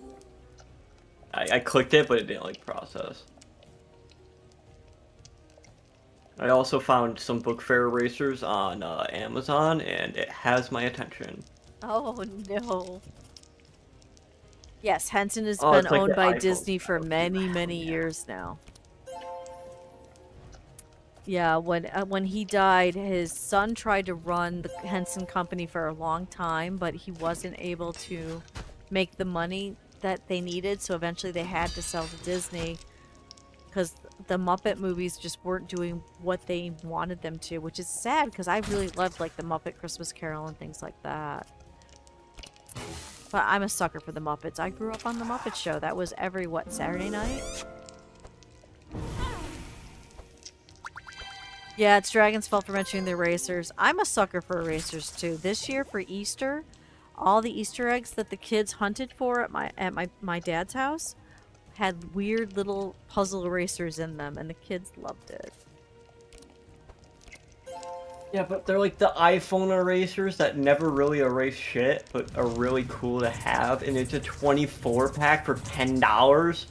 I clicked it, but it didn't like process. I also found some book fair erasers on Amazon, and it has my attention. Oh no. Yes, Henson has Oh, been it's like owned the by iPhone Disney for style, too. many, many Yeah. years now. Yeah, when he died, his son tried to run the Henson Company for a long time, but he wasn't able to make the money that they needed, so eventually they had to sell to Disney because the Muppet movies just weren't doing what they wanted them to, which is sad because I really loved like the Muppet Christmas Carol and things like that. But I'm a sucker for the Muppets. I grew up on the Muppet Show. That was every, what, Saturday night? Yeah, it's Dragon's fault for mentioning the erasers. I'm a sucker for erasers too. This year for Easter, all the Easter eggs that the kids hunted for at my dad's house had weird little puzzle erasers in them, and the kids loved it. Yeah, but they're like the iPhone erasers that never really erase shit, but are really cool to have, and it's a 24 pack for $10.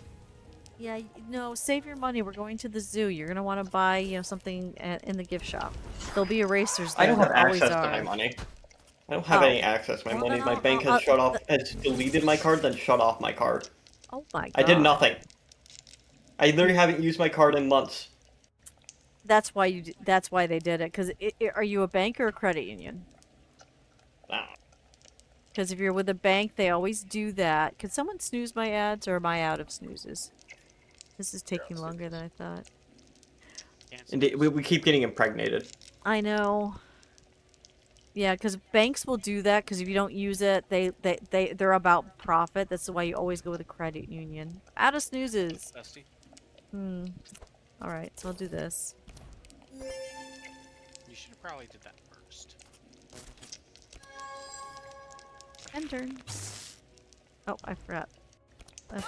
Yeah, no, save your money. We're going to the zoo. You're gonna want to buy, something in the gift shop. There'll be erasers there. I don't have There always access to my are. money. I don't have Oh. any access to my money. My bank has shut off, has deleted my card, then shut off my card. Oh my god. I did nothing. I literally haven't used my card in months. That's why that's why they did it. Cause are you a bank or a credit union? Because if you're with a bank, they always do that. Could someone snooze my ads, or am I out of snoozes? This is taking longer than I thought. And we keep getting impregnated. I know. Yeah, because banks will do that. Because if you don't use it, they're about profit. That's why you always go with a credit union. Out of snoozes. Dusty. All right, so I'll do this. You should have probably did that first. End turn. Oh, I forgot. That's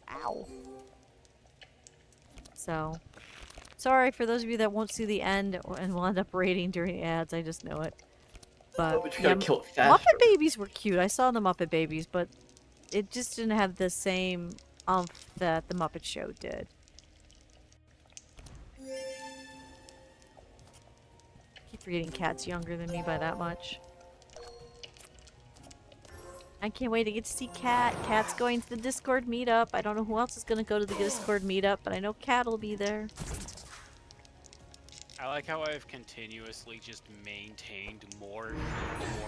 ow. So, sorry for those of you that won't see the end and will end up raiding during the ads. I just know it. But But you yeah, gotta kill it faster. Muppet Babies were cute. I saw the Muppet Babies, but it just didn't have the same umph that the Muppet Show did. Keep forgetting Cat's younger than me by that much. I can't wait to get to see Cat. Cat's going to the Discord meetup. I don't know who else is going to go to the Discord meetup, but I know Cat will be there. I like how I've continuously just maintained more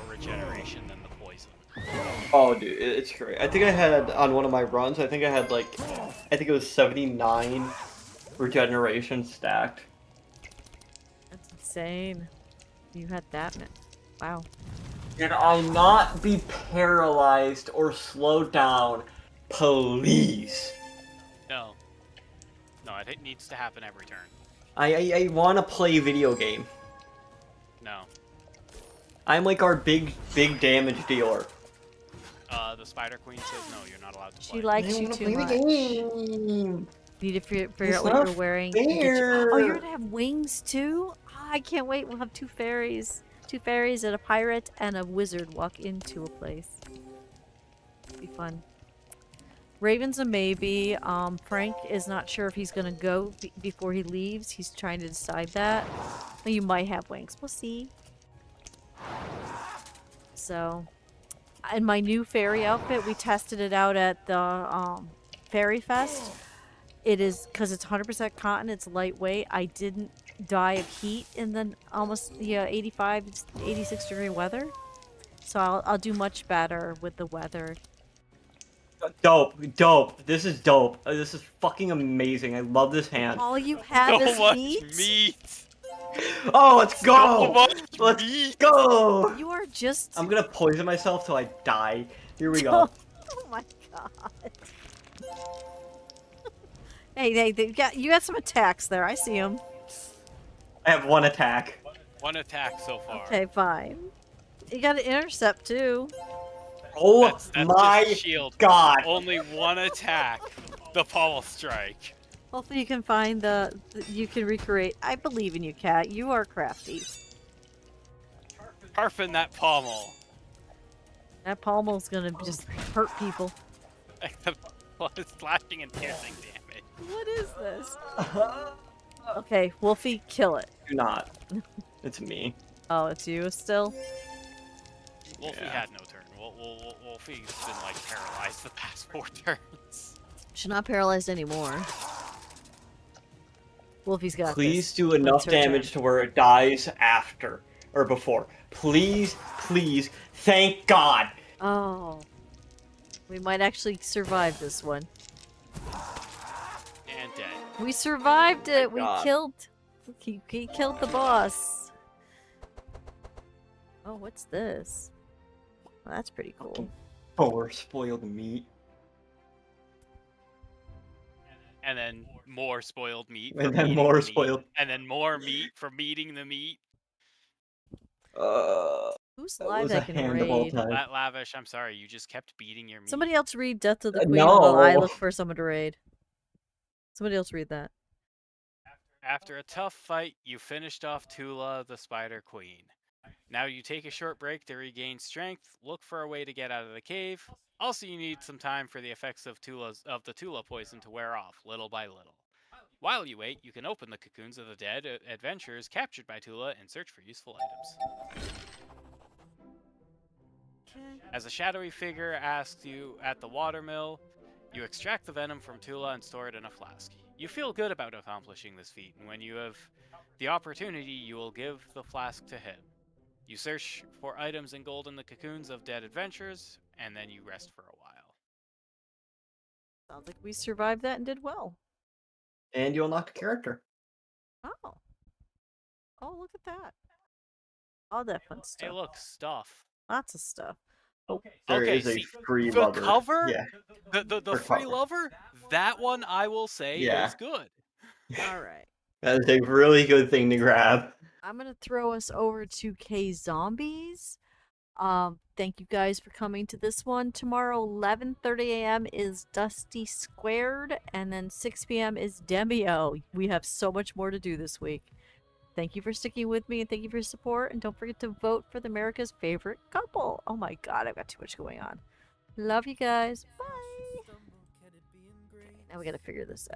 regeneration than the poison. Oh, dude, it's great. I think I had, on one of my runs, I think it was 79 regeneration stacked. That's insane. You had that, man. Wow. Can I not be paralyzed or slowed down, please? No. No, it needs to happen every turn. I want to play a video game. No. I'm like our big damage dealer. The Spider Queen says no, you're not allowed to play. She likes you too much. Need to figure out what you're wearing. Fair. Oh, you're gonna have wings too? Oh, I can't wait. We'll have two fairies. Two fairies and a pirate and a wizard walk into a place. Be fun. Raven's a maybe. Frank is not sure if he's gonna go before he leaves. He's trying to decide that. Well, you might have wings. We'll see. So, in my new fairy outfit, we tested it out at the Fairy Fest. It is, because it's 100% cotton, it's lightweight. I didn't die of heat in the almost 85, 86 degree weather. so I'll do much better with the weather. Dope. This is dope. This is fucking amazing. I love this hand. All you have So is much meat? meat. Oh, let's So go! much Let's meat. go! You are just... I'm gonna poison myself till I die. Here we go. Oh my god. Hey, you got some attacks there. I see them. I have one attack. One attack so far. Okay, fine. You got an intercept too. Oh That's my just shield. god! Only one attack. The pommel strike. Hopefully you can find you can recreate. I believe in you, Cat. You are crafty. Harping that pommel. That pommel's gonna just hurt people. Slashing and piercing damage. What is this? Okay, Wolfie, kill it. Do not. It's me. Oh, it's you still? Wolfie Yeah. had no turn. Wolfie's been like paralyzed the past 4 turns. She's not paralyzed anymore. Wolfie's got Please this. do enough It's her damage turn. to where it dies after. Or before. Please, please. Thank God! Oh. We might actually survive this one. And dead. We survived it! We God. killed... He killed the boss. Oh, what's this? Well, that's pretty cool. Poor spoiled meat. And then more spoiled meat. And from then eating more the meat. spoiled- And then more meat from eating the meat. Who's That live was that a can hand of all raid? time. Lavish, I'm sorry, you just kept beating your meat. Somebody else read Death to the Queen while I No. look for someone to raid. Somebody else read that. After a tough fight, you finished off Tula, the Spider Queen. Now you take a short break to regain strength, look for a way to get out of the cave. Also, you need some time for the effects of the Tula poison to wear off, little by little. While you wait, you can open the cocoons of the dead adventurers captured by Tula and search for useful items. As a shadowy figure asks you at the watermill, you extract the venom from Tula and store it in a flask. You feel good about accomplishing this feat, and when you have the opportunity, you will give the flask to him. You search for items and gold in the cocoons of dead adventurers, and then you rest for a while. Sounds like we survived that and did well. And you unlock a character. Oh. Oh, look at that. All that fun stuff. Hey, look, stuff. Lots of stuff. There Okay, is a see, free the lover. cover? Yeah. The For free cover. lover? That one I will say Yeah. is good. Alright. That is a really good thing to grab. I'm gonna throw us over to K Zombies. Thank you guys for coming to this one. Tomorrow, 11:30 a.m. is Dusty Squared, and then 6 p.m. is Demio. We have so much more to do this week. Thank you for sticking with me, and thank you for your support. And don't forget to vote for the America's favorite couple. Oh my god, I've got too much going on. Love you guys. Bye. Now we gotta figure this out.